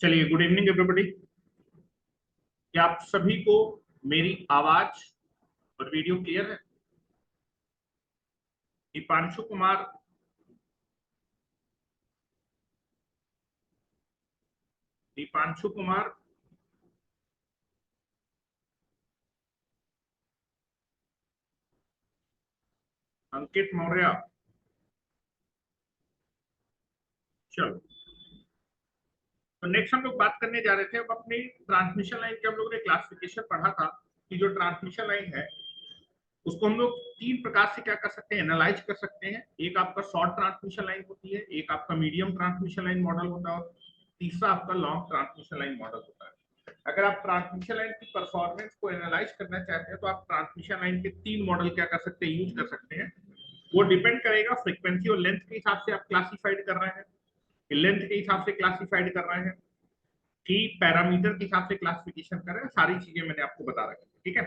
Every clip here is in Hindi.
चलिए, गुड इवनिंग एवरीबॉडी। क्या आप सभी को मेरी आवाज और वीडियो क्लियर है? दीपांशु कुमार, दीपांशु कुमार, अंकित मौर्य। चलो, तो नेक्स्ट हम लोग बात करने जा रहे थे अब अपनी ट्रांसमिशन लाइन के। हम लोगों ने क्लासिफिकेशन पढ़ा था कि जो ट्रांसमिशन लाइन है उसको हम लोग तीन प्रकार से क्या कर सकते हैं, एनालाइज कर सकते हैं। एक आपका शॉर्ट ट्रांसमिशन लाइन होती है, एक आपका मीडियम ट्रांसमिशन लाइन मॉडल होता है, और तीसरा आपका लॉन्ग ट्रांसमिशन लाइन मॉडल होता है। अगर आप ट्रांसमिशन लाइन की परफॉर्मेंस को एनालाइज करना चाहते हैं तो आप ट्रांसमिशन लाइन के तीन मॉडल क्या कर सकते हैं, यूज कर सकते हैं। वो डिपेंड करेगा फ्रीक्वेंसी और लेंथ के हिसाब से आप क्लासिफाइड कर रहे हैं, लेंथ के हिसाब से क्लासिफाइड कर रहे हैं कि पैरामीटर के हिसाब से क्लासिफिकेशन कर रहे हैं। सारी चीजें मैंने आपको बता रखी है, ठीक है।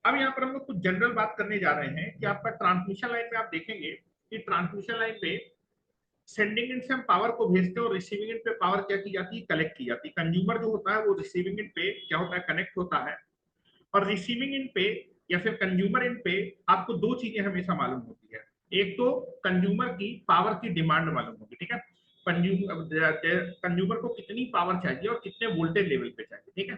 अब यहाँ पर हम लोग कुछ जनरल बात करने जा रहे हैं कि आपका ट्रांसमिशन लाइन में आप देखेंगे कि ट्रांसमिशन लाइन पे सेंडिंग एंड से हम पावर को भेजते हैं और रिसीविंग एंड पे पावर क्या की जाती है, कलेक्ट की जाती है। कंज्यूमर जो होता है वो रिसीविंग एंड पे क्या होता है, कनेक्ट होता है। और रिसीविंग एंड पे या फिर कंज्यूमर एंड पे आपको दो चीजें हमेशा मालूम होती है। एक तो कंज्यूमर की पावर की डिमांड मालूम होगी, ठीक है। कंज्यूमर को कितनी पावर चाहिए और कितने वोल्टेज लेवल पे चाहिए, ठीक है।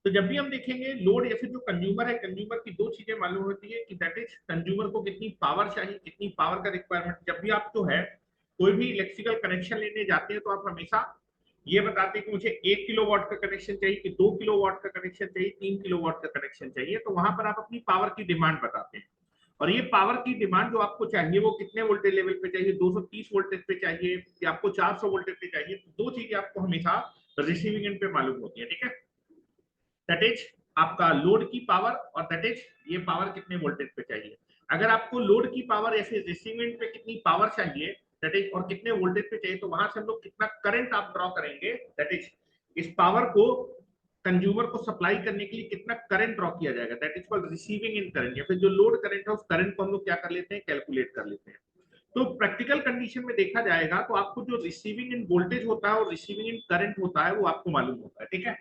तो जब भी हम देखेंगे लोड या फिर जो कंज्यूमर है, कंज्यूमर की दो चीजें मालूम होती है कि दैट इज कंज्यूमर को कितनी पावर चाहिए, कितनी पावर का रिक्वायरमेंट। जब भी आप जो है कोई भी इलेक्ट्रिकल कनेक्शन लेने जाते हैं तो आप हमेशा ये बताते हैं कि मुझे 1 किलोवाट का कनेक्शन चाहिए कि 2 किलोवाट का कनेक्शन चाहिए, 3 किलोवाट का कनेक्शन चाहिए। तो वहां पर आप अपनी पावर की डिमांड बताते हैं, और ये पावर की डिमांड जो आपको चाहिए वो कितने वोल्टेज लेवल पे चाहिए, 230 वोल्टेज पे चाहिए या आपको 400 वोल्टेज पे चाहिए। तो दो चीजें आपको हमेशा रिसीविंग एंड पे मालूम होती है, ठीक है। दैट इज आपका लोड की पावर, और दैट इज ये पावर कितने वोल्टेज पे चाहिए। अगर आपको लोड की पावर या फिर रिसीविंग पे कितनी पावर चाहिए, दैट इज और कितने वोल्टेज पे चाहिए, तो वहां से हम लोग कितना करंट आप ड्रॉ करेंगे, दैट इज इस पावर को कंज्यूमर को सप्लाई करने के लिए कितना करंट ड्रॉ किया जाएगा, that is called receiving end current. या फिर जो लोड करंट है उस करंट को हम लोग क्या कर लेते हैं, कैलकुलेट कर लेते हैं। तो प्रैक्टिकल कंडीशन में देखा जाएगा तो आपको जो रिसीविंग इन वोल्टेज होता है और रिसीविंग इन करंट होता है वो आपको मालूम होता है, ठीक है।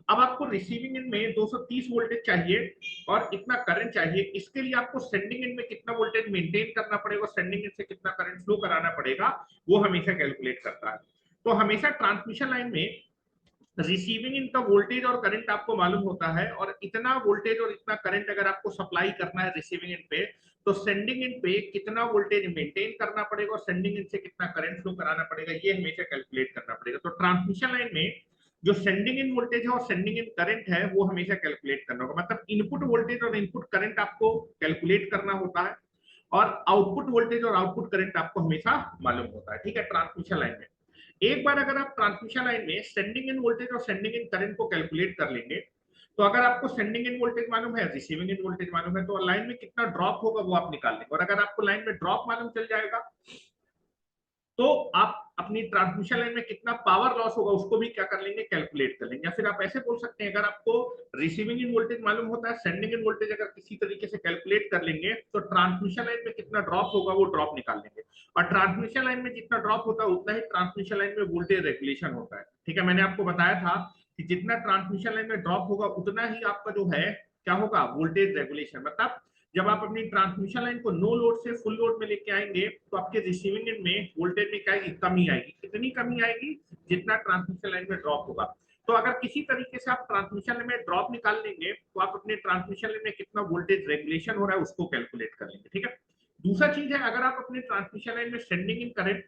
अब आपको रिसीविंग एंड में 230 वोल्टेज चाहिए और इतना करंट चाहिए। इसके लिए आपको सेंडिंग एंड में कितना वोल्टेज मेंटेन करना पड़ेगा, सेंडिंग एंड से कितना करंट फ्लो कराना पड़ेगा, वो हमेशा कैलकुलेट करता है। तो हमेशा ट्रांसमिशन लाइन में रिसीविंग इन का वोल्टेज और करंट आपको मालूम होता है, और इतना वोल्टेज और इतना करंट अगर आपको सप्लाई करना है रिसीविंग एंड पे, तो सेंडिंग एंड पे कितना वोल्टेज मेंटेन करना पड़ेगा और सेंडिंग एंड से कितना करंट फ्लो कराना पड़ेगा, ये हमेशा कैलकुलेट करना पड़ेगा। तो ट्रांसमिशन लाइन में जो सेंडिंग इन वोल्टेज है और सेंडिंग इन करंट है वो हमेशा कैलकुलेट करना होगा। मतलब इनपुट वोल्टेज और इनपुट करंट आपको कैलकुलेट करना होता है, और आउटपुट वोल्टेज और आउटपुट करंट आपको हमेशा मालूम होता है, ठीक है। ट्रांसमिशन लाइन में एक बार अगर आप ट्रांसमिशन लाइन में सेंडिंग इन वोल्टेज और सेंडिंग इन करंट को कैलकुलेट कर लेंगे, तो अगर आपको सेंडिंग इन वोल्टेज मालूम है, रिसीविंग इन वोल्टेज मालूम है, तो लाइन में कितना ड्रॉप होगा वो आप निकाल लेंगे। और अगर आपको लाइन में ड्रॉप मालूम चल जाएगा तो आप अपनी ट्रांसमिशन लाइन में कितना पावर लॉस होगा उसको भी क्या कर लेंगे, कैलकुलेट कर लेंगे। या फिर आप ऐसे बोल सकते हैं, अगर आपको रिसीविंग इन वोल्टेज मालूम होता है, सेंडिंग इन वोल्टेज अगर किसी तरीके से कैलकुलेट कर लेंगे, तो ट्रांसमिशन लाइन में कितना ड्रॉप होगा वो ड्रॉप निकाल लेंगे। और ट्रांसमिशन लाइन में जितना ड्रॉप होता है उतना ही ट्रांसमिशन लाइन में वोल्टेज रेगुलेशन होता है, ठीक है। मैंने आपको बताया था कि जितना ट्रांसमिशन लाइन में ड्रॉप होगा उतना ही आपका जो है क्या होगा, वोल्टेज रेगुलेशन। मतलब जब आप अपनी ट्रांसमिशन लाइन को नो लोड से फुल लोड में लेके आएंगे तो आपके रिसीविंग एंड में वोल्टेज में क्या आएगी, कमी आएगी। कितनी कमी आएगी, जितना ट्रांसमिशन लाइन में ड्रॉप होगा। तो अगर किसी तरीके से आप ट्रांसमिशन लाइन में ड्रॉप निकाल लेंगे तो आप अपने ट्रांसमिशन लाइन में कितना वोल्टेज रेगुलेशन हो रहा है उसको कैलकुलेट कर लेंगे, ठीक है। दूसरा चीज है, अगर आप अपने ट्रांसमिशन लाइन में सेंडिंग इन करंट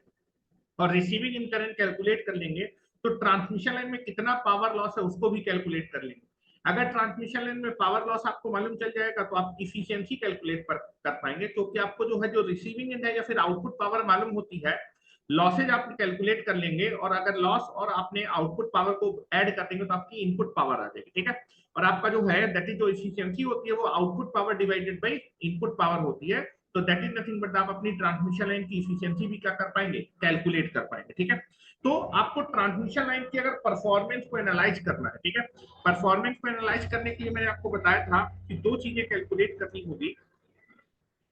और रिसीविंग इन करंट कैलकुलेट कर लेंगे तो ट्रांसमिशन लाइन में कितना पावर लॉस है उसको भी कैलकुलेट कर लेंगे। अगर ट्रांसमिशन लाइन में पावर लॉस आपको मालूम चल जाएगा तो आप इफिशियंसी कैलकुलेट कर पाएंगे, क्योंकि आपको जो है जो रिसीविंग एंड है या फिर आउटपुट पावर मालूम होती है, लॉसेज आप कैलकुलेट कर लेंगे, और अगर लॉस और आपने आउटपुट पावर को ऐड कर देंगे तो आपकी इनपुट पावर आ जाएगी, ठीक है। और आपका जो है दैट इज जो इफिशियंसी होती है वो output power divided by input power होती है। तो दैट इज नथिंग बट आप अपनी ट्रांसमिशन लाइन की इफिशियंसी भी क्या कर पाएंगे, कैलकुलेट कर पाएंगे, ठीक है। तो आपको ट्रांसमिशन लाइन की अगर परफॉर्मेंस को एनालाइज करना है, ठीक है, परफॉर्मेंस को एनालाइज करने के लिए मैंने आपको बताया था कि दो चीजें कैलकुलेट करनी होगी।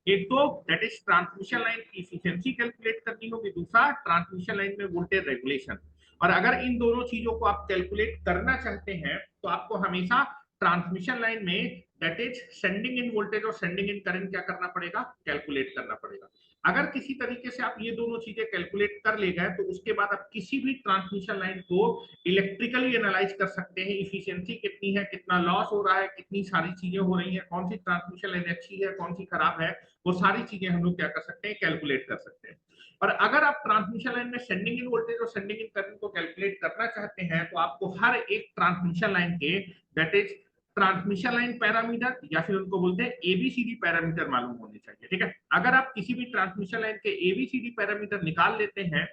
एक तो दैट इज ट्रांसमिशन लाइन की इफिशिएंसी कैलकुलेट करनी होगी, दूसरा ट्रांसमिशन लाइन में वोल्टेज रेगुलेशन। और अगर इन दोनों चीजों को आप कैलकुलेट करना चाहते हैं तो आपको हमेशा ट्रांसमिशन लाइन में that is sending end voltage और सेंडिंग इन करंट क्या करना पड़ेगा, कैलकुलेट करना पड़ेगा। अगर किसी तरीके से आप ये दोनों चीजें कैलकुलेट कर ले गए तो उसके बाद आप किसी भी ट्रांसमिशन लाइन को इलेक्ट्रिकली एनालाइज कर सकते हैं, इफिशिएंसी कितनी है, कितना लॉस हो रहा है, कितनी सारी चीजें हो रही है, कौन सी ट्रांसमिशन लाइन अच्छी है, कौन सी खराब है, वो सारी चीजें हम लोग क्या कर सकते हैं, कैलकुलेट कर सकते हैं। और अगर आप ट्रांसमिशन लाइन में सेंडिंग इन वोल्टेज और सेंडिंग इन करंट को कैलकुलेट करना चाहते हैं तो आपको हर एक ट्रांसमिशन लाइन के that is transmission line parameter या फिर उनको बोलते हैं एबीसीडी पैरामीटर मालूम होने चाहिए। ठीक है, अगर आप किसी भी ट्रांसमिशन लाइन के एबीसीडी पैरामीटर निकाल लेते हैं,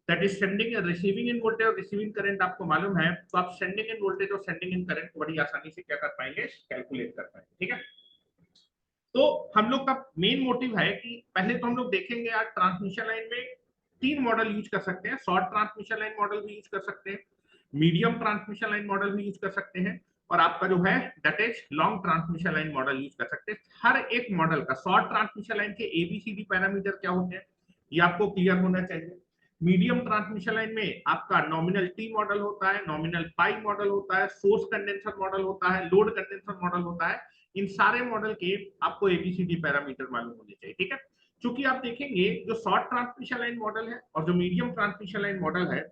that is sending receiving end voltage और रिसीविंग करंट आपको मालूम है, तो आप सेंडिंग इन वोल्टेज और सेंडिंग इन करंट को बड़ी आसानी से क्या कर पाएंगे, कैलकुलेट कर पाएंगे। ठीक है, तो हम लोग का मेन मोटिव है कि पहले तो हम लोग देखेंगे यार ट्रांसमिशन लाइन में तीन मॉडल यूज कर सकते हैं, शॉर्ट ट्रांसमिशन लाइन मॉडल भी यूज कर सकते हैं, मीडियम ट्रांसमिशन लाइन मॉडल भी यूज कर सकते हैं, और आपका जो है that is long transmission line model use कर सकते हैं। हर एक मॉडल का शॉर्ट ट्रांसमिशन लाइन के एबीसीडी पैरामीटर क्या होते हैं ये आपको क्लियर होना चाहिए। मीडियम ट्रांसमिशन लाइन में आपका नॉमिनल टी मॉडल होता है, नॉमिनल पाई मॉडल होता है, सोर्स कंडेंसर मॉडल होता है, लोड कंडेंसर मॉडल होता है। इन सारे मॉडल के आपको एबीसीडी पैरामीटर मालूम होने चाहिए। ठीक है, क्योंकि आप देखेंगे जो शॉर्ट ट्रांसमिशन लाइन मॉडल है और जो मीडियम ट्रांसमिशन लाइन मॉडल है,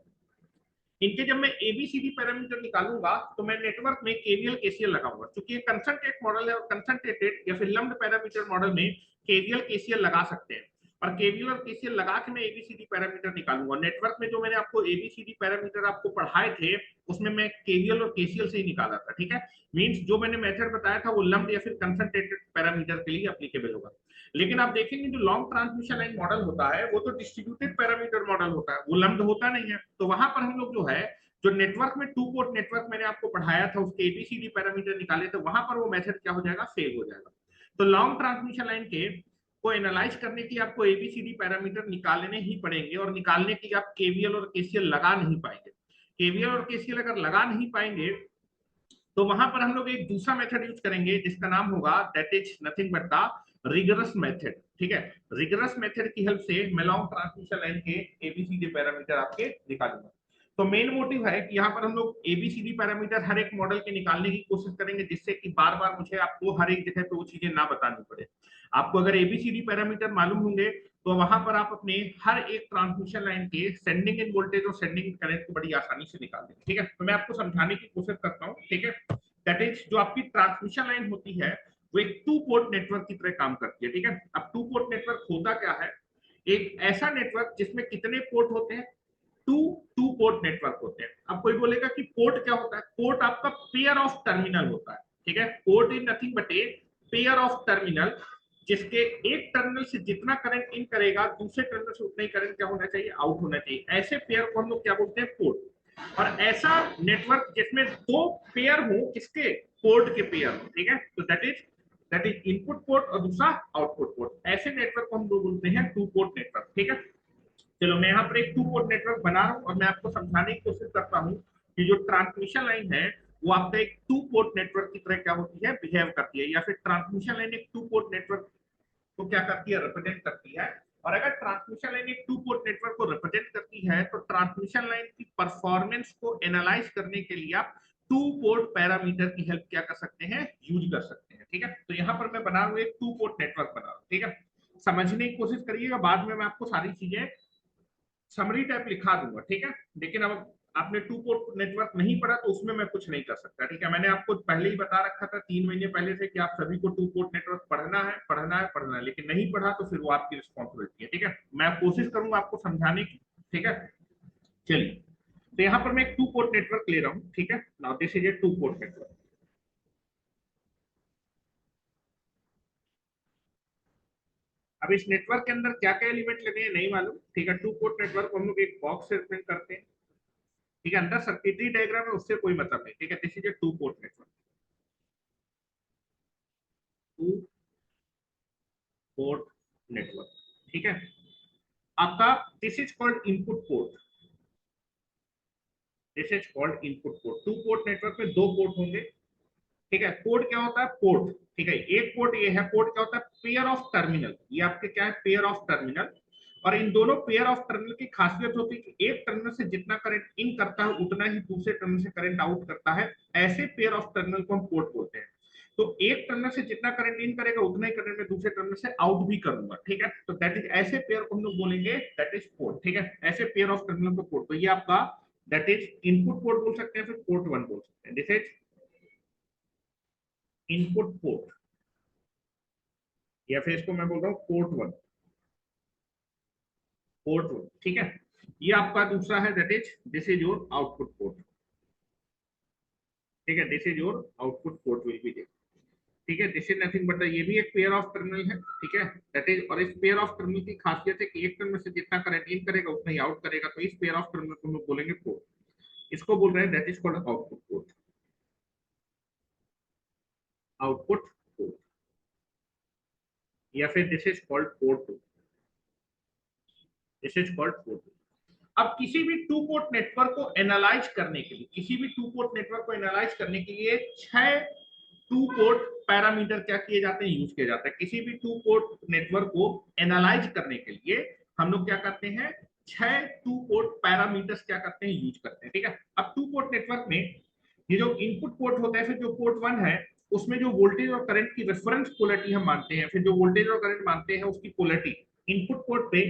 इनके जब मैं एबीसीडी पैरामीटर निकालूंगा तो मैं नेटवर्क में केवीएल केसीएल लगाऊंगा, क्योंकि ये कंसंट्रेट मॉडल है और कंसंट्रेटेड या फिर लम्प्ड पैरामीटर मॉडल में केवीएल केसीएल लगा सकते हैं, और केवीएल और केसीएल लगा के मैं एबीसीडी पैरामीटर निकालूंगा। नेटवर्क में जो मैंने आपको एबीसीडी पैरामीटर आपको पढ़ाए थे उसमें मैं केवीएल और केसीएल से ही निकाला था। ठीक है, मींस जो मैंने मेथड बताया था वो लम्प्ड या फिर कंसंट्रेटेड पैरामीटर के लिए एप्लीकेबल होगा। लेकिन आप देखेंगे जो लॉन्ग ट्रांसमिशन लाइन मॉडल होता है वो तो डिस्ट्रीब्यूटेड पैरामीटर मॉडल होता है, वो लम्प्ड होता नहीं है। तो वहां पर हम लोग जो है जो नेटवर्क में टू पोर्ट नेटवर्क मैंने आपको पढ़ाया था उसके एबीसीडी पैरामीटर निकाले तो वहां पर वो मेथड क्या हो जाएगा, फेल हो जाएगा। तो लॉन्ग ट्रांसमिशन लाइन के को एनालाइज करने के लिए आपको एबीसीडी पैरामीटर निकालने ही पड़ेंगे, और निकालने के लिए आप केवीएल और केसीएल लगा नहीं पाएंगे। केवीएल और केसीएल अगर लगा नहीं पाएंगे तो वहां पर हम लोग एक दूसरा मेथड यूज करेंगे जिसका नाम होगा that is nothing but the rigorous method. ठीक है, रिगरस मेथड की हेल्प से मैं लॉन्ग ट्रांसमिशन लाइन के एबीसीडी पैरामीटर आपके निकालूंगा। तो मेन मोटिव है कि यहाँ पर हम लोग एबीसीडी पैरामीटर हर एक मॉडल के निकालने की कोशिश करेंगे, जिससे कि बार बार मुझे आपको हर एक जगह पे वो चीजें ना बतानी पड़े। आपको अगर एबीसीडी पैरामीटर मालूम होंगे तो वहां पर आप अपने हर एक ट्रांसमिशन लाइन के सेंडिंग इन वोल्टेज और सेंडिंग इन करंट को बड़ी आसानी से निकाल देंगे। ठीक है, तो मैं आपको समझाने की कोशिश करता हूँ। ठीक है, दैट इज जो आपकी ट्रांसमिशन लाइन होती है वो एक टू पोर्ट नेटवर्क की तरह काम करती है। ठीक है, अब टू पोर्ट नेटवर्क होता क्या है, एक ऐसा नेटवर्क जिसमें कितने पोर्ट होते हैं, टू टू पोर्ट नेटवर्क होते हैं। अब कोई बोलेगा कि पोर्ट क्या होता है, पोर्ट आपका पेयर ऑफ टर्मिनल होता है। ठीक है, port is nothing but a pair of terminal, जिसके एक टर्मिनल से जितना करंट इन करेगा दूसरे टर्मिनल से उतना ही करंट क्या होना चाहिए, आउट होना चाहिए। ऐसे पेयर को हम लोग क्या बोलते हैं, पोर्ट। और ऐसा नेटवर्क जिसमें दो पेयर हो, किसके, पोर्ट के पेयर हो। ठीक है, तो दैट इज इनपुट पोर्ट और दूसरा आउटपुट पोर्ट। ऐसे नेटवर्क को हम लोग बोलते हैं टू पोर्ट नेटवर्क। ठीक है, चलो मैं यहाँ पर एक टू पोर्ट नेटवर्क बना रहा हूँ और मैं आपको समझाने की कोशिश करता हूँ कि जो ट्रांसमिशन लाइन है वो आपका एक टू पोर्ट नेटवर्क की तरह क्या होती है, बिहेव करती है, या फिर ट्रांसमिशन लाइन एक टू पोर्ट नेटवर्क को क्या करती है, रिप्रेजेंट करती है। और अगर ट्रांसमिशन लाइन एक टू पोर्ट नेटवर्क को रिप्रेजेंट करती है तो ट्रांसमिशन लाइन की परफॉर्मेंस को एनालाइज करने के लिए आप टू पोर्ट पैरामीटर की हेल्प क्या कर सकते हैं, यूज कर सकते हैं। ठीक है, तो यहाँ पर मैं बना रहा हूँ एक टू पोर्ट नेटवर्क बना रहा हूँ। ठीक है, समझने की कोशिश करिएगा, बाद में मैं आपको सारी चीजें समरी टाइप लिखा दूंगा। ठीक है, लेकिन अब आपने टू पोर्ट नेटवर्क नहीं पढ़ा तो उसमें मैं कुछ नहीं कर सकता। ठीक है, मैंने आपको पहले ही बता रखा था 3 महीने पहले से कि आप सभी को टू पोर्ट नेटवर्क पढ़ना है पढ़ना है पढ़ना है, लेकिन नहीं पढ़ा तो फिर वो आपकी रिस्पॉन्सिबिलिटी है। ठीक है, मैं कोशिश करूंगा आपको समझाने की। ठीक है, चलिए, तो यहाँ पर मैं एक टू पोर्ट नेटवर्क ले रहा हूँ। ठीक है, now this is a two port network. अब इस नेटवर्क के अंदर क्या क्या एलिमेंट लगे हैं नहीं मालूम। ठीक है, टू पोर्ट नेटवर्क को हम लोग एक बॉक्स से रिप्रेजेंट करते हैं। ठीक है, अंदर सर्किटरी डायग्राम है उससे कोई मतलब नहीं। ठीक है, this is a two port network, to port network. ठीक है, आपका this is called input port, this is called input port. To port network में दो पोर्ट होंगे। ठीक है, पोर्ट क्या होता है, पोर्ट। ठीक है, एक पोर्ट ये है, पोर्ट क्या होता है, पेयर ऑफ टर्मिनल, ये आपके क्या है, पेयर ऑफ टर्मिनल। और इन दोनों पेयर ऑफ टर्मिनल की खासियत होती है कि एक टर्मिनल से जितना करंट इन करता है उतना ही दूसरे टर्मिनल से करंट आउट करता है। ऐसे पेयर ऑफ टर्मिनल को हम पोर्ट बोलते हैं। तो एक टर्मिनल से जितना करंट इन करेगा उतना ही करंट मैं दूसरे टर्मिनल से आउट भी करूंगा, ठीक है। तो दैट इज, ऐसे पेयर को हम लोग बोलेंगे दैट इज पोर्ट, ठीक है। ऐसे पेयर ऑफ टर्मिनल को पोर्ट, तो ये आपका दैट इज इनपुट पोर्ट बोल सकते हैं, फिर पोर्ट वन बोल सकते हैं। दिस इज इनपुट पोर्ट, या फिर इसको मैं बोल रहा हूँ पोर्ट वन, पोर्ट वन, ठीक है। ये आपका दूसरा है, that is this is your output port, ठीक है। This is your output port will be there, ठीक है। दिस इज नथिंग बट ये भी एक पेयर ऑफ टर्मिनल है, ठीक है। दैट इज, और इस पेयर ऑफ टर्मिनल की खासियत है कि एक टर्मिनल से जितना करंट इन करेगा उतना ही आउट करेगा, तो इस पेयर ऑफ टर्मिनल को हम लोग बोलेंगे पोर्ट। इसको बोल रहे हैं that is called output port, output port, या फिर this is called port two, this is called port two. अब किसी भी टू पोर्ट नेटवर्क को एनालाइज करने के लिए, किसी भी टू पोर्ट नेटवर्क को एनालाइज करने के लिए 6 टू पोर्ट पैरामीटर क्या किए जाते हैं, यूज किए जाते हैं। किसी भी टू पोर्ट नेटवर्क को एनालाइज करने के लिए हम लोग क्या करते हैं, 6 टू पोर्ट पैरामीटर्स क्या करते हैं, यूज करते हैं, ठीक है। अब टू पोर्ट नेटवर्क में ये जो इनपुट पोर्ट होता है, फिर जो पोर्ट वन है उसमें जो वोल्टेज और करंट की रेफरेंस पोलैरिटी हम मानते हैं, फिर जो वोल्टेज और करंट मानते हैं उसकी पोलैरिटी, इनपुट पोर्ट पे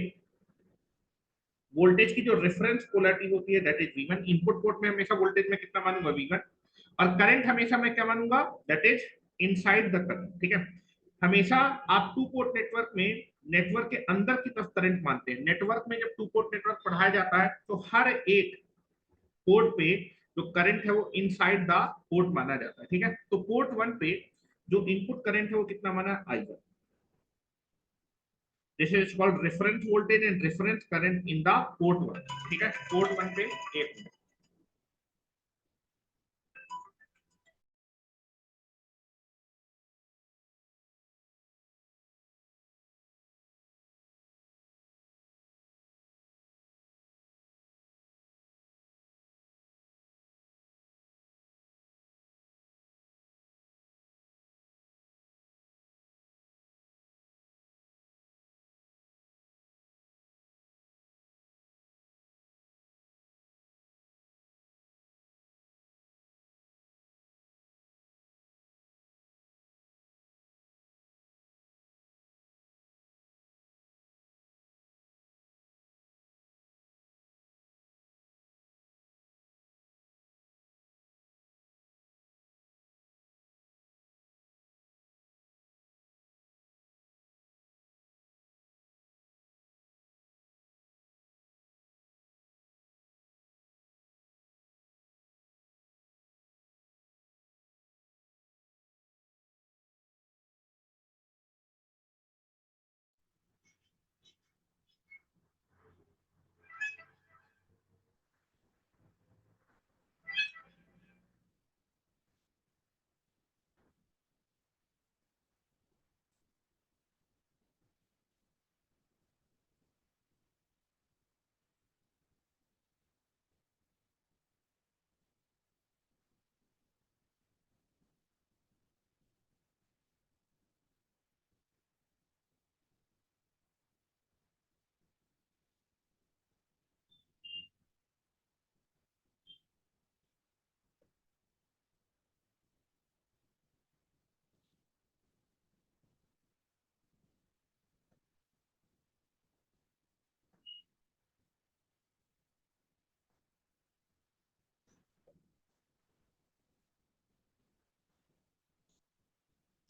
वोल्टेज की जो रेफरेंस पोलैरिटी होती है that is V1। Input port में हमेशा वोल्टेज में कितना मानूंगा, V1। और करंट हमेशा मैं क्या मानूंगा, that is inside the current, ठीक है। हमेशा आप टू पोर्ट नेटवर्क में नेटवर्क के अंदर की तरफ करंट मानते हैं। नेटवर्क में जब टू पोर्ट नेटवर्क पढ़ाया जाता है तो हर एक पोर्ट पे जो करंट है वो इनसाइड द पोर्ट माना जाता है, ठीक है। तो पोर्ट वन पे जो इनपुट करंट है वो कितना माना, I1। This is called reference voltage and reference current in the port one, ठीक है। पोर्ट वन पे एक मिनट,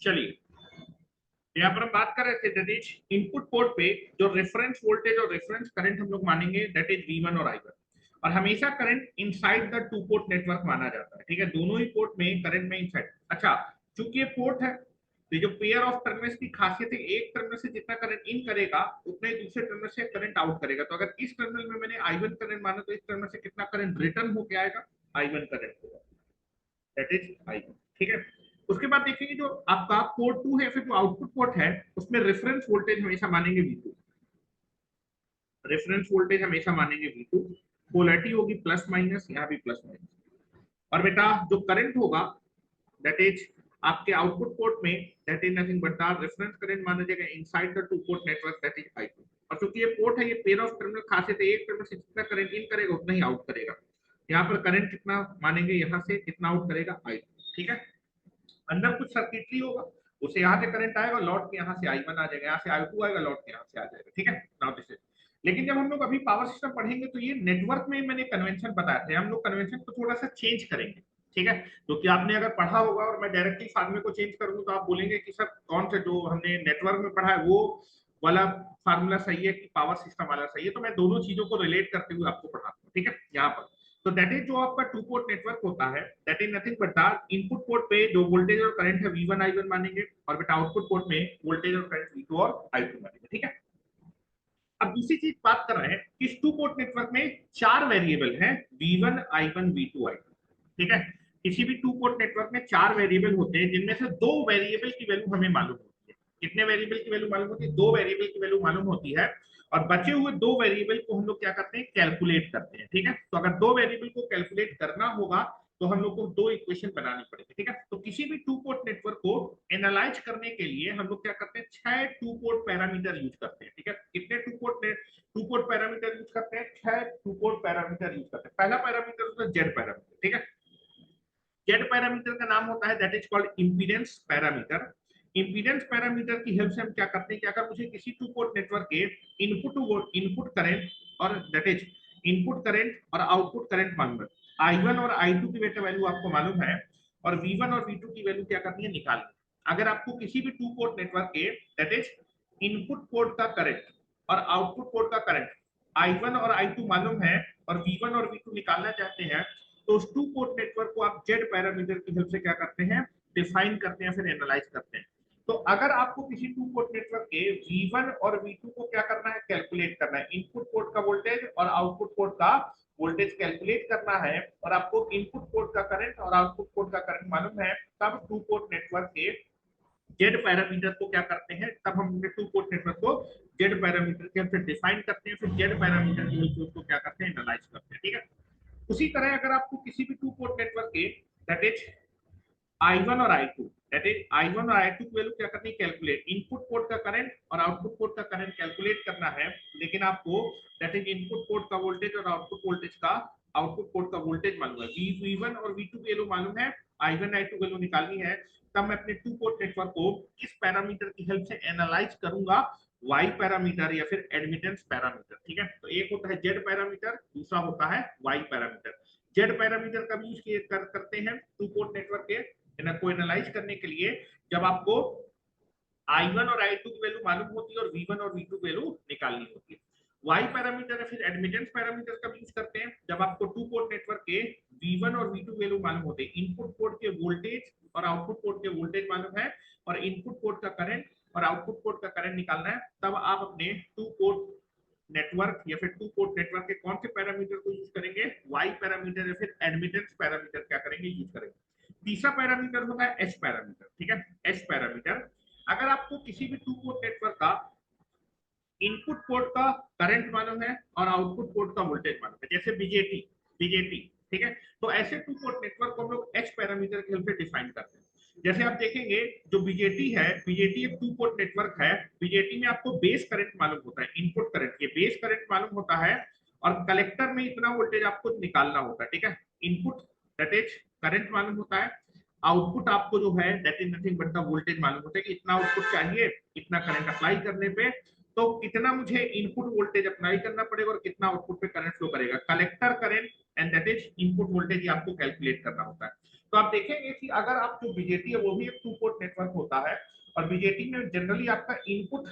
चलिए। यहाँ पर हम बात कर रहे थे दैट इज इनपुट पोर्ट पे जो रेफरेंस वोल्टेज और रेफरेंस करंट हम लोग मानेंगे दैट इज V1 और I1। और हमेशा current inside the two port network माना जाता है, ठीक है। दोनों ही पोर्ट में करंट में इनसाइड। अच्छा, चूंकि ये पोर्ट है तो जो पेयर ऑफ टर्मिनल्स की खासियत है, एक टर्मिनल से जितना करंट इन करेगा उतना ही दूसरे टर्मिनल से करंट आउट करेगा। तो अगर इस टर्मिनल में मैंने I1 करंट माना तो इस टर्मिनल से कितना करंट रिटर्न होके आएगा, I1 करंट होगा, दैट इज I1, ठीक है। उसके बाद देखेंगे जो आपका पोर्ट टू है, फिर जो आउटपुट पोर्ट है उसमें रेफरेंस वोल्टेज हमेशा मानेंगे V2, रेफरेंस वोल्टेज हमेशा मानेंगे V2। पोलैरिटी होगी प्लस माइनस, यहाँ भी प्लस माइनस। और बेटा जो करंट होगा दैट इज आपके आउटपुट पोर्ट में that is nothing but the reference current माना जाएगा inside the two port network that is I2। और चूंकि ये पोर्ट है, ये पेयर ऑफ टर्मिनल खासियत है, एक टर्मिनल से जितना करंट इन करेगा उतना ही आउट करेगा। यहाँ पर करंट कितना मानेंगे, यहाँ से कितना आउट करेगा I2, ठीक है। अंदर कुछ सर्किटरी होगा, उसे यहाँ से करंट आएगा, लौट के यहाँ से I1 आ जाएगा, यहाँ से I2 आएगा, लौट के यहाँ से आ जाएगा, ठीक है। नाउ दिस इज, लेकिन जब हम लोग अभी पावर सिस्टम पढ़ेंगे तो ये नेटवर्क में मैंने कन्वेंशन बताया था, हम लोग कन्वेंशन को थोड़ा सा चेंज करेंगे, ठीक है। तो कि आपने अगर पढ़ा होगा और मैं डायरेक्टली फार्मूले को चेंज करूंगा तो आप बोलेंगे कि सर कौन सा जो हमने नेटवर्क में पढ़ा है वो वाला फार्मूला सही है कि पावर सिस्टम वाला सही है। तो मैं दोनों चीजों को रिलेट करते हुए आपको पढ़ाता हूँ, ठीक है। यहाँ पर तो दैट इज जो आपका टू पोर्ट नेटवर्क होता है, that is nothing but the input port पे जो वोल्टेज और करंट है V1 I1 मानेंगे, और बेटा आउटपुट पोर्ट में वोल्टेज और करंट V2 और I2 मानेंगे, ठीक है। अब दूसरी चीज बात कर रहे हैं कि इस टू पोर्ट नेटवर्क में चार वेरिएबल हैं, V1 I1 V2 I2, ठीक है। किसी भी टू पोर्ट नेटवर्क में चार वेरिएबल होते हैं, जिनमें से दो वेरिएबल की वैल्यू हमें मालूम होती है। कितने वेरिएबल की वैल्यू मालूम होती है? दो वेरिएबल की वैल्यू मालूम होती है, और बचे हुए दो वेरिएबल को हम लोग क्या करते हैं, कैलकुलेट करते हैं, ठीक है। तो अगर दो वेरिएबल को कैलकुलेट करना होगा तो हम लोग को दो इक्वेशन बनानी पड़ेगी, ठीक है। तो किसी भी टू पोर्ट नेटवर्क को एनालाइज करने के लिए हम लोग क्या करते हैं, 6 टू पोर्ट पैरामीटर यूज करते हैं, ठीक है। कितने टू पोर्ट पैरामीटर यूज करते हैं? 6 टू पोर्ट पैरामीटर यूज करते हैं। पहला पैरामीटर होता है जेड पैरामीटर, ठीक है। जेड पैरामीटर का नाम होता है that is called impedance parameter. Impedance parameter की हेल्प से हम क्या करते हैं कि अगर मुझे किसी टू पोर्ट नेटवर्क के इनपुट करंट और दैट इज इनपुट करंट और आउटपुट करंट मालूम है, I1 और I2 की बेटा वैल्यू आपको मालूम है, और V1 और V2 की वैल्यू क्या करनी है, निकालनी। अगर आपको किसी भी टू पोर्ट नेटवर्क के दैट इज इनपुट पोर्ट का करंट और आउटपुट पोर्ट का करंट I1 और I2 मालूम है, और V1 और V2 निकालना चाहते हैं, तो उस टू पोर्ट नेटवर्क को आप जेड पैरामीटर की हेल्प से क्या करते हैं, डिफाइन करते हैं, फिर एनालाइज करते हैं। तो अगर आपको किसी टू पोर्ट नेटवर्क के V1 और V2 को क्या करना है, कैलकुलेट करना है, इनपुट पोर्ट का वोल्टेज और आउटपुट पोर्ट का वोल्टेज कैलकुलेट करना है, और आपको इनपुट पोर्ट का करंट और आउटपुट पोर्ट का करंट मालूम है, तब टू पोर्ट नेटवर्क के जेड पैरामीटर को क्या करते हैं, तब हम टू पोर्ट नेटवर्क को जेड पैरामीटर के हमसे डिफाइन करते हैं, फिर जेड पैरामीटर की वैल्यू को क्या करते हैं, एनालाइज करते हैं, ठीक है। उसी तरह अगर आपको किसी भी टू पोर्ट नेटवर्क के दैट इज I1 और I2, दैट इज I1 और I2 की वैल्यू क्या करनी है, कैलकुलेट, इनपुट पोर्ट का करंट और आउटपुट पोर्ट का करंट कैलकुलेट करना है, लेकिन आपको दैट इज इनपुट पोर्ट का वोल्टेज और आउटपुट पोर्ट का वोल्टेज मालूम है, V1 और V2 की वैल्यू मालूम है, I1 I2 वैल्यू निकालनी है, तब मैं अपने टू पोर्ट नेटवर्क को किस पैरामीटर की हेल्प से एनालाइज करूंगा, वाई पैरामीटर या फिर एडमिटेंस पैरामीटर, ठीक है। तो एक होता है जेड पैरामीटर, दूसरा होता है वाई पैरामीटर। जेड पैरामीटर का यूज करते हैं टू पोर्ट नेटवर्क के को एनालाइज करने के लिए, जब आपको I1 और I2 की वैल्यू मालूम होती है और V1 और V2 की वैल्यू निकालनी होती है। वाई पैरामीटर या फिर एडमिटेंस पैरामीटर का यूज करते हैं जब आपको टू पोर्ट नेटवर्क के V1 और V2 वैल्यू मालूम होते हैं, इनपुट पोर्ट के वोल्टेज और आउटपुट पोर्ट के वोल्टेज मालूम है, और इनपुट पोर्ट का करंट और आउटपुट पोर्ट का करंट निकालना है, तब आप अपने टू पोर्ट नेटवर्क या फिर टू पोर्ट नेटवर्क के कौन से पैरामीटर को यूज करेंगे, वाई पैरामीटर या फिर एडमिटेंस पैरामीटर क्या करेंगे, यूज करेंगे। तीसरा पैरामीटर होता है एच पैरामीटर, ठीक है। एच पैरामीटर, अगर आपको किसी भी टू पोर्ट नेटवर्क का इनपुट पोर्ट का करंट मालूम है और आउटपुट पोर्ट का वोल्टेज मालूम है, जैसे बीजेटी, ठीक है, तो ऐसे टू पोर्ट नेटवर्क को हम लोग एच पैरामीटर की हेल्प से डिफाइन करते हैं। जैसे आप देखेंगे जो बीजेटी है, बीजेटी एक टू पोर्ट नेटवर्क है, बीजेटी में आपको बेस करंट मालूम होता है, इनपुट करंट, ये बेस करंट मालूम होता है, और कलेक्टर में इतना वोल्टेज आपको निकालना होता है, ठीक है। इनपुट दैट इज करंट मालूम होता है, आउटपुट आपको जो है that is nothing but the voltage मालूम होता है कि इतना आउटपुट चाहिए, इतना करंट अप्लाई करने पे, तो कितना मुझे इनपुट वोल्टेज अप्लाई करना पड़ेगा और कितना आउटपुट पे करंट फ्लो करेगा, collector current and that is input voltage ही आपको कैलकुलेट करना होता है। तो आप देखेंगे कि अगर आप जो बीजेटी है वो भी एक टू पोर्ट नेटवर्क होता है, और बीजेटी में जनरली आपका इनपुट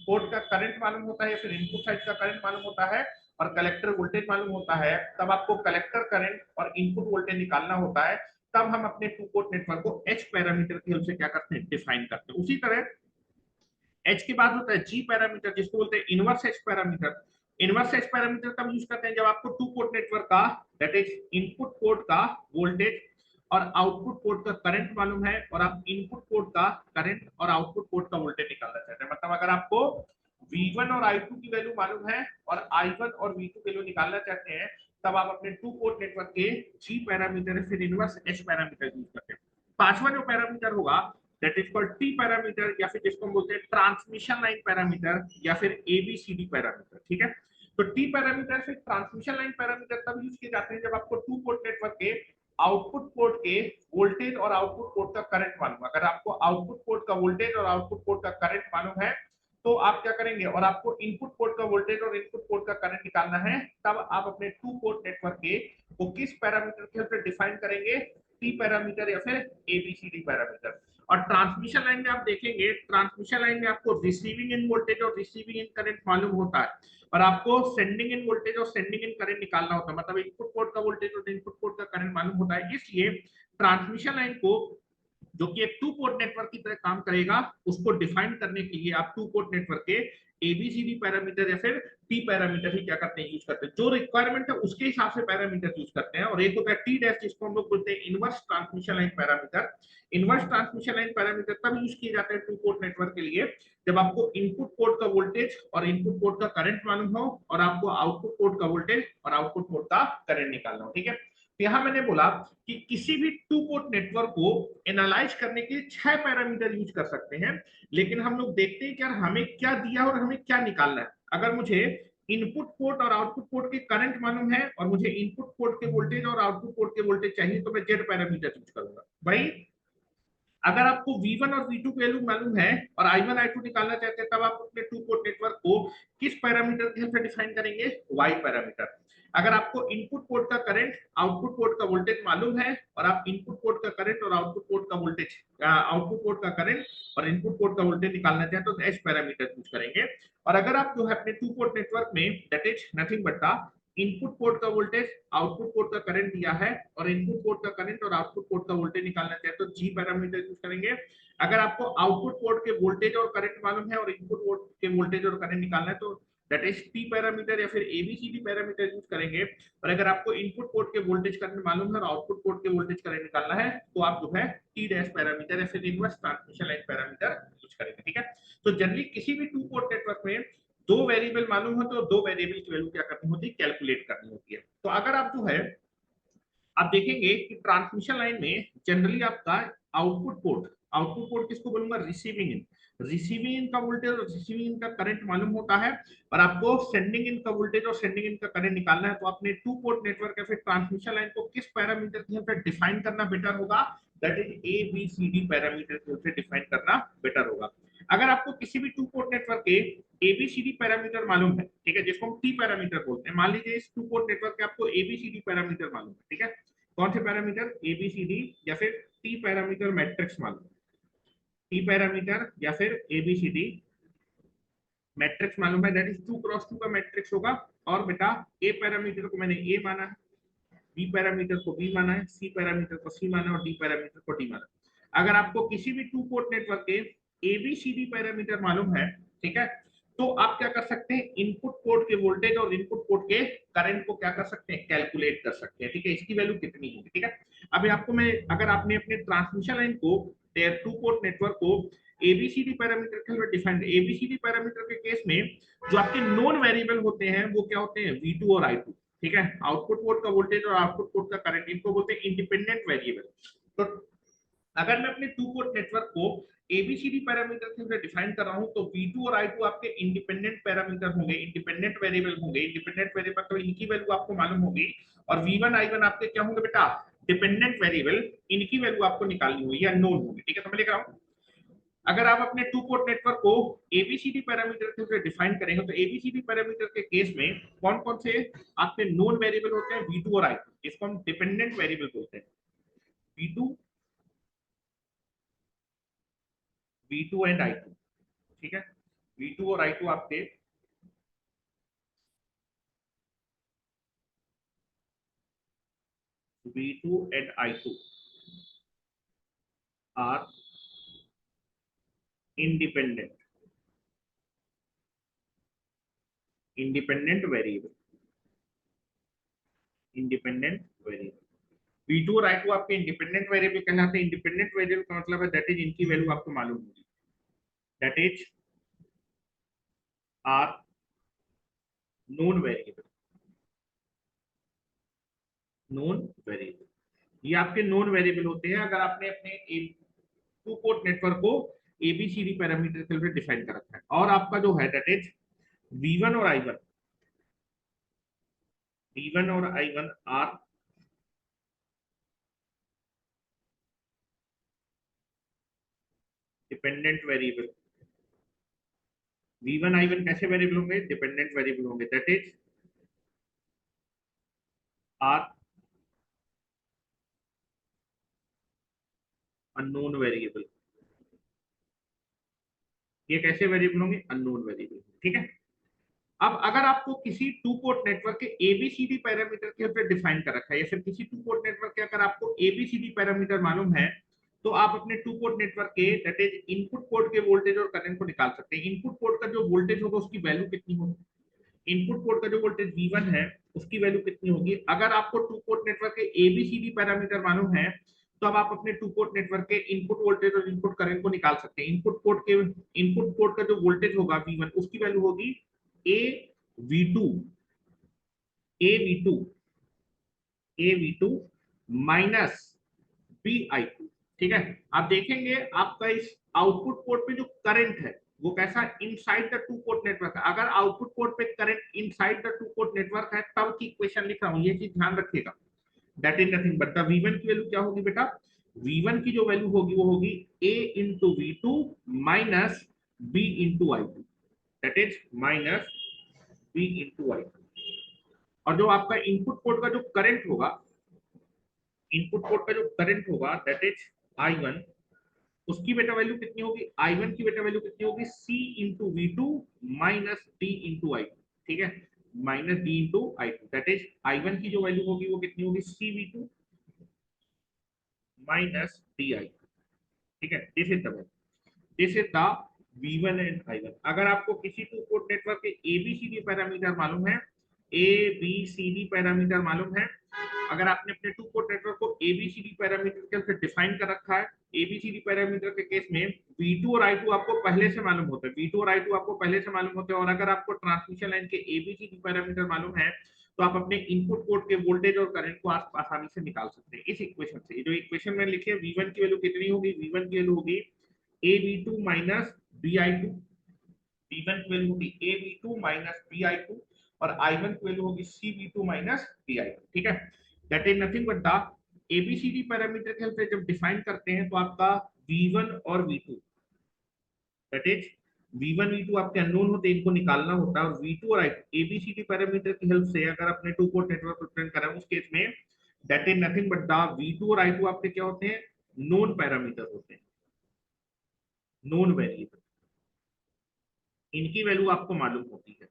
पोर्ट का करंट मालूम होता है या फिर इनपुट साइड का करंट मालूम होता है, और कलेक्टर वोल्टेज मालूम होता है, तब आपको कलेक्टर करंट और इनपुट वोल्टेज निकालना होता है, तब हम अपने टू पोर्ट नेटवर्क को एच पैरामीटर की हेल्प से क्या करते हैं, डिफाइन करते हैं। उसी तरह एच के बाद होता है जी पैरामीटर, जिसको बोलते हैं inverse H parameter. Inverse H parameter तब यूज करते हैं जब आपको टू पोर्ट नेटवर्क का दैट इज इनपुट पोर्ट का वोल्टेज और आउटपुट पोर्ट का करंट मालूम है, और आप इनपुट पोर्ट का करंट और आउटपुट पोर्ट का वोल्टेज निकालना चाहते हैं। मतलब अगर आपको V1 और I2 की वैल्यू मालूम है और I1 और V2 की वैल्यू निकालना चाहते हैं, तब आप अपने टू पोर्ट नेटवर्क के जी पैरामीटर फिर इनवर्स एच पैरामीटर यूज करते हैं। पांचवा जो पैरामीटर होगा that is called T parameter, या फिर जिसको हम बोलते हैं ट्रांसमिशन लाइन पैरामीटर या फिर एबीसीडी पैरामीटर। ठीक है, तो टी पैरामीटर से ट्रांसमिशन लाइन पैरामीटर तब यूज किए जाते हैं जब आपको टू पोर्ट नेटवर्क के आउटपुट पोर्ट के वोल्टेज और आउटपुट पोर्ट का करंट मालूम। अगर आपको आउटपुट पोर्ट का वोल्टेज और आउटपुट पोर्ट का करंट मालूम है तो आप क्या करेंगे, और आपको इनपुट पोर्ट का वोल्टेज और इनपुट पोर्ट का करंट निकालना है, तब आप अपने टू पोर्ट नेटवर्क के वो किस पैरामीटर के हेल्प से डिफाइन करेंगे, टी पैरामीटर या फिर एबीसीडी पैरामीटर। और ट्रांसमिशन लाइन में आप देखेंगे, ट्रांसमिशन लाइन में आपको रिसीविंग इन वोल्टेज और रिसीविंग इन करंट मालूम होता है, और आपको सेंडिंग इन वोल्टेज और सेंडिंग इन करंट निकालना होता है, मतलब इनपुट पोर्ट का वोल्टेज और इनपुट पोर्ट का करंट मालूम होता है। इसलिए ट्रांसमिशन लाइन को, जो कि एक टू पोर्ट नेटवर्क की तरह काम करेगा, उसको डिफाइन करने के लिए आप टू पोर्ट नेटवर्क के एबीसीडी पैरामीटर या फिर टी पैरामीटर ही क्या करते हैं, यूज करते हैं। जो रिक्वायरमेंट है उसके हिसाब से पैरामीटर यूज करते हैं। और एक होता है टी डैश, जिसको हम लोग बोलते हैं inverse transmission line parameter. Inverse transmission line parameter तब यूज किए जाते हैं टू पोर्ट नेटवर्क के लिए जब आपको इनपुट पोर्ट का वोल्टेज और इनपुट पोर्ट का करंट मालूम हो, और आपको आउटपुट पोर्ट का वोल्टेज और आउटपुट पोर्ट का करंट निकालना हो। ठीक है, तो यहां मैंने बोला कि किसी भी टू पोर्ट नेटवर्क को एनालाइज करने के लिए 6 पैरामीटर यूज कर सकते हैं, लेकिन हम लोग देखते हैं कि यार हमें क्या दिया और हमें क्या निकालना है। अगर मुझे इनपुट पोर्ट और आउटपुट पोर्ट के करंट मालूम है और मुझे इनपुट पोर्ट के वोल्टेज और आउटपुट पोर्ट के वोल्टेज चाहिए, तो मैं जेड पैरामीटर यूज करूंगा। भाई अगर आपको V1 और V2 की वैल्यू मालूम है और I1 I2 निकालना चाहते हैं, तब आप अपने टू पोर्ट नेटवर्क को किस पैरामीटर के हेल्प से डिफाइन करेंगे, Y पैरामीटर। अगर आपको इनपुट पोर्ट का करंट, आउटपुट पोर्ट का वोल्टेज मालूम है, और आप इनपुट पोर्ट का करंट और आउटपुट पोर्ट का वोल्टेज, आउटपुट पोर्ट का करंट और इनपुट पोर्ट का वोल्टेज निकालना चाहते हो, तो एच पैरामीटर यूज करेंगे। और अगर आप जो है अपने टू पोर्ट नेटवर्क में that is nothing but the input port का वोल्टेज, आउटपुट पोर्ट का करंट दिया है, और इनपुट पोर्ट का करंट और आउटपुट पोर्ट का वोल्टेज निकालना चाहे तो जी पैरामीटर यूज करेंगे। अगर आपको आउटपुट पोर्ट के वोल्टेज और करंट मालूम है और इनपुट पोर्ट के वोल्टेज और करंट निकालना है, तो दैट इज टी पैरामीटर या फिर एबीसीडी पैरामीटर यूज करेंगे। और अगर आपको इनपुट पोर्ट के वोल्टेज करंट मालूम है और आउटपुट पोर्ट के वोल्टेज करंट निकालना है, तो आप जो है टी डैश पैरामीटर या फिर inverse transmission line parameter use करेंगे। ठीक है, तो जनरली किसी भी टू पोर्ट नेटवर्क में दो वेरिएबल मालूम हो तो दो वेरिएबल की वैल्यू क्या करनी होती है, कैलकुलेट करनी होती है। तो अगर आप जो है आप देखेंगे कि ट्रांसमिशन लाइन में जनरली आपका आउटपुट पोर्ट किसको बोलूंगा, रिसीविंग इन। रिसीविंग इन का वोल्टेज और रिसीविंग इन का करंट मालूम होता है, और आपको सेंडिंग इन का वोल्टेज और सेंडिंग इन का करंट निकालना है, तो आपने टू पोर्ट नेटवर्क या फिर ट्रांसमिशन लाइन को किस पैरामीटर के हेल्प से डिफाइन करना बेटर होगा, that is A B C D parameter के हेल्प से डिफाइन करना बेटर होगा। अगर आपको किसी भी टू पोर्ट नेटवर्क के एबीसीडी पैरामीटर मालूम है, ठीक है, जिसको हम टी पैरामीटर बोलते हैं, मान लीजिए इस टू पोर्ट नेटवर्क के आपको एबीसीडी पैरामीटर मालूम है, ठीक है, कौन से पैरामीटर, एबीसीडी या फिर टी पैरामीटर मैट्रिक्स मालूम है, टी पैरामीटर या फिर एबीसीडी मैट्रिक्स मालूम है, दैट इज 2x2 का मैट्रिक्स होगा। और बेटा ए पैरामीटर को मैंने ए माना है, बी पैरामीटर को बी माना है, सी पैरामीटर को सी माना है, और डी पैरामीटर को डी माना है। अगर आपको किसी भी टू पोर्ट नेटवर्क के एबीसीडी पैरामीटर मालूम है, ठीक है, तो आप क्या कर सकते हैं, इनपुट पोर्ट के वोल्टेज और इनपुट पोर्ट के करंट को क्या कर सकते हैं, कैलकुलेट कर सकते हैं। ठीक है, इसकी वैल्यू कितनी होगी। ठीक है, अभी आपको मैं, अगर आपने अपने ट्रांसमिशन लाइन को, टू पोर्ट नेटवर्क को एबीसीडी पैरामीटर के लिए डिफाइन, एबीसीडी पैरामीटर के केस में जो आपके नॉन वेरिएबल होते हैं वो क्या होते हैं, V2 और I2। ठीक है, आउटपुट पोर्ट का वोल्टेज और आउटपुट पोर्ट का करंट, इनको बोलते हैं इंडिपेंडेंट वेरिएबल। तो अगर मैं अपने टू पोर्ट नेटवर्क को एबीसीडी पैरामीटर से डिफाइन कर रहा हूं, तो V2 और I2 आपके इंडिपेंडेंट पैरामीटर होंगे, इंडिपेंडेंट वेरिएबल होंगे। इंडिपेंडेंट वेरिएबल तो इनकी वैल्यू आपको मालूम होगी, और V1 I1 आपके क्या होंगे बेटा, डिपेंडेंट वेरिएबल, इनकी वैल्यू आपको निकालनी होगी या नोन होगी। ठीक है, तो मैं लिख रहा हूं, अगर आप अपने टू पोर्ट नेटवर्क को एबीसीडी पैरामीटर से डिफाइन करेंगे, तो एबीसीडी पैरामीटर के केस में कौन कौन से आपके नोन वेरिएबल होते हैं, V2 और I2, इसको हम डिपेंडेंट वेरिएबल बोलते हैं, V2 एंड I2। ठीक है, V2 और I2 आपके V2 and I2 are independent variable, V2 और I2 आपके इंडिपेंडेंट वेरिएबल कहलाते हैं। इंडिपेंडेंट वेरिएबल का मतलब है दैट इज इनकी वैल्यू आपको मालूम होगी, that is are known variable, ये आपके नॉन वेरिएबल होते हैं अगर आपने अपने टू पोर्ट नेटवर्क को एबीसीडी पैरामीटर के लिए डिफाइन कर रखा है। और आपका जो है दैट इज V1 और I1, V1 और I1 are dependent variable. V1 I1 कैसे वेरिएबल होंगे? डिपेंडेंट वेरिएबल होंगे, that is are unknown variable. ये कैसे वेरिएबल होंगे? अननोन वेरिएबल, ठीक है। अब अगर आपको किसी टू पोर्ट नेटवर्क के एबीसीडी पैरामीटर के ऊपर डिफाइन कर रखा है, या फिर किसी टू पोर्ट नेटवर्क के अगर आपको एबीसीडी पैरामीटर मालूम है, तो आप अपने टू पोर्ट नेटवर्क के दैट इज इनपुट पोर्ट के वोल्टेज और करंट को निकाल सकते हैं। इनपुट पोर्ट का जो वोल्टेज होगा उसकी वैल्यू कितनी होगी? इनपुट पोर्ट का जो वोल्टेज V1 है उसकी वैल्यू कितनी होगी? अगर आपको टू पोर्ट नेटवर्क के एबीसीडी पैरामीटर मालूम है, तो अब आप अपने टू पोर्ट नेटवर्क के इनपुट वोल्टेज और इनपुट करंट को निकाल सकते हैं। इनपुट पोर्ट का जो वोल्टेज होगा V1 उसकी वैल्यू होगी A V two A V two A V two minus B I two, ठीक है। आप देखेंगे आपका इस आउटपुट पोर्ट पे जो करंट है वो कैसा inside the two port network है। अगर आउटपुट पोर्ट पे current inside the two port network है तब की इक्वेशन लिख रहा हूं, ये चीज ध्यान रखिएगा। That is nothing but the V1 की वैल्यू क्या होगी बेटा? V1 की जो वैल्यू होगी वो होगी a into V two minus B into I two, that is minus B into I two. और जो आपका इनपुट पोर्ट का जो करंट होगा, इनपुट पोर्ट का जो करंट होगा दैट इज I1, उसकी बेटा वैल्यू कितनी होगी? I1 की बेटा वैल्यू कितनी होगी? C into V two minus D into I two, ठीक है, minus D into I two, that is I1 की जो वैल्यू होगी वो कितनी होगी? C V two minus D I two, ठीक है। This is the V1 and I1। अगर आपको किसी टू पोर्ट नेटवर्क के एबीसीडी पैरामीटर मालूम है, A B C D parameter मालूम है, अगर आपने अपने टू पोर्ट नेटवर्क को एबीसीडी पैरामीटर के डिफाइन कर रखा है, एबीसीडी पैरामीटर के केस में V2 और I2 आपको पहले से मालूम होता है, V2 और I2 आपको पहले से मालूम होते हैं, और अगर आपको ट्रांसमिशन लाइन के एबीसीडी पैरामीटर मालूम है तो आप अपने इनपुट पोर्ट के वोल्टेज और करंट को आसानी से निकाल सकते हैं इस इक्वेशन से। जो इक्वेशन में लिखे V1 की वैल्यू कितनी होगी? V1 की वैल्यू होगी A V two minus B I two, V1 की वैल्यू होगी A V two minus B I two, और I1 की वैल्यू होगी C V two minus B I two, ठीक है। That is nothing but the ABCD parameter के हेल्प से जब डिफाइन करते हैं तो आपका V1 और V2 that is V1 V2 आपके अननोन होते हैं, इनको निकालना होता है, और V2 और एबीसीडी पैरामीटर की हेल्प से अगर आपने टू पोर्ट नेटवर्क रिप्रेजेंट करा उस केस में that is nothing but the V2 और I2 आपके क्या होते हैं? नोन पैरामीटर होते हैं, नोन वेरिएबल, इनकी वैल्यू आपको मालूम होती है,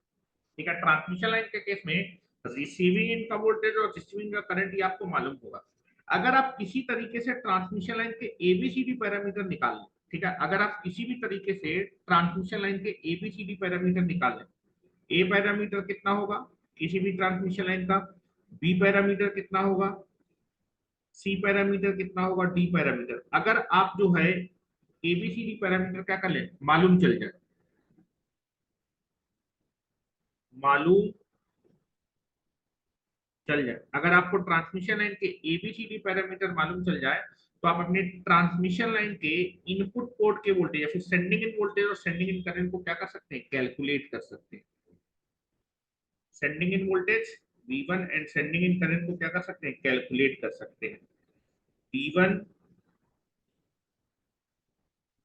ठीक है। ट्रांसमिशन लाइन के केस में रिसीविंग एंड का वोल्टेज और रिसीविंग का करंट ये आपको मालूम होगा। अगर आप किसी तरीके से ट्रांसमिशन लाइन के एबीसीडी पैरामीटर निकाल लें, ठीक है, अगर आप किसी भी तरीके से ट्रांसमिशन लाइन के एबीसीडी पैरामीटर निकाल लें, ए पैरामीटर कितना होगा किसी भी ट्रांसमिशन लाइन का, बी पैरामीटर कितना होगा, सी पैरामीटर कितना होगा, डी पैरामीटर, अगर आप जो है एबीसीडी पैरामीटर क्या कर लें, मालूम चल जाए, मालूम चल जाए, अगर आपको ट्रांसमिशन लाइन के एबीसीडी पैरामीटर मालूम चल जाए तो आप अपने ट्रांसमिशन लाइन के इनपुट पोर्ट के वोल्टेज या फिर सेंडिंग इन वोल्टेज और सेंडिंग इन करंट को क्या कर सकते हैं? कैलकुलेट कर सकते हैं। Sending end voltage V1 and sending end current को क्या कर सकते हैं? कैलकुलेट कर सकते हैं। V1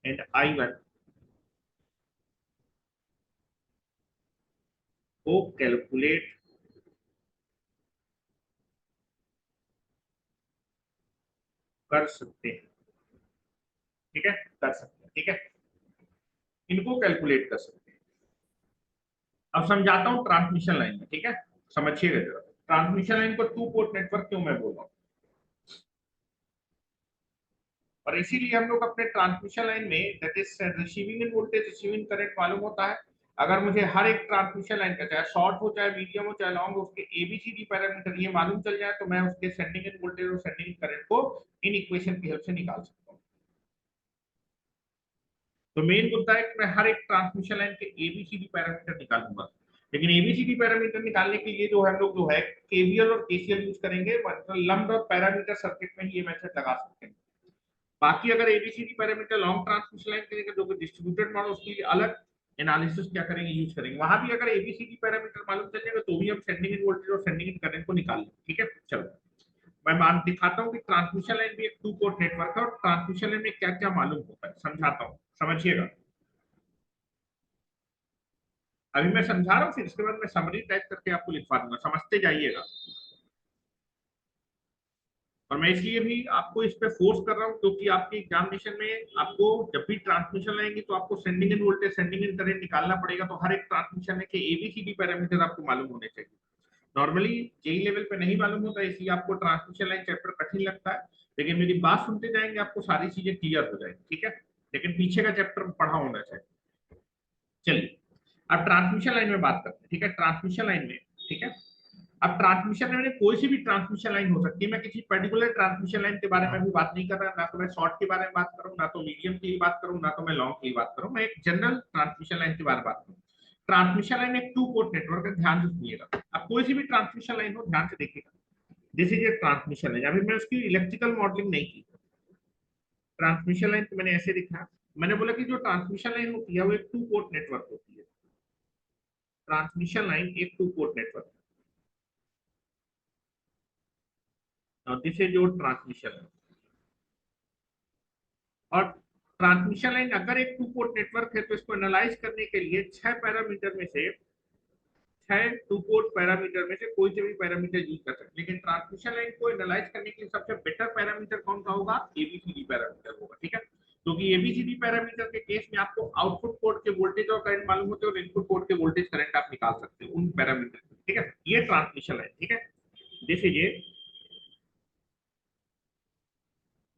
एंड I1 को कैलकुलेट कर सकते हैं, ठीक है, कर सकते हैं, ठीक है, इनको कैलकुलेट कर सकते हैं। अब समझाता हूं ट्रांसमिशन लाइन में, ठीक है, समझिएगा जरा। ट्रांसमिशन लाइन को टू पोर्ट नेटवर्क क्यों मैं बोल रहा हूं, और इसीलिए हम लोग अपने ट्रांसमिशन लाइन में that is receiving end voltage receiving current मालूम होता है। अगर मुझे हर एक ट्रांसमिशन लाइन का चाहे शॉर्ट हो चाहे मीडियम हो चाहे लॉन्ग हो उसके एबीसीडी पैरामीटर ये मालूम चल जाए तो मैं उसके सेंडिंग इन वोल्टेज और सेंडिंग इन करंट को इन इक्वेशन की हेल्प से निकाल सकता हूँ। तो मेन मुद्दा है कि मैं हर एक ट्रांसमिशन लाइन के एबीसीडी पैरामीटर निकालूंगा। लेकिन एबीसीडी पैरामीटर निकालने के लिए जो हम लोग जो है केवीएल और केसीएल यूज करेंगे, मतलब लंप्ड और पैरामीटर सर्किट में ये मेथड लगा सकते हैं। बाकी अगर ABCD parameter long transmission line के लिए जो डिस्ट्रीब्यूटेड मॉडल उसके लिए अलग एनालिसिस क्या करेंगे, यूज करेंगे। वहां भी अगर एबीसीडी पैरामीटर मालूम चल जाएगा तो भी हम सेंडिंग इन वोल्टेज और सेंडिंग इन करंट को निकाल लेंगे। ठीक है, चलो मैं मान दिखाता हूँ कि ट्रांसमिशन लाइन भी एक टू पोर्ट नेटवर्क है और ट्रांसमिशन लाइन में क्या क्या मालूम होता है, समझाता हूँ, समझिएगा। अभी मैं समझा रहा हूँ, फिर इसके बाद मैं समरी टाइप करके आपको लिखवा दूंगा, समझते जाइएगा। और मैं इसलिए भी आपको इस पे फोर्स कर रहा हूँ क्योंकि आपके एग्जामिनेशन में आपको जब भी ट्रांसमिशन लाएंगे तो आपको sending end voltage sending end current निकालना पड़ेगा। तो हर एक ट्रांसमिशन लाइन के एबीसीडी पैरामीटर आपको मालूम होने चाहिए। नॉर्मली जेई लेवल पे नहीं मालूम होता, इसलिए आपको ट्रांसमिशन लाइन चैप्टर कठिन लगता है। लेकिन मेरी बात सुनते जाएंगे आपको सारी चीजें क्लियर हो जाएगी। ठीक है, लेकिन पीछे का चैप्टर पढ़ा होना चाहिए। चलिए अब ट्रांसमिशन लाइन में बात करते हैं। ठीक है, ट्रांसमिशन लाइन में, ठीक है, अब ट्रांसमिशन लाइन में कोई सी भी ट्रांसमिशन लाइन हो सकती है। मैं किसी पर्टिकुलर ट्रांसमिशन लाइन के बारे में भी बात नहीं कर रहा, ना तो मैं शॉर्ट के बारे में बात करूं, ना तो मीडियम की बात करूं, ना तो मैं लॉन्ग की बात करूं। मैं एक जनरल ट्रांसमिशन लाइन के बारे में बात करूं। ट्रांसमिशन लाइन एक टू पोर्ट नेटवर्क है, ध्यान से सुनिएगा। अब कोई सी भी ट्रांसमिशन लाइन हो, ध्यान से देखिएगा। This is A transmission line. अभी मैं उसकी इलेक्ट्रिकल मॉडलिंग नहीं की। ट्रांसमिशन लाइन तो मैंने ऐसे लिखा, मैंने बोला कि जो ट्रांसमिशन लाइन होती है वो एक टू पोर्ट नेटवर्क होती है। ट्रांसमिशन लाइन एक टू पोर्ट नेटवर्क है। This is your transmission line. और ट्रांसमिशन लाइन अगर एक टू पोर्ट नेटवर्क है तो इसको एनालाइज करने के लिए छह पैरामीटर में से, छह टू पोर्ट पैरामीटर में से कोई से भी पैरामीटर यूज कर सकते हैं। लेकिन ट्रांसमिशन लाइन को एनालाइज करने के लिए सबसे बेटर पैरामीटर कौन सा होगा, एबीसीडी पैरामीटर होगा। ठीक है, क्योंकि एबीसीडी पैरामीटर के केस में आपको आउटपुट पोर्ट के वोल्टेज और करंट मालूम होते हैं और इनपुट पोर्ट के वोल्टेज करंट आप निकाल सकते हैं उन पैरामीटर। ठीक है, ये ट्रांसमिशन लाइन। ठीक है, this is A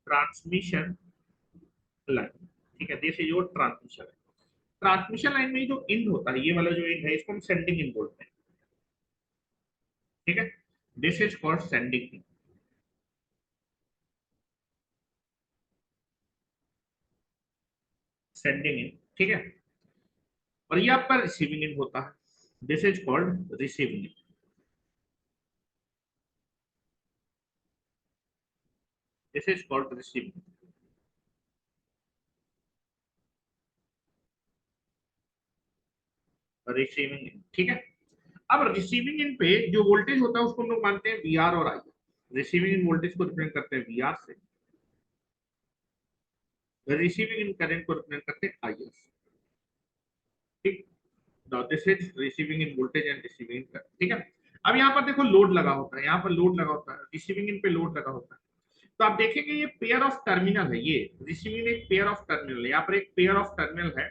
transmission line. ठीक है, this is your transmission line. Transmission line में जो इंड होता है, ये वाला जो इंड है, इसको हम सेंडिंग इंड बोलते हैं। ठीक है, this is called sending end, sending end. ठीक है, और ये आपका रिसीविंग इंड होता है। This is called receiving end, this is called receiving, receiving end. ठीक है, अब रिसीविंग इंड पे जो वोल्टेज होता है उसको हम लोग मानते हैं वी आर और आई। रिसीविंग इंड वोल्टेज को रिप्रेजेंट करते हैं वी आर से, रिसीविंग इंड करंट को रिप्रेजेंट करते हैं आई एस। ठीक, now this is receiving in voltage and receiving in current। ठीक है, अब यहाँ पर देखो लोड लगा होता है, यहाँ पर लोड लगा होता है, रिसीविंग इन पे लोड लगा होता है। तो आप देखेंगे ये पेयर ऑफ टर्मिनल है, ये रिसीविंग एक पेयर ऑफ टर्मिनल है, यहाँ पर एक पेयर ऑफ टर्मिनल है।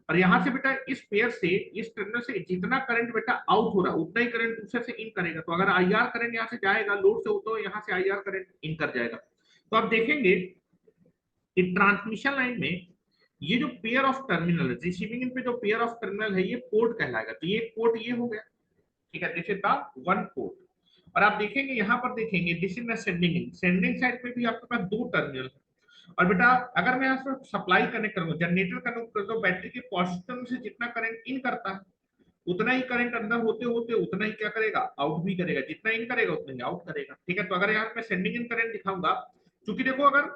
और यहाँ से बेटा इस पेयर से, इस टर्मिनल से जितना करंट बेटा आउट हो रहा है उतना ही करंट दूसरे से इन करेगा। तो अगर आई आर करंट यहाँ से जाएगा लोड से, तो यहाँ से आई आर करंट इन कर जाएगा। तो आप देखेंगे कि ट्रांसमिशन लाइन में ये जो पेयर ऑफ टर्मिनल है, रिसीविंग इन पे जो पेयर ऑफ टर्मिनल है, ये पोर्ट कहलाएगा। तो ये पोर्ट ये हो गया। ठीक है, this is the one port. और आप देखेंगे यहाँ पर, देखेंगे this is the sending end, sending side पे भी आपके पास दो टर्मिनल है। और बेटा अगर मैं यहाँ से सप्लाई कनेक्ट करूँ, जनरेटर कनेक्ट कर दो, बैटरी के पॉजिटिव से जितना करंट इन करता है उतना ही करंट अंदर होते होते उतना ही क्या करेगा, आउट भी करेगा। जितना इन करेगा उतना ही आउट करेगा। ठीक है, तो अगर यहाँ मैं सेंडिंग इन करंट दिखाऊंगा, क्योंकि देखो अगर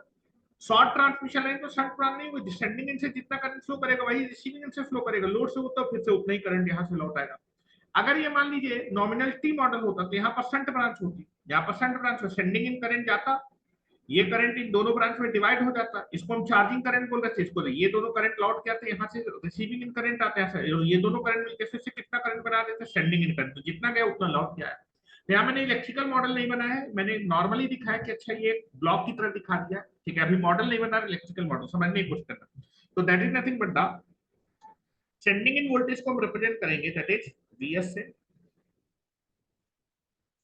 शॉर्ट ट्रांसमिशन लाइन तो शॉर्ट ट्रांस नहीं, वो डिसेंडिंग इन से जितना करंट फ्लो करेगा वही रिसीविंग इन से फ्लो करेगा। लोड से होता फिर से उतना ही करंट यहाँ से लौट आएगा। अगर ये मान लीजिए नॉमिनल टी मॉडल होता तो यहाँ पर शंट ब्रांच होती, यहाँ पर शंट ब्रांच में सेंडिंग इन करंट जाता, ये करंट इन दोनों ब्रांच में डिवाइड हो जाता, इसको हम चार्जिंग करंट बोल रहे थे। इसको ये दोनों करंट लौट के आते, यहाँ से रिसीविंग इन करंट आते हैं, ये दोनों करंट मिलकर से कितना करंट बना देते, सेंडिंग इन करंट। तो जितना गया उतना लौट के आया। तो यहाँ मैंने इलेक्ट्रिकल मॉडल नहीं बनाया है, मैंने नॉर्मली दिखाया कि अच्छा ये ब्लॉक की तरह दिखा दिया। ठीक है, अभी मॉडल नहीं बना रहा, इलेक्ट्रिकल मॉडल समझने की कोशिश करना। तो that is nothing but the sending end voltage को हम रिप्रेजेंट करेंगे, दैट इज वीएस से।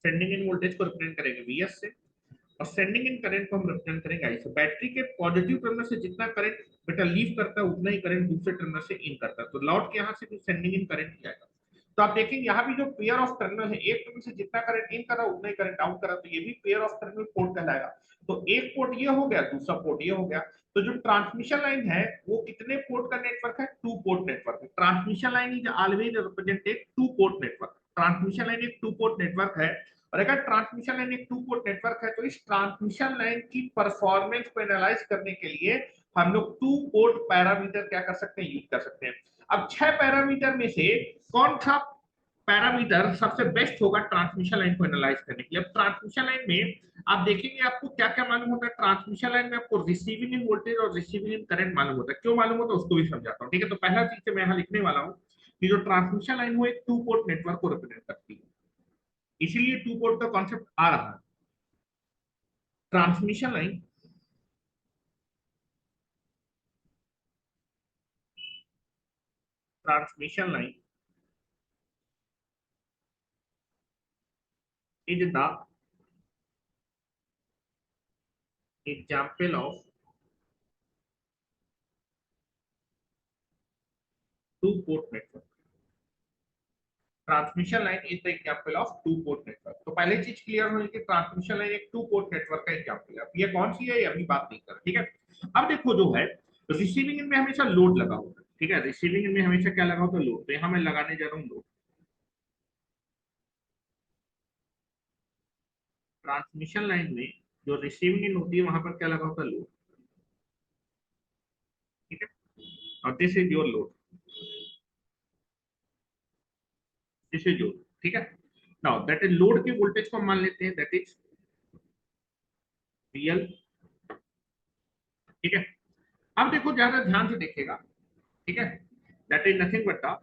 सेंडिंग इन वोल्टेज को रिप्रेजेंट करेंगे वीएस से, और सेंडिंग इन करंट को हम रिप्रेजेंट करेंगे आई से। बैटरी के पॉजिटिव टर्मिनल से जितना करंट बेटा लीव करता है उतना ही करंट दूसरे टर्मिनल से इन करता है। तो लौट के यहाँ से भी सेंडिंग इन करंट ही आएगा। तो आप देखेंगे यहाँ भी जो पेयर ऑफ टर्मिनल है, एक टर्मिनल से जितना करंट इन कर रहा है उतना ही करंट आउट कर रहा है, तो ये भी पेयर ऑफ टर्मिनल पोर्ट कहलाएगा। तो एक पोर्ट ये हो गया, दूसरा पोर्ट ये हो गया। तो जो ट्रांसमिशन लाइन है वो कितने पोर्ट का नेटवर्क है? टू पोर्ट नेटवर्क है। Transmission line is always represented to port network. Transmission line एक टू पोर्ट नेटवर्क है, और अगर ट्रांसमिशन लाइन एक टू पोर्ट नेटवर्क है तो इस ट्रांसमिशन लाइन की परफॉर्मेंस को एनालाइज करने के लिए हम लोग टू पोर्ट पैरामीटर क्या कर सकते हैं, यूज कर सकते हैं। अब 6 पैरामीटर में से कौन सा पैरामीटर सबसे बेस्ट होगा ट्रांसमिशन लाइन को एनालाइज करने के लिए? अब ट्रांसमिशन लाइन में आप देखेंगे आपको क्या क्या मालूम होता है। ट्रांसमिशन लाइन में आपको रिसीविंग इन वोल्टेज और रिसीविंग इन करंट मालूम होता है। क्यों मालूम होता है उसको भी समझाता हूँ, ठीक है। तो पहला चीज से मैं यहाँ लिखने वाला हूँ कि जो ट्रांसमिशन लाइन हो एक टू पोर्ट नेटवर्क को रिप्रेजेंट करती है, इसीलिए टू पोर्ट का कॉन्सेप्ट आ रहा है। Transmission line transmission line is the example of two port network. Transmission line is the example of two port network. तो पहले चीज क्लियर होनी कि ट्रांसमिशन लाइन एक टू पोर्ट नेटवर्क का एग्जांपल है। अब ये कौन सी है ये अभी बात नहीं कर, ठीक है। अब देखो जो है रिसीविंग एंड में हमेशा लोड लगा होता है, ठीक है। रिसीविंग एंड में हमेशा क्या लगा होता है? लोड। तो यहाँ मैं लगाने जा रहा हूँ लोड। ट्रांसमिशन लाइन में जो रिसीविंग एंड होती है वहां पर क्या लगा होता है? लोड, ठीक है। और this is your load, this is your, ठीक है। नाउ दैट इज लोड के वोल्टेज को मान लेते हैं दैट इज रियल, ठीक है। अब देखो ज्यादा ध्यान से देखेगा, ठीक है। That is nothing but the,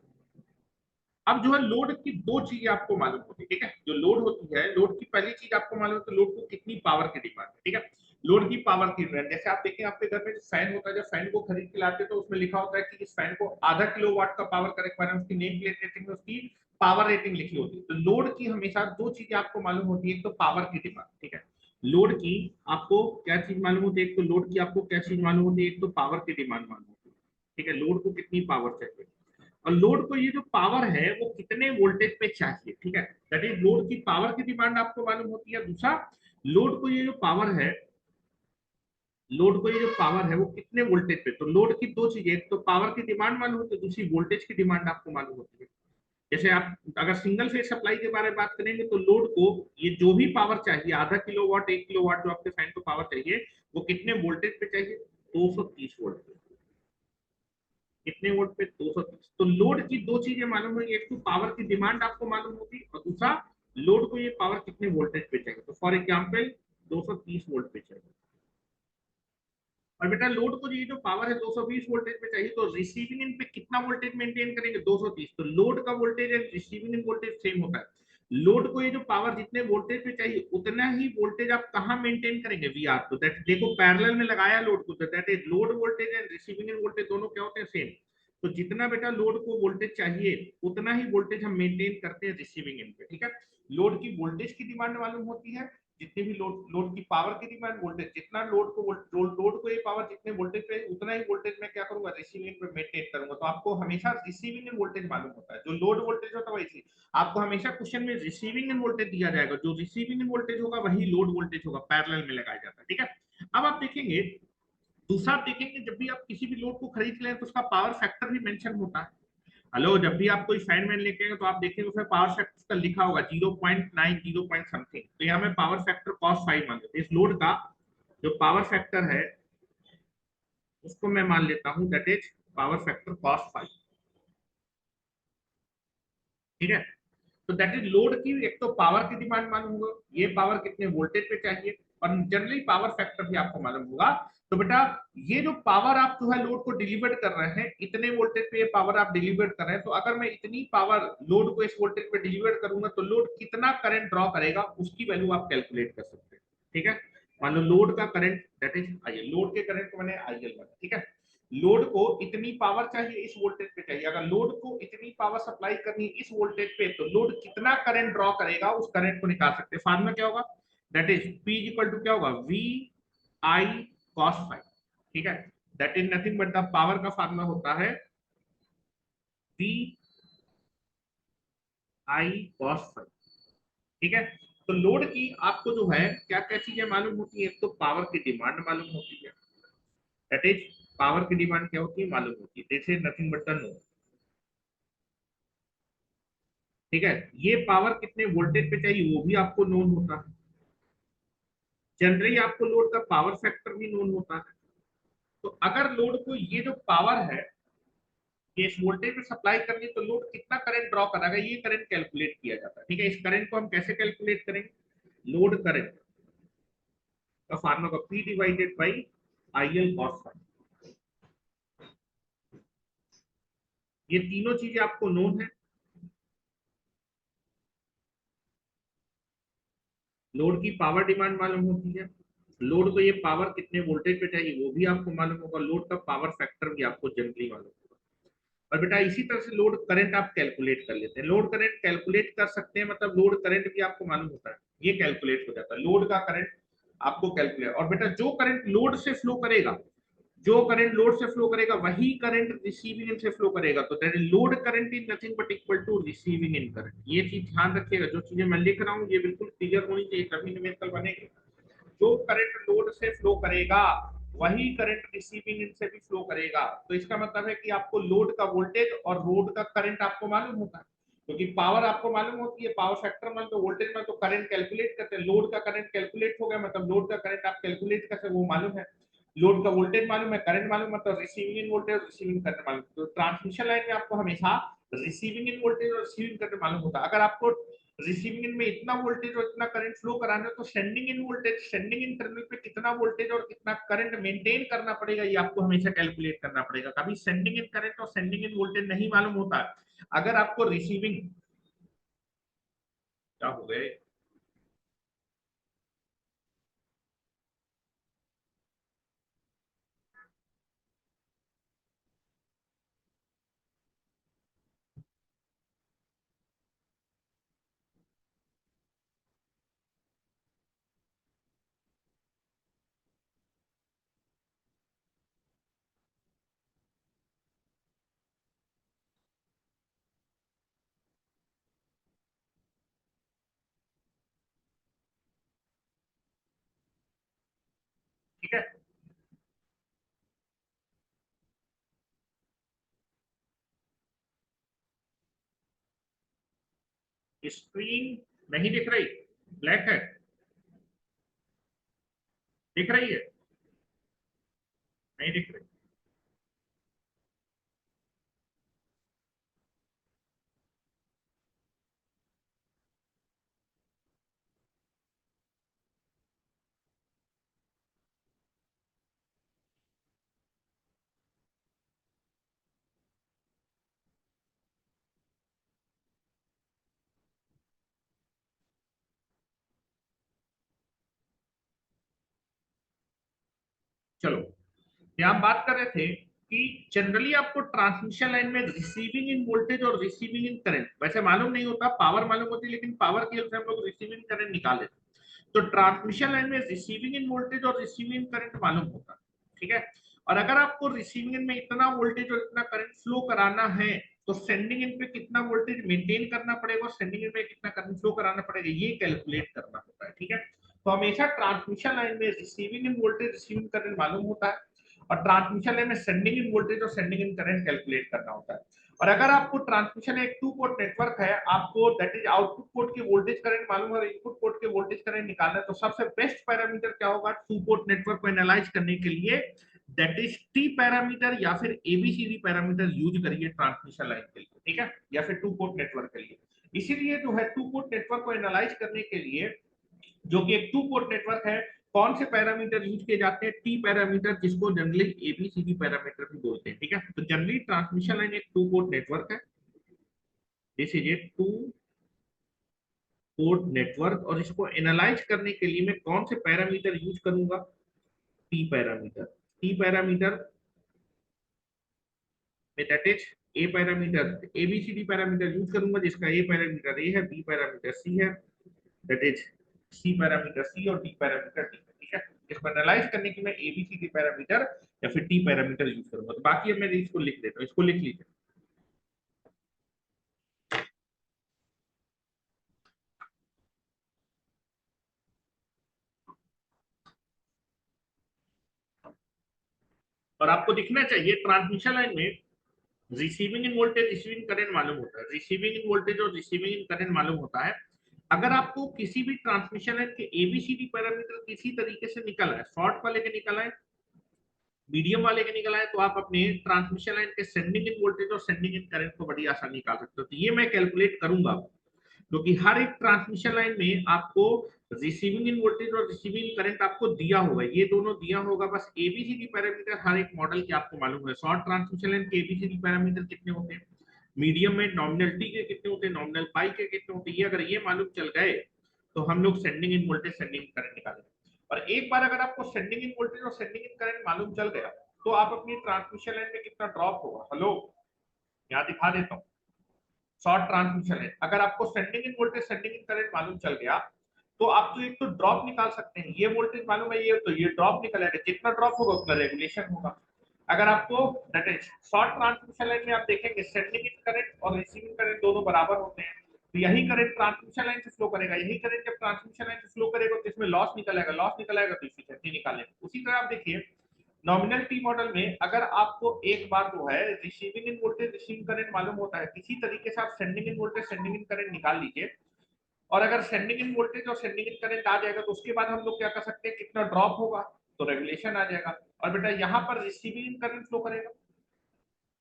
अब जो है लोड की दो चीजें आपको मालूम होती है, ठीक है। जो लोड होती है, लोड की पहली चीज आपको मालूम है लोड को कितनी पावर की डिमांड है, ठीक है। लोड की पावर की डिमांड, जैसे आप देखें आपके घर में जो फैन होता है, जब फैन को खरीद के लाते हैं तो उसमें लिखा होता है कि इस फैन को आधा किलोवाट का पावर का रिक्वायरमेंट, उसकी नेम प्लेट रेटिंग में उसकी पावर रेटिंग लिखी होती है। तो लोड की हमेशा दो चीजें आपको मालूम होती है, एक तो पावर की डिमांड, ठीक है। लोड की आपको क्या चीज मालूम होती है? एक तो लोड की आपको क्या चीज मालूम होती है? एक तो पावर की डिमांड मालूम होती है, ठीक है। लोड को कितनी पावर चाहिए, और लोड को ये जो पावर है वो कितने वोल्टेज पे चाहिए, ठीक है। दैट इज लोड की पावर की डिमांड आपको मालूम होती है। दूसरा, लोड को ये जो पावर है, लोड को ये जो पावर है वो कितने वोल्टेज पे। तो लोड की दो चीजें, एक तो पावर की डिमांड मालूम होती है, दूसरी वोल्टेज की डिमांड आपको मालूम होती है। जैसे आप अगर सिंगल फेज सप्लाई के बारे में बात करेंगे तो लोड को ये जो भी पावर चाहिए, आधा किलोवाट 1 किलोवाट जो आपके फैन को पावर चाहिए, वो कितने वोल्टेज पे चाहिए? 230 वोल्ट पे। कितने वोल्ट पे? 230। तो लोड की दो चीजें मालूम होगी, एक तो पावर की डिमांड आपको मालूम होगी, और दूसरा लोड को ये पावर कितने वोल्टेज पे चाहिए। तो फॉर एग्जांपल 230 वोल्ट पे चाहिए। और बेटा लोड को ये जो पावर है 220 वोल्टेज पे चाहिए, तो रिसीविंग एंड पे कितना वोल्टेज मेंटेन करेंगे? 230। तो लोड का voltage and receiving end voltage same होता है। लोड को ये जो पावर जितने वोल्टेज पे चाहिए उतना ही वोल्टेज आप कहाँ मेंटेन करेंगे? वीआर। तो दैट देखो पैरेलल में लगाया लोड को, तो that is load voltage and receiving end voltage दोनों क्या होते हैं? सेम। तो जितना बेटा लोड को वोल्टेज चाहिए उतना ही वोल्टेज हम मेंटेन करते हैं रिसीविंग एंड पे, ठीक है। लोड की वोल्टेज की डिमांड मालूम होती है, जितने भी लोड की पावर की डिमांड, वोल्टेज जितना लोड को ये पावर जितने वोल्टेज पे उतना ही वोल्टेज मैं क्या करूंगा? रिसीविंग पे मेंटेन करूंगा। तो आपको हमेशा रिसीविंग एंड वोल्टेज मालूम होता है। जो लोड वोल्टेज होता है वैसे आपको हमेशा क्वेश्चन में रिसीविंग एंड वोल्टेज दिया जाएगा, जो रिसीविंग एंड वोल्टेज होगा वही लोड वोल्टेज होगा, पैरेलल में लगाया जाता है, ठीक है। अब आप देखेंगे, दूसरा आप देखेंगे जब भी आप किसी भी लोड को खरीद लें तो उसका पावर फैक्टर भी मेंशन होता है। हेलो, जब भी आप कोई फैन मैन लेके आएंगे तो आप देखेंगे उसमें पावर फैक्टर का लिखा होगा 0.9 0 पॉइंट समथिंग। तो यहाँ में पावर फैक्टर cos5 मान लेते हैं। इस लोड का जो पावर फैक्टर है उसको मैं मान लेता हूँ that is power factor cos5, ठीक है। तो दैट इज लोड की एक तो पावर की डिमांड मालूम होगा, ये पावर कितने वोल्टेज पे चाहिए, और जनरली पावर फैक्टर भी आपको मालूम होगा। तो बेटा ये जो पावर आप जो है लोड को डिलीवर कर रहे हैं, इतने वोल्टेज पे ये पावर आप डिलीवर कर रहे हैं, तो अगर मैं इतनी पावर लोड को इस वोल्टेज पे डिलीवर करूंगा तो लोड कितना करंट ड्रॉ करेगा उसकी वैल्यू आप कैलकुलेट कर सकते हैं, ठीक है। मान लो लोड का current that is IL, load के करंट को मैंने आईएल बना, ठीक है। लोड को इतनी पावर चाहिए इस वोल्टेज पे चाहिए, अगर लोड को इतनी पावर सप्लाई करनी है इस वोल्टेज पे, तो लोड कितना करंट ड्रॉ करेगा उस करंट को निकाल सकते हैं। फार्मूला क्या होगा? That is P equal to क्या होगा? V I cos5, ठीक है। That is nothing but the power का फार्मूला होता है V आई कॉस फाई। ठीक है, तो लोड की आपको जो है क्या क्या चीजें मालूम होती है, एक तो पावर की डिमांड मालूम होती है, दैट इज पावर की डिमांड क्या होती है मालूम होती है, this is nothing but the no. ठीक है, ये पावर कितने वोल्टेज पे चाहिए वो भी आपको नोन होता है। जनरली आपको लोड का पावर फैक्टर भी नोन होता है। तो अगर लोड को ये जो पावर है ये इस वोल्टेज पे सप्लाई करनी है, तो लोड कितना करंट ड्रॉ कराएगा ये करंट कैलकुलेट किया जाता है। ठीक है, इस करंट को हम कैसे कैलकुलेट करेंगे, लोड करंट का फार्मूला का P divided by I L cos phi. ये तीनों चीजें आपको नोन है। लोड की पावर डिमांड मालूम होती है, लोड को ये पावर कितने वोल्टेज पे चाहिए वो भी आपको मालूम होगा, लोड का पावर फैक्टर भी आपको जनरली मालूम होगा। और बेटा इसी तरह से लोड करंट आप कैलकुलेट कर लेते हैं, लोड करंट कैलकुलेट कर सकते हैं, मतलब लोड करंट भी आपको मालूम होता है, ये कैलकुलेट हो जाता है लोड का करंट आपको कैलकुलेट। और बेटा जो करंट लोड से फ्लो करेगा, जो करंट लोड से फ्लो करेगा वही करंट रिसीविंग एंड से फ्लो करेगा, तो that is load current is nothing but equal to receiving end current. ये चीज ध्यान रखिएगा, जो चीजें मैं लिख रहा हूँ ये बिल्कुल क्लियर होनी चाहिए तभी न्यूमेरिकल बनेगी। जो करंट लोड से फ्लो करेगा वही करंट रिसीविंग एंड से भी फ्लो करेगा, तो इसका मतलब है कि आपको लोड का वोल्टेज और लोड का करंट आपको मालूम होता है, क्योंकि पावर आपको मालूम होती है, पावर फैक्टर मान तो वोल्टेज में तो करंट कैलकुलेट करते हैं, लोड का करंट कैलकुलेट हो गया मतलब लोड का करंट आप कैलकुलेट करते वो मालूम है, लोड का वोल्टेज मालूम है, करंट मालूम, मतलब receiving end voltage receiving current मालूम। तो ट्रांसमिशन लाइन में आपको हमेशा रिसीविंग इन वोल्टेज और रिसीविंग करंट मालूम होता है। अगर आपको रिसीविंग इन में इतना वोल्टेज और इतना करंट फ्लो कराना है तो sending end voltage, sending end terminal पे कितना वोल्टेज और कितना करंट मेंटेन करना पड़ेगा ये आपको हमेशा कैलकुलेट करना पड़ेगा। कभी सेंडिंग इन करंट और सेंडिंग इन वोल्टेज नहीं मालूम होता, अगर आपको रिसीविंग क्या हो गए, ठीक है, स्क्रीन नहीं दिख रही, ब्लैक है, दिख रही है, नहीं दिख रही। चलो, यहाँ हम बात कर रहे थे कि जनरली आपको ट्रांसमिशन लाइन में रिसीविंग इन वोल्टेज और रिसीविंग इन करंट वैसे मालूम नहीं होता, पावर मालूम होती है लेकिन पावर की हेल्प से हम लोग रिसीविंग करंट निकाल लेते हैं। तो ट्रांसमिशन लाइन में रिसीविंग इन वोल्टेज और रिसीविंग इन करंट मालूम होता है। ठीक है, और अगर आपको रिसीविंग इन में इतना वोल्टेज और इतना करंट फ्लो कराना है तो सेंडिंग इन पे कितना वोल्टेज मेंटेन करना पड़ेगा और सेंडिंग इन पे कितना करंट फ्लो कराना पड़ेगा ये कैलकुलेट करना होता है। ठीक है, तो हमेशा ट्रांसमिशन लाइन में receiving end voltage receiving current मालूम होता है और ट्रांसमिशन लाइन में सेंडिंग इन वोल्टेज और सेंडिंग इन करंट कैलकुलेट करना होता है। और अगर आपको ट्रांसमिशन एक टू पोर्ट नेटवर्क है, आपको दैट इज आउटपुट पोर्ट के वोल्टेज करंट मालूम है और इनपुट पोर्ट के वोल्टेज करंट निकालना है, तो सबसे बेस्ट पैरामीटर क्या होगा टू पोर्ट नेटवर्क को एनालाइज करने के लिए, दैट इज टी पैरामीटर या फिर एबीसीडी पैरामीटर यूज करिए ट्रांसमिशन लाइन के लिए। ठीक है, या फिर टू पोर्ट नेटवर्क के लिए। इसीलिए जो है टू पोर्ट नेटवर्क को एनालाइज करने के लिए जो कि एक टू पोर्ट नेटवर्क है, कौन से पैरामीटर यूज किए जाते हैं, टी पैरामीटर, जिसको जनरली एबीसीडी पैरामीटर भी बोलते हैं। ठीक है, तो जनरली ट्रांसमिशन लाइन एक टू पोर्ट नेटवर्क है, this is a two port network, और इसको एनालाइज करने के लिए मैं कौन से पैरामीटर यूज करूंगा, टी पैरामीटर। टी पैरामीटर में that is A parameter, ABCD parameter use करूंगा जिसका ए पैरामीटर ए है, बी पैरामीटर सी है, दैट इज सी पैरामीटर सी और डी पैरामीटर डी। ठीक है, इसको एनालाइज करने के मैं एबीसीडी पैरामीटर या फिर टी पैरामीटर यूज करूंगा। तो बाकी अब मैं इसको लिख देता हूँ, इसको लिख लीजिए। और आपको दिखना चाहिए ट्रांसमिशन लाइन में receiving end voltage receiving current मालूम होता है, रिसीविंग इन वोल्टेज और रिसीविंग इन करंट मालूम होता है। अगर आपको किसी भी ट्रांसमिशन लाइन के एबीसीडी पैरामीटर किसी तरीके से निकल आए, शॉर्ट वाले के निकल आए, मीडियम वाले के निकल आए, तो आप अपने ट्रांसमिशन लाइन के सेंडिंग इन वोल्टेज और सेंडिंग इन करंट को बड़ी आसानी निकाल सकते हो। तो ये मैं कैलकुलेट करूंगा, क्योंकि हर एक ट्रांसमिशन लाइन में आपको रिसीविंग इन वोल्टेज और रिसीविंग करंट आपको दिया होगा, ये दोनों दिया होगा। बस एबीसीडी पैरामीटर हर एक मॉडल के आपको मालूम है। शॉर्ट ट्रांसमिशन लाइन के एबीसीडी पैरामीटर कितने होते हैं, मीडियम में नॉमिनल टी के कितने होते हैं, नॉमिनल पाई के कितने होते हैं, ये अगर ये मालूम चल गए तो हम लोग sending end voltage sending end current निकालेंगे। और एक बार अगर आपको सेंडिंग इन वोल्टेज और सेंडिंग इन करंट मालूम चल गया तो आप अपनी ट्रांसमिशन लाइन में कितना ड्रॉप होगा, हेलो यहाँ दिखा देता हूँ। शॉर्ट ट्रांसमिशन है, अगर आपको sending end voltage sending end current मालूम चल गया तो आप तो एक तो ड्रॉप निकाल सकते हैं, ये वोल्टेज मालूम है, ये तो ये ड्रॉप निकलेगा, जितना ड्रॉप होगा उतना रेगुलेशन होगा। अगर आपको that is short transmission line में आप देखेंगे सेंडिंग इन करंट और रिसीविंग करंट दोनों बराबर होते हैं, तो यही करंट ट्रांसमिशन लाइन से फ्लो करेगा, यही करंट जब ट्रांसमिशन लाइन से फ्लो करेगा तो इसमें लॉस निकलेगा, लॉस निकलेगा तो इफिशिएंसी निकालेंगे। उसी तरह आप देखिए नॉमिनल टी मॉडल में अगर आपको एक बार जो है receiving end voltage receiving current मालूम होता है, किसी तरीके से आप sending end voltage sending end current निकाल लीजिए, और अगर सेंडिंग इन वोल्टेज और सेंडिंग इन करंट आ जाएगा तो उसके बाद हम लोग क्या कर सकते हैं, कितना ड्रॉप होगा तो रेगुलेशन आ जाएगा। और बेटा यहाँ पर रिसीविंग इन करंट फ्लो करेगा,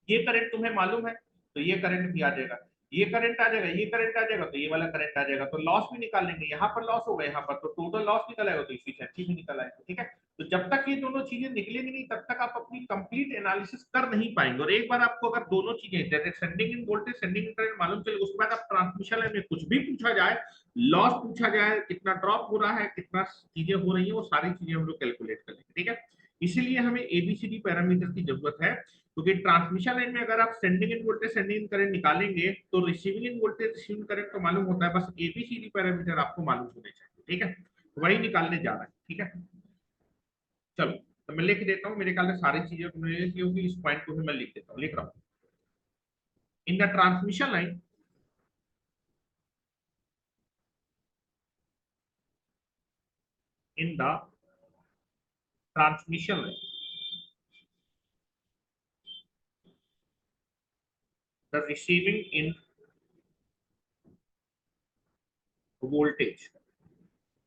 ये करंट तुम्हें मालूम है तो ये करंट भी आ जाएगा, ये करंट आ जाएगा, ये करंट आ जाएगा तो ये वाला करंट आ जाएगा, तो लॉस भी निकाल लेंगे, यहाँ पर लॉस होगा, यहाँ पर तो टोटल लॉस निकल आएगा, तो इफिशिएंसी भी निकल आएगा। ठीक है, तो जब तक ये दोनों चीजें निकलेंगी नहीं तब तक आप अपनी कंप्लीट एनालिसिस कर नहीं पाएंगे। और एक बार आपको अगर दोनों चीजें जैसे sending end voltage sending end current मालूम चले, उसके बाद आप ट्रांसमिशन लाइन में कुछ भी पूछा जाए, लॉस पूछा जाए, कितना ड्रॉप हो रहा है, कितना चीजें हो रही है, वो सारी चीजें हम लोग कैलकुलेट कर लेंगे। ठीक है, इसीलिए हमें एबीसीडी पैरामीटर की जरूरत है, क्योंकि ट्रांसमिशन लाइन में अगर आप sending end voltage sending end current निकालेंगे तो receiving end voltage receiving current तो मालूम होता है, बस एबीसीडी पैरामीटर आपको मालूम होने चाहिए। ठीक है, तो वही निकालने जा रहा है। ठीक है, चलो तो मैं लिख देता हूँ, मेरे ख्याल से सारी चीजें तुमने लिख ली होगी, इस पॉइंट को भी मैं लिख देता हूँ, लिख रहा हूँ। In the transmission line in the transmission line the receiving end voltage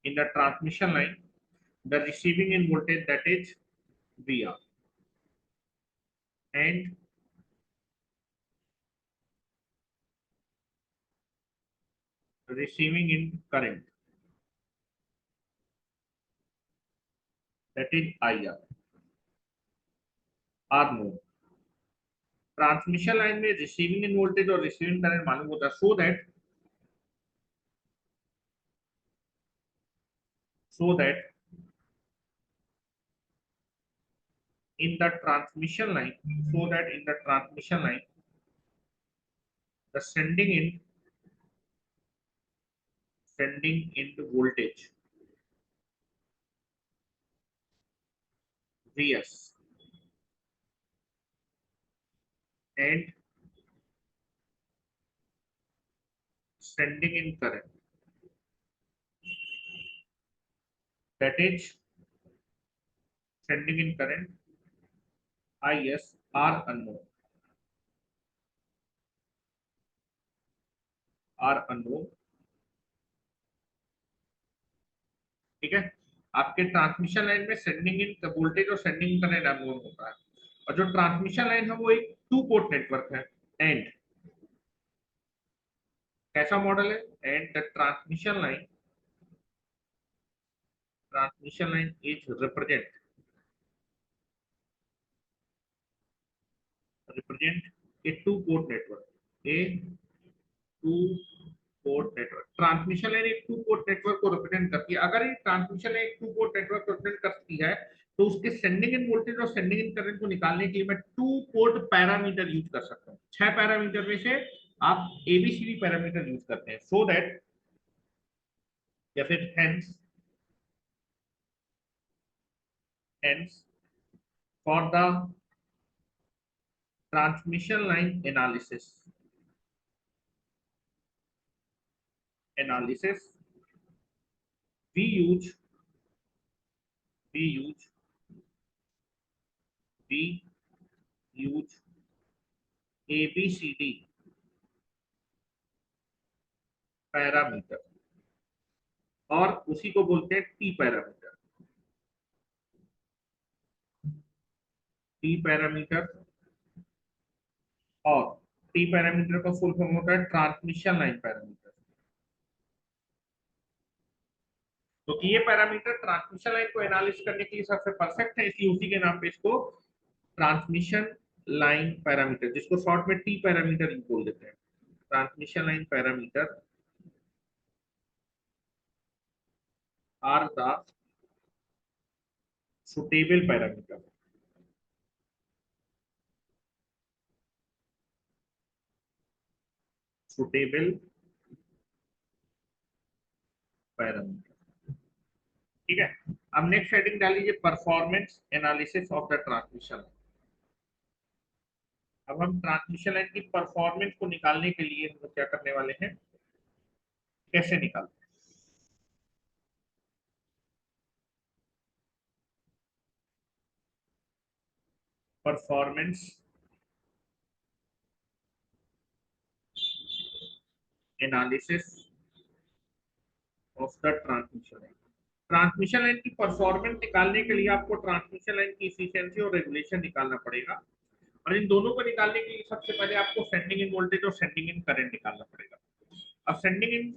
in the transmission line, the receiving in voltage that is VR, and receiving in current that is IR are known। Transmission line में रिसीविंग इन वोल्टेज और रिसीविंग करंट मालूम होता है, so that in the transmission line, so that in the transmission line the sending in the voltage Vs and sending in current that is sending in current Is are unknown। ठीक है, आपके ट्रांसमिशन लाइन में सेंडिंग इन वोल्टेज और सेंडिंग इन करंट अननोन होता है, और जो ट्रांसमिशन लाइन है वो एक टू पोर्ट नेटवर्क है। एंड कैसा मॉडल है, and the transmission line is represent a two port network, A two port network. Transmission line एक टू पोर्ट नेटवर्क को रिप्रेजेंट करती है। अगर ये ट्रांसमिशन लाइन एक टू पोर्ट नेटवर्क को रिप्रेजेंट करती है तो उसके सेंडिंग इन वोल्टेज और सेंडिंग इन करंट को निकालने के लिए मैं टू पोर्ट पैरामीटर यूज कर सकता हूँ। 6 पैरामीटर में से आप एबीसीडी पैरामीटर यूज करते हैं, सो दैट या फिर hence for the transmission line analysis we use we use we use ABCD parameter और उसी को बोलते हैं टी पैरामीटर। टी पैरामीटर और टी पैरामीटर का फुल फॉर्म होता है ट्रांसमिशन लाइन पैरामीटर। तो ये पैरामीटर ट्रांसमिशन लाइन को एनालिसिस करने के लिए सबसे परफेक्ट है, इसलिए उसी के नाम पे इसको ट्रांसमिशन लाइन पैरामीटर, जिसको शॉर्ट में टी पैरामीटर बोल देते हैं। Transmission line parameter are the suitable parameter. Suitable parameter, ठीक है। अब नेक्स्ट हेडिंग डाल लीजिए performance analysis of the transmission. अब हम ट्रांसमिशन लाइन की परफॉर्मेंस को निकालने के लिए हम क्या करने वाले हैं, कैसे निकालते हैं। Performance analysis of the transmission line. Transmission line की परफॉर्मेंस निकालने के लिए आपको ट्रांसमिशन लाइन की एफिशिएंसी और रेगुलेशन निकालना पड़ेगा, और इन दोनों को निकालने के लिए सबसे पहले आपको सेंडिंग इन वोल्टेज और सेंडिंग इन करंट निकालना पड़ेगा। अब सेंडिंग इन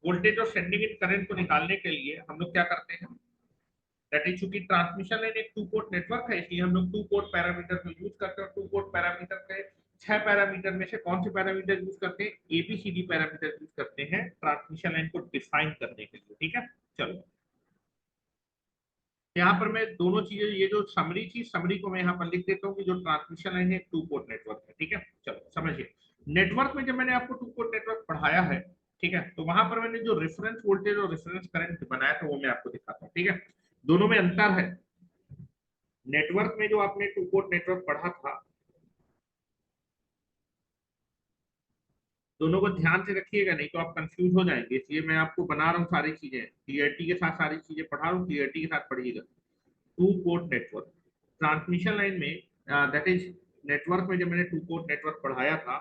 वोल्टेज और सेंडिंग इन करंट को निकालने के लिए हम लोग क्या करते हैं, दैट इज चूंकि ट्रांसमिशन लाइन एक टू पोर्ट नेटवर्क है, इसलिए हम लोग टू पोर्ट पैरामीटर को यूज करते हैं। टू पोर्ट पैरामीटर के 6 पैरामीटर में से कौन से पैरामीटर यूज करते हैं, ABCD पैरामीटर यूज करते हैं ट्रांसमिशन लाइन को डिफाइन करने के लिए, ठीक है। चलो यहाँ पर मैं दोनों चीजें, ये जो समरी थी, समरी को मैं यहाँ पर लिख देता हूँ कि जो ट्रांसमिशन लाइन है टू पोर्ट नेटवर्क है, ठीक है। चलो समझिए, नेटवर्क में जब मैंने आपको टू पोर्ट नेटवर्क पढ़ाया है, ठीक है, तो वहां पर मैंने जो रेफरेंस वोल्टेज और रेफरेंस करंट बनाया था वो मैं आपको दिखाता हूँ, ठीक है। दोनों में अंतर है। नेटवर्क में जो आपने टू पोर्ट नेटवर्क पढ़ा था, दोनों को ध्यान से रखिएगा, नहीं तो आप कंफ्यूज हो जाएंगे, इसलिए मैं आपको बना रहा हूँ सारी चीजें क्लियरिटी के साथ, सारी चीजें पढ़ा रहा हूँ क्लियरिटी के साथ पढ़िएगा। To port network transmission line में, दैट इज नेटवर्क में जब मैंने टू पोर्ट नेटवर्क पढ़ाया था,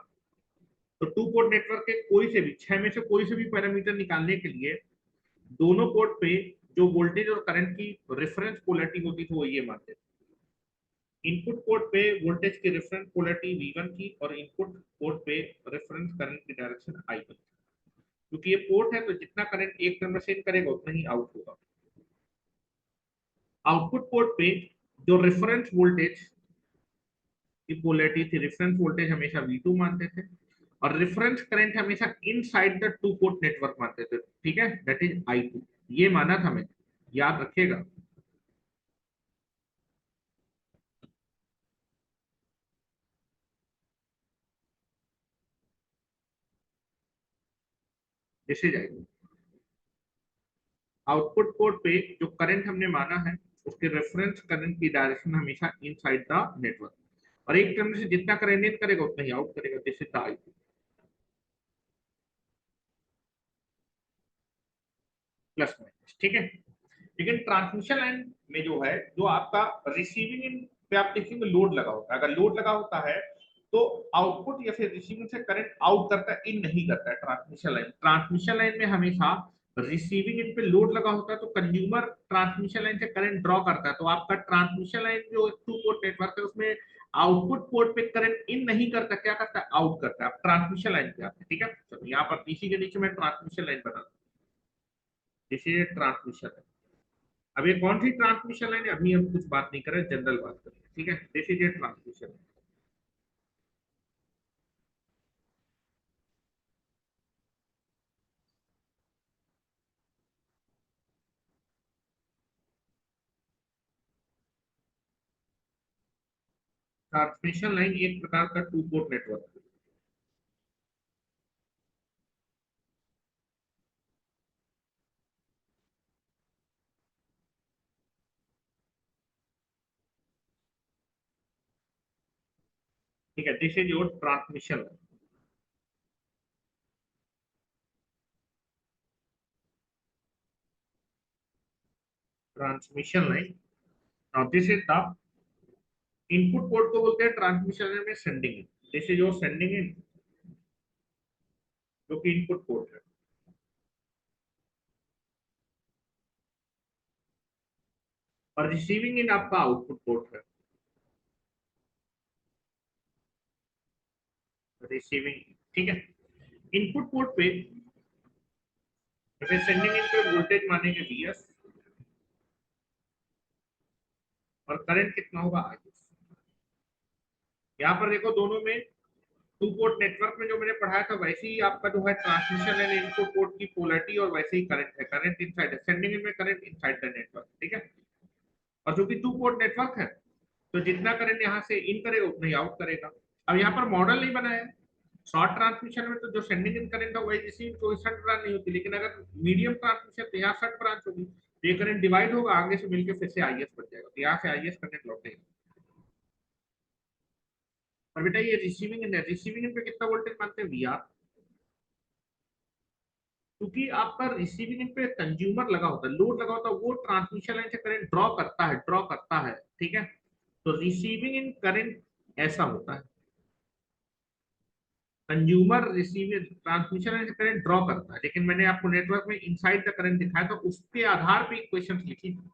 तो टू पोर्ट नेटवर्क के कोई से भी 6 में से कोई से भी पैरामीटर निकालने के लिए दोनों पोर्ट पे जो वोल्टेज और करंट की रेफरेंस पोलैरिटी होती थी वो ये मानते थे। इनपुट पोर्ट पे वोल्टेज की रेफरेंस पोलैरिटी V1 थी और इनपुट पोर्ट पे रेफरेंस करंट की डायरेक्शन I1 थी। क्योंकि ये पोर्ट है तो जितना करंट एक टर्म में सेंड करेगा उतना ही आउट होगा। आउटपुट पोर्ट पे जो रेफरेंस वोल्टेज की पोलैरिटी थी, रेफरेंस वोल्टेज हमेशा V2 मानते थे, और रेफरेंस करंट हमेशा inside the two port network मानते थे, ठीक है, दैट इज I2। ये माना था मैंने, याद रखिएगा। जैसे जाएगा आउटपुट पोर्ट पे जो करंट हमने माना है उसके रेफरेंस करंट की डायरेक्शन हमेशा इनसाइड द नेटवर्क, और एक टर्म से जितना करंट इन करेगा उतना ही आउट करेगा, जैसे द I2 प्लस माइनस, ठीक है। लेकिन ट्रांसमिशन लाइन में जो है, जो आपका रिसीविंग इन पे आप देखेंगे लोड लगा होता है, अगर लोड लगा होता है तो आउटपुट या फिर रिसीविंग से करंट आउट करता है, इन नहीं करता है। ट्रांसमिशन लाइन में हमेशा रिसीविंग इन पे लोड लगा होता है तो कंज्यूमर ट्रांसमिशन लाइन से करंट ड्रॉ करता है, तो आपका ट्रांसमिशन लाइन जो टू पोर्ट नेटवर्क है उसमें आउटपुट पोर्ट पे करंट इन नहीं करता, क्या करता है, आउट करता है। आप ट्रांसमिशन लाइन पे आते हैं, ठीक है। चलो यहाँ पर इसी के नीचे मैं ट्रांसमिशन लाइन बना, जैसे ट्रांसमिशन है। अब ये कौन सी ट्रांसमिशन लाइन है, अभी हम कुछ बात नहीं कर रहे, जनरल बात कर रहे हैं, ठीक है। This is A transmission. Transmission line एक प्रकार का टू पोर्ट नेटवर्क है, ठीक है। This is your transmission line. Transmission line, now this is the input port को बोलते हैं ट्रांसमिशन में सेंडिंग इन, जैसे जो सेंडिंग इन जो कि इनपुट पोर्ट है, और रिसीविंग इन आपका आउटपुट पोर्ट है। रिसीविंग, ठीक है। इनपुट पोर्ट पे जैसे सेंडिंग इन पे वोल्टेज मानेंगे Vs और करंट कितना होगा Is। यहाँ पर देखो दोनों में टू पोर्ट नेटवर्क में जो मैंने पढ़ाया था वैसे ही आपका जो है ट्रांसमिशन एंड इनपुट पोर्ट की पोलैरिटी और वैसे ही करंट है, करंट इनसाइड है, सेंडिंग इन में करंट इनसाइड द नेटवर्क, ठीक है। और जो कि टू पोर्ट नेटवर्क है तो जितना करंट यहाँ से इन करेगा उतना ही आउट करेगा। अब यहाँ पर मॉडल नहीं बनाया। शॉर्ट ट्रांसमिशन में तो जो सेंडिंग इन करंट होगा रिसीविंग कोई शॉर्ट ब्रांच नहीं होती, लेकिन अगर मीडियम ट्रांसमिशन तो यहाँ शॉर्ट ब्रांच होगी, तो ये करंट डिवाइड होगा, आगे से मिलकर फिर से आईएस बन जाएगा, तो यहाँ से आईएस करंट लौटेगा। और बेटा ये रिसीविंग इन है, रिसीविंग इन पे कितना वोल्टेज मानते हैं वीआर, क्योंकि आपका रिसीविंग इन पे कंज्यूमर लगा होता है, लोड लगा होता है, वो ट्रांसमिशन लाइन से करंट ड्रॉ करता है, ठीक है। तो रिसीविंग इन करंट ऐसा होता है, कंज्यूमर रिसीविंग ट्रांसमिशन लाइन से करंट ड्रॉ करता है, लेकिन मैंने आपको नेटवर्क में इनसाइड द करंट दिखाया तो उसके आधार पे इक्वेशन लिखी थी,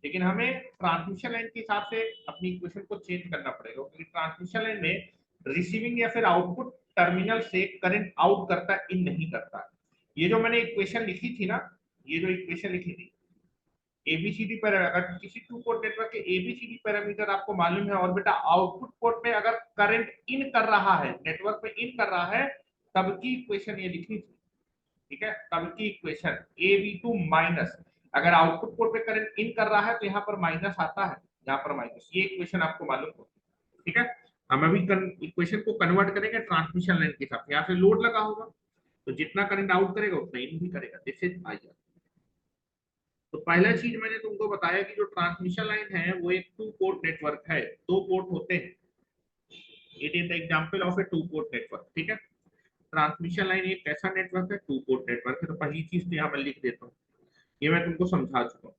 लेकिन हमें ट्रांसमिशन लाइन के हिसाब से अपनी इक्वेशन को चेंज करना पड़ेगा, क्योंकि ट्रांसमिशन लाइन में रिसीविंग या फिर आउटपुट टर्मिनल से करंट आउट करता है, इन नहीं करता। ये जो मैंने इक्वेशन लिखी थी ना, ये जो इक्वेशन लिखी थी एबीसीडी पर, अगर किसी टू पोर्ट नेटवर्क के एबीसीडी पैरामीटर आपको मालूम है और बेटा आउटपुट पोर्ट में अगर करंट इन कर रहा है, नेटवर्क में इन कर रहा है, तब की इक्वेशन ये लिखी थी, ठीक है। तब की इक्वेशन AB2 माइनस, अगर आउटपुट पोर्ट पे करंट इन कर रहा है तो यहाँ पर माइनस आता है, यहाँ पर माइनस, ये इक्वेशन आपको मालूम हो, ठीक है। हम अभी इक्वेशन को कन्वर्ट करेंगे ट्रांसमिशन लाइन के हिसाब से, यहाँ से लोड लगा होगा तो जितना करंट आउट करेगा उतना इन भी करेगा, दिस इज आई। तो पहला चीज मैंने तुमको बताया कि जो ट्रांसमिशन लाइन है वो एक टू पोर्ट नेटवर्क है, दो पोर्ट होते हैं, it is the example of A two port network, ठीक है। ट्रांसमिशन लाइन एक ऐसा नेटवर्क है, टू पोर्ट नेटवर्क है। तो पहली चीज तो यहाँ मैं लिख देता हूँ, ये मैं तुमको समझा चुका हूँ,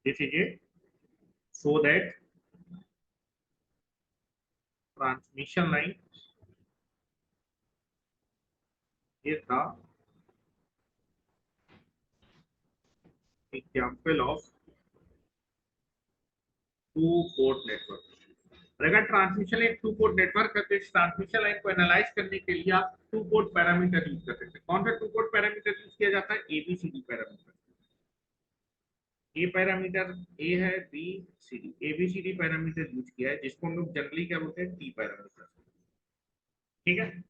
this is A so that transmission line is the example of two port network. अगर transmission line two port network है तो इस ट्रांसमिशन लाइन को एनालाइज करने के लिए आप टू पोर्ट पैरामीटर यूज कर सकते हैं। कौन सा टू पोर्ट पैरामीटर यूज किया जाता है, ABCD parameter. A parameter A है, B C D, ABCD parameter use किया है, जिसको हम लोग जनरली क्या बोलते हैं, टी पैरामीटर, ठीक है।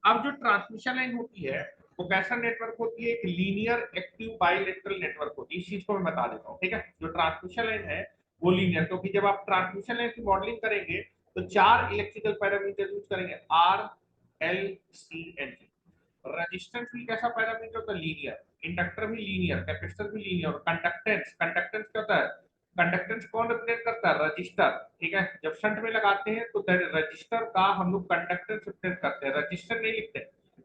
अब जो ट्रांसमिशन लाइन होती है वो कैसा नेटवर्क होती है, एक लीनियर एक्टिव बाइलेटरल नेटवर्क होती है, इस चीज को मैं बता देता हूँ, ठीक है। जो ट्रांसमिशन लाइन है वो लीनियर, क्योंकि जब आप ट्रांसमिशन लाइन की मॉडलिंग करेंगे तो चार इलेक्ट्रिकल पैरामीटर यूज करेंगे, R L C N. Resistance भी कैसा पैरामीटर होता है, लीनियर, इंडक्टर भी लीनियर, कैपेसिटर भी लीनियर, और कंडक्टेंस, कंडक्टेंस क्या होता है, कंडक्टेंस कौन रिप्रेजेंट करता है, रजिस्टर, ठीक है। जब शंट में लगाते हैं तो रजिस्टर का हम लोग कंडक्टेंस रिप्रेजेंट करते हैं, रजिस्टर नहीं लिखते।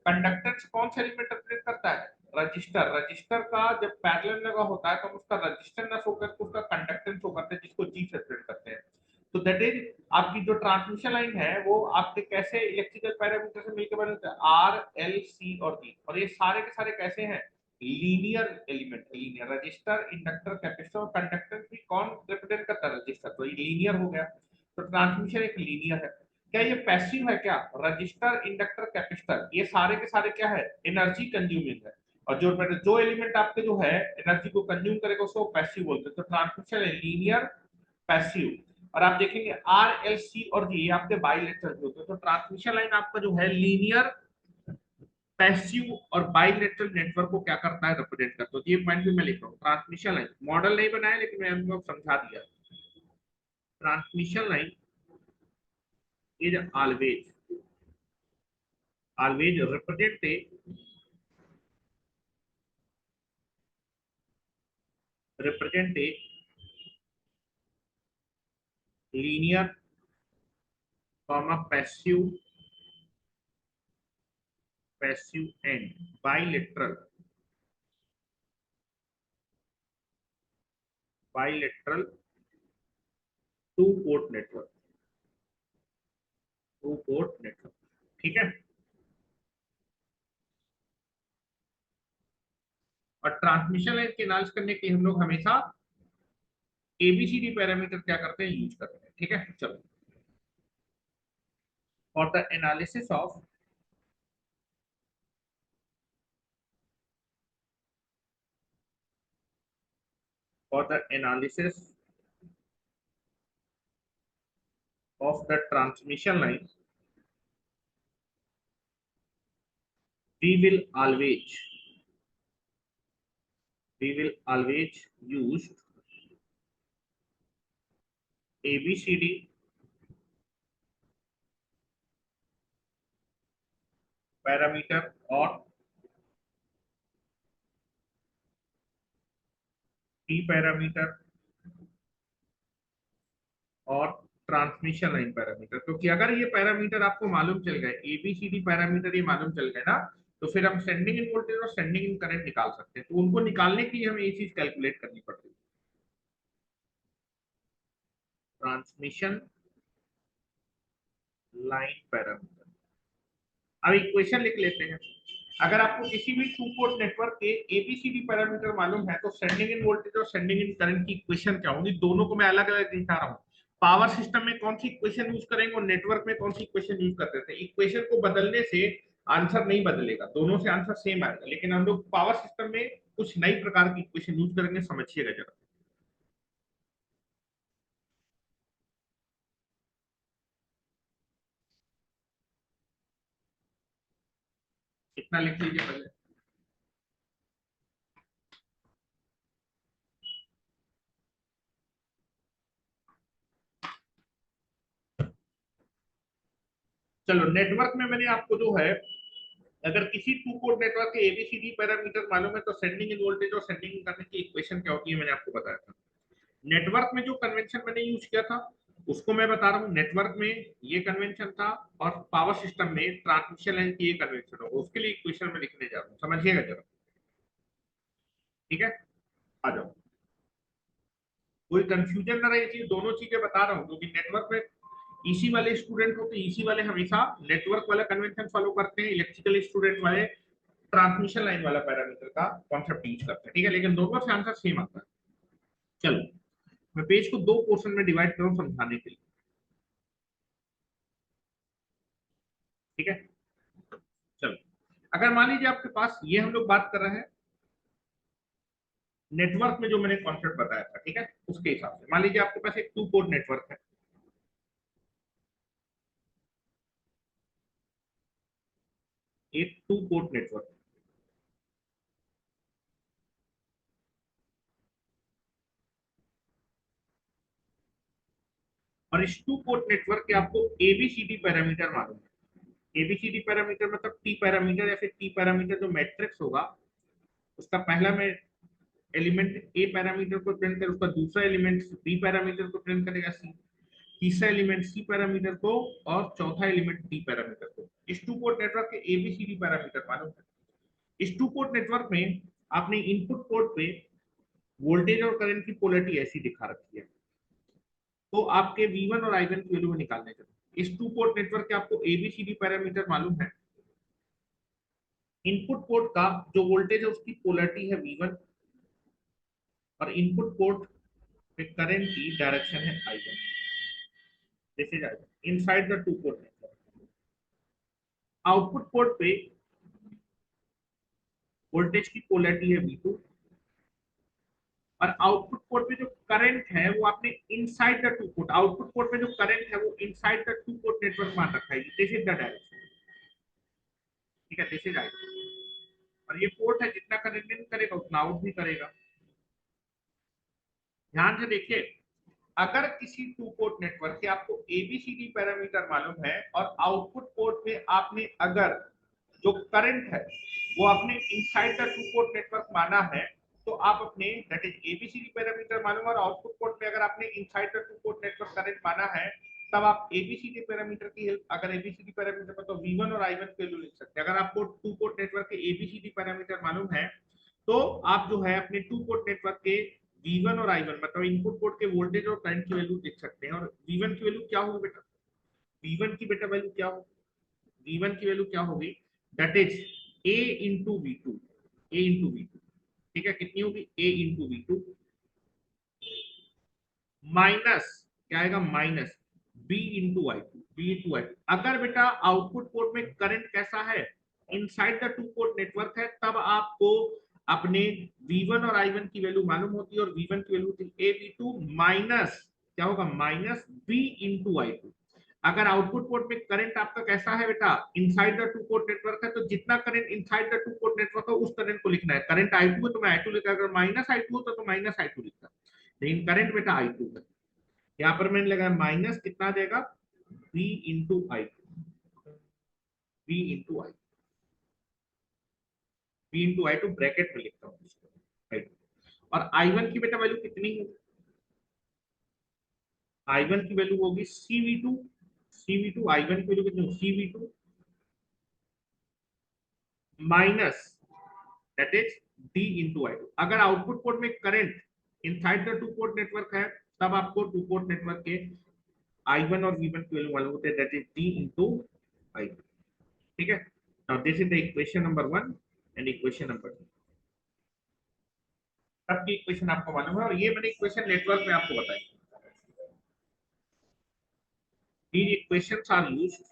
कंडक्टेंस कौन सा एलिमेंट रिप्रेजेंट करता है, रजिस्टर, रजिस्टर का जब पैरेलल लगा होता है तो उसका रजिस्टर ना शो करके उसका कंडक्टेंस शो करते हैं, जिसको जी से रिप्रेजेंट करते हैं। तो दैट इज आपकी जो ट्रांसमिशन लाइन है वो आपके कैसे इलेक्ट्रिकल पैरामीटर से मिलकर बने होते हैं, आर एल सी और डी, और ये सारे के सारे कैसे हैं, linear element, linear, register, inductor, capacitor और कंडक्टेंस भी कौन रिप्रेजेंट करता है, रजिस्टर, तो ये लीनियर हो गया। तो ट्रांसमिशन एक लीनियर है। क्या ये पैसिव है, क्या रजिस्टर, इंडक्टर, कैपेसिटर ये सारे के सारे क्या है, एनर्जी कंज्यूमिंग है, और जो जो एलिमेंट आपके जो है एनर्जी को कंज्यूम करेगा उसको पैसिव बोलते हैं। तो ट्रांसमिशन है लीनियर पैसिव। और आप देखेंगे आर एल सी और जी आपके बाइलेटरल होते हैं। तो ट्रांसमिशन लाइन आपका जो है लीनियर, पैसिव और बाइलेटरल नेटवर्क को क्या करता है, रिप्रेजेंट करता है। तो ये पॉइंट भी मैं लिख रहा हूँ, ट्रांसमिशन लाइन मॉडल नहीं बनाया लेकिन मैं आपको समझा दिया। Transmission line is always represent a linear comma passive and bilateral two port network, to port network, ठीक है। और ट्रांसमिशन लाइन के एनालिसिस करने के लिए हम लोग हमेशा एबीसीडी पैरामीटर क्या करते हैं, यूज करते हैं, ठीक है। चलो, for the analysis of for the analysis of the transmission line, we will always use ABCD parameter और T पैरामीटर और ट्रांसमिशन लाइन पैरामीटर। क्योंकि अगर ये पैरामीटर आपको मालूम चल गए, एबीसीडी पैरामीटर ये मालूम चल गए ना, तो फिर हम सेंडिंग इन वोल्टेज और सेंडिंग इन करंट निकाल सकते हैं। तो उनको निकालने के लिए हमें ये चीज कैलकुलेट करनी पड़ती है, ट्रांसमिशन लाइन पैरामीटर। अब इक्वेशन लिख लेते हैं। अगर आपको किसी भी टू पोर्ट नेटवर्क के एबीसीडी पैरामीटर मालूम है, तो सेंडिंग इन वोल्टेज और सेंडिंग इन करंट की इक्वेशन क्या होगी, दोनों को मैं अलग अलग दिखा रहा हूँ। पावर सिस्टम में कौन सी इक्वेशन यूज करेंगे और नेटवर्क में कौन सी इक्वेशन यूज करते थे। इक्वेशन को बदलने से आंसर नहीं बदलेगा, दोनों से आंसर सेम आएगा, लेकिन हम लोग पावर सिस्टम में कुछ नई प्रकार की इक्वेशन यूज करेंगे, समझिएगा जरा। इतना लिख लीजिए पहले। चलो, नेटवर्क में मैंने आपको जो है, अगर किसी टू पोर्ट नेटवर्क के एबीसीडी पैरामीटर मालूम है, तो सेंडिंग इन वोल्टेज और सेंडिंग इन करंट की इक्वेशन क्या होती है, मैंने आपको बताया था। नेटवर्क में जो कन्वेंशन मैंने यूज किया था उसको मैं बता रहा हूँ। नेटवर्क में ये कन्वेंशन था और पावर सिस्टम में ट्रांसमिशन लाइन की ये कन्वेंशन होगा, उसके लिए इक्वेशन में लिखने जा रहा हूँ, समझिएगा जरा, ठीक है। आ जाओ, कोई कंफ्यूजन ना रहे, चीज दोनों चीजें बता रहा हूँ, क्योंकि नेटवर्क में ईसी वाले स्टूडेंट हो तो ईसी वाले हमेशा नेटवर्क वाला कन्वेंशन फॉलो करते हैं, इलेक्ट्रिकल स्टूडेंट वाले ट्रांसमिशन लाइन वाला पैरामीटर का कॉन्सेप्ट यूज करते हैं, ठीक है। लेकिन दोनों से आंसर सेम आता है। चलो, मैं पेज को दो पोर्शन में डिवाइड करूँ समझाने के लिए, ठीक है। चलो, अगर मान लीजिए आपके पास, ये हम लोग बात कर रहे हैं नेटवर्क में जो मैंने कॉन्सेप्ट बताया था, ठीक है, उसके हिसाब से मान लीजिए आपके पास एक टू पोर्ट नेटवर्क है, एक टू पोर्ट नेटवर्क, और इस टू पोर्ट नेटवर्क के आपको एबीसीडी पैरामीटर मालूम है। एबीसीडी पैरामीटर मतलब टी पैरामीटर, या फिर टी पैरामीटर जो मैट्रिक्स होगा, उसका पहला में एलिमेंट ए पैरामीटर को प्रिंट करे, उसका दूसरा एलिमेंट बी पैरामीटर को प्रिंट करेगा, सी तीसरा एलिमेंट सी पैरामीटर को, और चौथा एलिमेंट डी पैरामीटर को। इस टू पोर्ट नेटवर्क के एबीसीडी पैरामीटर मालूम है। इस टू पोर्ट नेटवर्क में आपने इनपुट पोर्ट पे वोल्टेज और करंट की पोलैरिटी ऐसी दिखा रखी है, तो आपके V1 और I1 की वैल्यू निकालने के लिए इस टू पोर्ट नेटवर्क के आपको एबीसीडी पैरामीटर मालूम है। इनपुट पोर्ट का जो वोल्टेज है उसकी पोलैरिटी है V1, और इनपुट पोर्ट पे करंट की डायरेक्शन है I1। This is inside the two port network. Output port पे वोल्टेज की पोलैरिटी है V2, और आउटपुट पोर्ट पे जो करंट है वो आपने inside the two port, output port पे जो करंट है वो inside the two port network मान रखा है। दिस इज द डायरेक्शन, ठीक है, दिस इज आई। और ये पोर्ट है, जितना करंट इन करेगा उतना आउट भी करेगा। ध्यान से देखिए, अगर किसी टू पोर्ट नेटवर्क के आपको एबीसीडी पैरामीटर मालूम है और आउटपुट पोर्ट पे आपने अगर जो करंट है वो आपने inside the two port network माना है, तो आप अपने दैट इज एबीसीडी पैरामीटर मालूम, और आउटपुट पोर्ट पे अगर आपने inside the two port network current माना है, तब आप एबीसीडी पैरामीटर की हेल्प, अगर एबीसीडी पैरामीटर में, तो V1 और I1 की वैल्यू लिख सकते हैं। अगर आपको टू पोर्ट नेटवर्क के एबीसीडी पैरामीटर मालूम है, तो आप जो है अपने टू पोर्ट नेटवर्क के V1 और I1 मतलब इनपुट पोर्ट के वोल्टेज और करंट की वैल्यू लिख सकते हैं। और V1 की वैल्यू क्या होगी बेटा, V1 की बेटा वैल्यू क्या होगी, V1 की वैल्यू क्या होगी, that is A into V2, A into V2, ठीक है, कितनी होगी A इंटू V2 माइनस क्या आएगा, minus B into I two, B into I two. अगर बेटा आउटपुट पोर्ट में करंट कैसा है, inside the two port network है, तब आपको अपने V1 और I1 की वैल्यू मालूम होती है, और V1 की वैल्यू थी ए वी टू माइनस क्या होगा, minus B into I two. अगर आउटपुट पोर्ट में करंट आपका कैसा है बेटा, inside the two port network है, तो जितना current inside the two port network है उस करंट को लिखना है। करंट I2 है तो मैं I2 लिखा, अगर माइनस I2 होता तो माइनस I2 लिखता, लेकिन करंट बेटा I2 है। यहाँ पर मैंने लगाया माइनस, कितना आ जाएगा B into I, B into I, B into I to bracket में लिखता हूँ इसको, और I1 की बेटा वैल्यू कितनी है, I1 की वैल्यू होगी CV2, CV2 I1 की वैल्यू कितनी होगी, CV2 minus that is D into I two. अगर आउटपुट पोर्ट में current inside the two port network है, तब आपको टू पोर्ट नेटवर्क के I1 और V1 की वैल्यू मालूम होते हैं, दैट इज D इंटू आई, ठीक है। Now this is the equation number 1 and equation number 2। सबकी इक्वेशन आपको मालूम है, और ये मैंने इक्वेशन नेटवर्क में आपको बताई। These equations are used,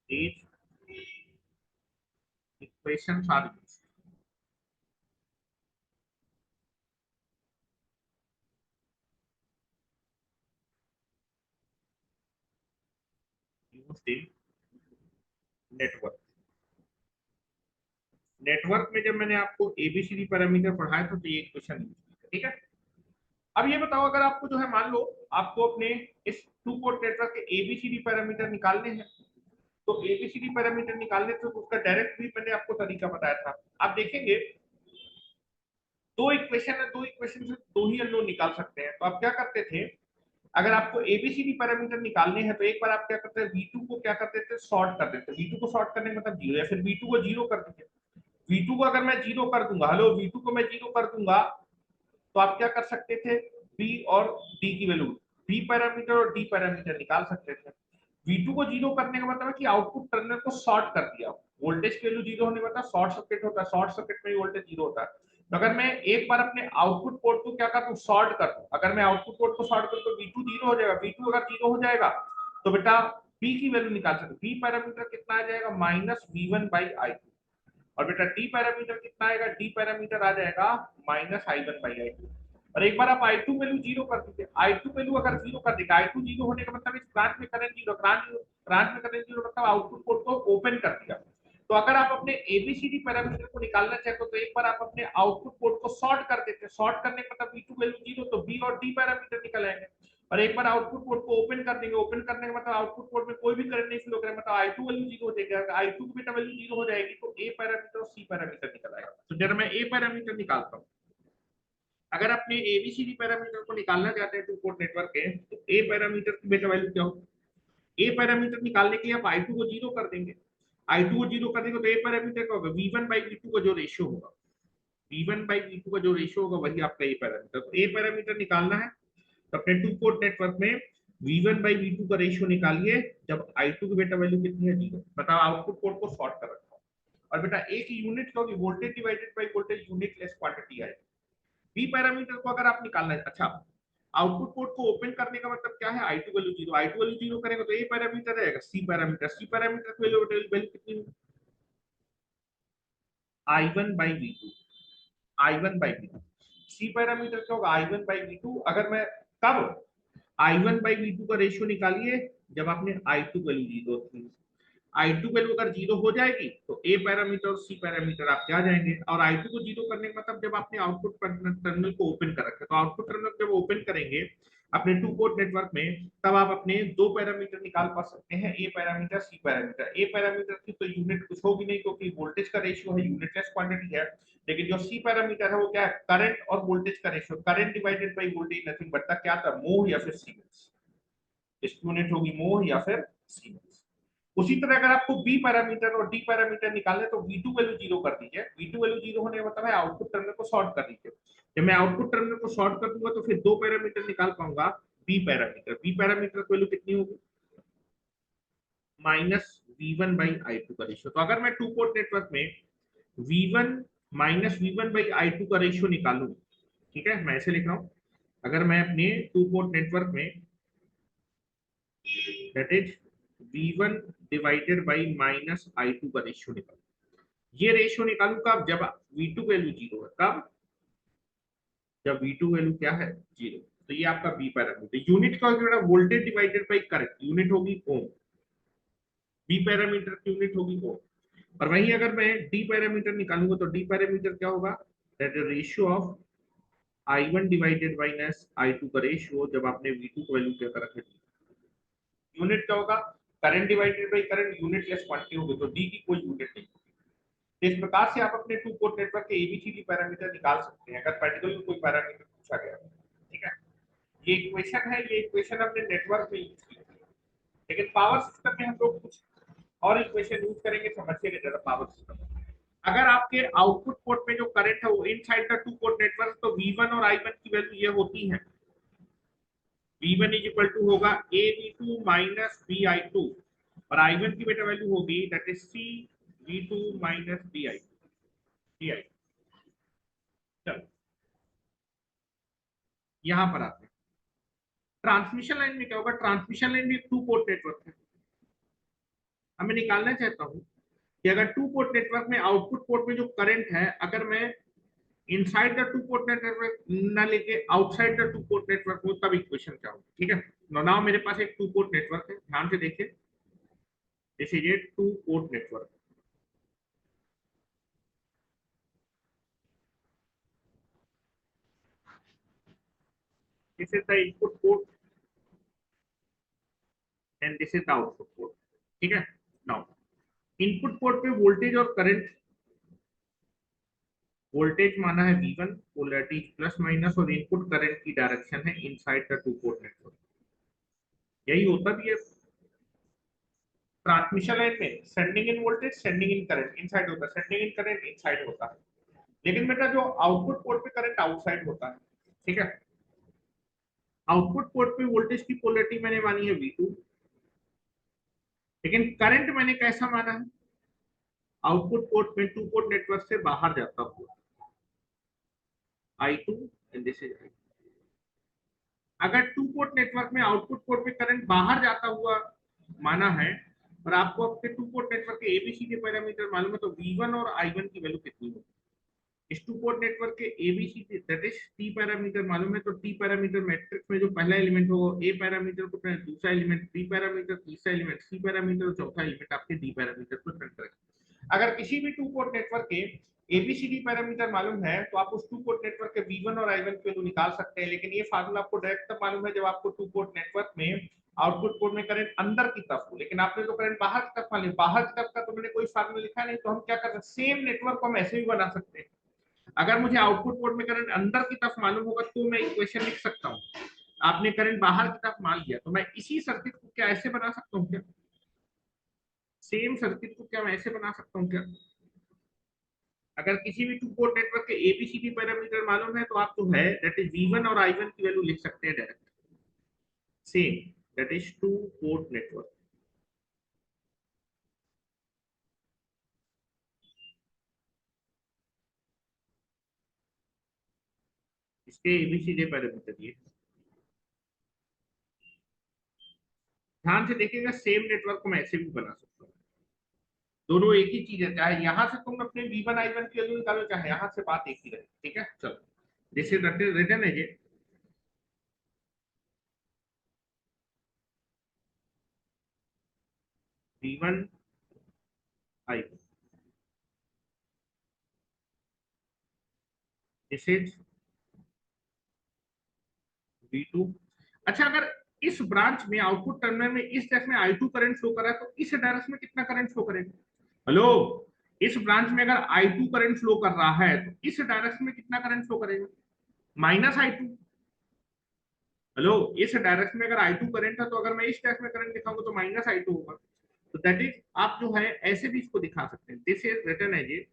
these equations are used used in network. Network में जब मैंने आपको एबीसीडी पैरामीटर पढ़ाया था, तो ये इक्वेशन यूज की, ठीक है। अब ये बताओ, अगर आपको जो है मान लो आपको अपने इस टू पोर्ट नेटवर्क के एबीसीडी पैरामीटर निकालने हैं, तो एबीसीडी पैरामीटर निकालने तो उसका डायरेक्ट भी मैंने आपको तरीका बताया था। आप देखेंगे दो इक्वेशन है, दो इक्वेशन से दो ही अननोन निकाल सकते हैं। तो आप क्या करते थे, अगर आपको एबीसीडी पैरामीटर निकालने हैं, तो एक बार आप क्या करते हैं, V2 को क्या करते थे, शॉर्ट कर देते। V2 को शॉर्ट करने का मतलब जीरो, या फिर V2 को जीरो कर दीजिए। V2 को अगर मैं जीरो कर दूंगा, हेलो V2 को मैं जीरो कर दूंगा, तो आप क्या कर सकते थे, B और D की वैल्यू, B पैरामीटर और D पैरामीटर निकाल सकते थे। V2 को जीरो करने का मतलब है कि आउटपुट टर्मिनल को शॉर्ट कर दिया। वोल्टेज की वैल्यू जीरो होने का मतलब शॉर्ट सर्किट होता है, शॉर्ट सर्किट में वोल्टेज जीरो होता है। तो अगर मैं एक बार अपने आउटपुट पोर्ट को क्या कर दूं, शॉर्ट कर दूं, अगर मैं आउटपुट पोर्ट को शॉर्ट करूं तो V2 जीरो हो जाएगा। V2 अगर जीरो हो जाएगा तो बेटा B की वैल्यू निकाल सकते। B पैरामीटर कितना आ जाएगा, माइनस V1 बाई I2। और बेटा डी पैरामीटर कितना आएगा, डी पैरामीटर आ जाएगा माइनस I1 बाई I2। और एक बार आप I2 वैल्यू जीरो कर दीजिए। I2 वैल्यू अगर जीरो कर देगा, I2 जीरो होने का मतलब इस ब्रांच में करंट जीरो, ब्रांच में करंट जीरो मतलब आउटपुट पोर्ट को ओपन कर दिया। तो अगर आप अपने एबीसीडी पैरामीटर को निकालना चाहते हो, तो एक बार आप अपने आउटपुट पोर्ट को शॉर्ट कर देते हैं। शॉर्ट करने का मतलब V2 वैल्यू जीरो, तो B और D पैरामीटर निकल आएंगे। और एक बार आउटपुट पोर्ट को ओपन कर देंगे, ओपन करने का मतलब आउटपुट पोर्ट में कोई भी करंट नहीं फ्लो करेगा, मतलब I2 वैल्यू जीरो हो जाएगी। अगर I2 की बेटा वैल्यू जीरो हो जाएगी तो A पैरामीटर और C पैरामीटर निकल आएगा। तो जब मैं A पैरामीटर निकालता हूँ, अगर आपने एबीसीडी पैरामीटर को निकालना चाहते हैं टू पोर्ट नेटवर्क के, तो ए पैरामीटर की बेटा वैल्यू क्या होगी, ए पैरामीटर निकालने के लिए आप I2 को जीरो कर देंगे। I2 को जीरो कर देंगे तो ए पैरामीटर क्या होगा, V1 बाई V2 का जो रेशियो होगा, V1 बाई V2 का जो रेशियो होगा वही आपका ए पैरामीटर। तो ए पैरामीटर निकालना है तो अपने टू पोर्ट नेटवर्क में V1 बाई V2 का रेशियो निकालिए, जब I2 की बेटा वैल्यू कितनी है, जीरो। बताओ आउटपुट पोर्ट को शॉर्ट कर रखा हूं। और बेटा ए की यूनिट क्या होगी, voltage divided by voltage, unit less quantity आएगी। बी पैरामीटर को अगर आप निकालना है, अच्छा आउटपुट पोर्ट को ओपन करने का मतलब क्या है, I2 value zero, I2 value zero करेंगे तो ए पैरामीटर रहेगा, सी पैरामीटर, सी पैरामीटर की वैल्यू कितनी, I1 by V2, I1 by V2। C parameter क्या होगा, I1 बाई V2। अगर मैं कब I1 बाई V2 का रेशियो निकालिए, जब आपने I2 वैल्यू जीरो थी। I2 वैल्यू अगर जीरो हो जाएगी तो ए पैरामीटर और सी पैरामीटर आपके आ जाएंगे। और I2 को जीरो करने का मतलब जब आपने आउटपुट टर्मिनल को ओपन कर रखा है, तो आउटपुट टर्मिनल जब ओपन करेंगे अपने टू पोर्ट नेटवर्क में, तब आप अपने दो पैरामीटर निकाल पा सकते हैं, A parameter, C parameter. A parameter की तो यूनिट कुछ होगी नहीं क्योंकि वोल्टेज का रेशियो है, यूनिटलेस क्वांटिटी है। लेकिन जो सी पैरामीटर है वो क्या है, करंट और वोल्टेज का ratio, current divided by voltage, nothing but क्या था, मोह या फिर सीमेंस। इसकी यूनिट होगी मोह या फिर सीमेंस। उसी तरह अगर आपको बी पैरामीटर और डी पैरामीटर निकालने तो V2 वैल्यू जीरो कर दीजिए। V2 वैल्यू जीरो होने का मतलब है आउटपुट टर्मिनल को शॉर्ट कर दीजिए। जब मैं आउटपुट टर्मिनल को शॉर्ट कर दूंगा तो फिर दो पैरामीटर निकाल पाऊंगा, बी पैरामीटर की वैल्यू कितनी होगी, माइनस V1/I2 का रेशियो। तो अगर मैं टू पोर्ट नेटवर्क में V1 माइनस V1/I2 का रेशियो निकालू, ठीक है, मैं ऐसे लिख रहा हूं, अगर मैं अपने टू पोर्ट नेटवर्क में that is V1 divided by minus I2 का रेशियो निकालू, ये रेशियो निकालू कब, जब V2 वैल्यू जीरो है, कब, जब V2 वैल्यू क्या है, जीरो। तो ये आपका बी पैरामीटर। यूनिट क्या होगी बेटा, voltage divided by current, unit होगी ओम, बी पैरामीटर की यूनिट होगी ओम। और वहीं अगर मैं डी पैरामीटर निकालूंगा तो डी पैरामीटर क्या होगा, that is ratio of I1 divided minus I2 का रेशियो, जब आपने V2 को वैल्यू क्या कर रखा है, यूनिट क्या होगा, current divided by current, unit less quantity होगी, तो डी की कोई यूनिट नहीं। तो इस प्रकार से आप अपने टू पोर्ट नेटवर्क के एबीसीडी पैरामीटर निकाल सकते हैं, अगर पर्टिकुलर कोई पैरामीटर पूछा गया, ठीक है। ये इक्वेशन है, ये इक्वेशन हमने नेटवर्क में यूज की, लेकिन पावर सिस्टम में हम लोग कुछ और इक्वेशन यूज करेंगे, समझिएगा जरा पावर सिस्टम। अगर आपके आउटपुट पोर्ट में जो करंट है वो inside the two port network, तो V1 और I1 की वैल्यू ये होती है, V1 इज इक्वल टू होगा AV2 माइनस BI2, और I1 की बेटा वैल्यू होगी that is CV2 minus BI। चलो यहां पर आते हैं, ट्रांसमिशन लाइन में क्या होगा, ट्रांसमिशन लाइन भी एक टू पोर्ट नेटवर्क है। अब मैं निकालना चाहता हूं कि अगर टू पोर्ट नेटवर्क में आउटपुट पोर्ट में जो करंट है, अगर मैं inside the two port network ना लेके outside the two port network हो, तब इक्वेशन क्या होगी, ठीक है। नाउ मेरे पास एक टू पोर्ट नेटवर्क है, ध्यान से देखिए, this is a two port network, this is the input port and this is the output port, ठीक है। नाउ इनपुट पोर्ट पे वोल्टेज और करंट, वोल्टेज माना है V1, पोलैरिटी प्लस माइनस, और इनपुट करंट की डायरेक्शन है inside the two port network. यही होता भी है ट्रांसमिशन लाइन में, sending end voltage sending end current inside होता है, सेंडिंग इन करंट इनसाइड होता है। लेकिन बेटा जो आउटपुट पोर्ट पे करंट आउटसाइड होता है, ठीक है। आउटपुट पोर्ट पे वोल्टेज की पोलैरिटी मैंने मानी है V2, लेकिन करंट मैंने कैसा माना है, आउटपुट पोर्ट में टू पोर्ट नेटवर्क से बाहर जाता हुआ I2, and this is I2। अगर टू पोर्ट नेटवर्क में आउटपुट पोर्ट पे करंट बाहर जाता हुआ माना है, और आपको अपने टू पोर्ट नेटवर्क के एबीसी के पैरामीटर मालूम है, तो V1 और I1 की वैल्यू कितनी होगी, इस टू पोर्ट नेटवर्क के ABC that is T parameter मालूम है, तो टी पैरामीटर मैट्रिक्स में जो पहला एलिमेंट होगा ए पैरामीटर को, दूसरा एलिमेंट बी पैरामीटर, तीसरा एलिमेंट सी पैरामीटर, और चौथा एलिमेंट आपके डी पैरामीटर को प्रिंट करेगा। अगर किसी भी टू पोर्ट नेटवर्क के एबीसीडी पैरामीटर मालूम है, तो आप उस टू पोर्ट नेटवर्क के V1 और I1 की वैल्यू निकाल सकते हैं। लेकिन ये फार्मूला आपको डायरेक्ट तब मालूम है जब आपको टू पोर्ट नेटवर्क में आउटपुट पोर्ट में करंट अंदर की तरफ हो, लेकिन आपने तो करंट बाहर की तरफ मान लिया, बाहर की तरफ का तो मैंने कोई फार्मूला लिखा नहीं, तो हम क्या कर सकते हैं, सेम नेटवर्क को हम ऐसे भी बना सकते हैं। अगर मुझे आउटपुट पोर्ट में करंट अंदर की तरफ मालूम होगा तो मैं इक्वेशन लिख सकता हूँ। आपने करंट बाहर की तरफ मान लिया, तो मैं इसी सर्किट को क्या ऐसे बना सकता हूँ क्या, सेम सर्किट को क्या मैं ऐसे बना सकता हूँ क्या। अगर किसी भी टू पोर्ट नेटवर्क के एबीसीडी पैरामीटर मालूम है, तो आप जो है दैट इज V1 और I1 की वैल्यू लिख सकते हैं direct, same, that is to port network. इसके एबीसीडी पैरामीटर ये, ध्यान से देखिएगा, सेम नेटवर्क को मैं ऐसे भी बना सकता हूँ, दोनों एक ही चीज है, चाहे यहां से तुम अपने V1 I1 की वैल्यू निकालो, चाहे यहां से बात एक ही रहे, ठीक है। चलो दिस इज रिटन है ये V1 I1, this is V2। अच्छा, अगर इस ब्रांच में आउटपुट टर्मिनल में इस डायरेक्शन में I2 करंट फ्लो कर रहा है, तो इस डायरेक्शन में कितना करंट फ्लो करेगा, हेलो, इस ब्रांच में अगर I2 करंट फ्लो कर रहा है, तो इस डायरेक्शन में कितना करंट फ्लो करेगा, -I2। हेलो, इस डायरेक्शन में अगर I2 करंट है, तो अगर मैं इस डायरेक्शन में करंट दिखाऊंगा तो -I2 होगा। तो दैट इज, आप जो है ऐसे भी इसको दिखा सकते हैं, this is written as A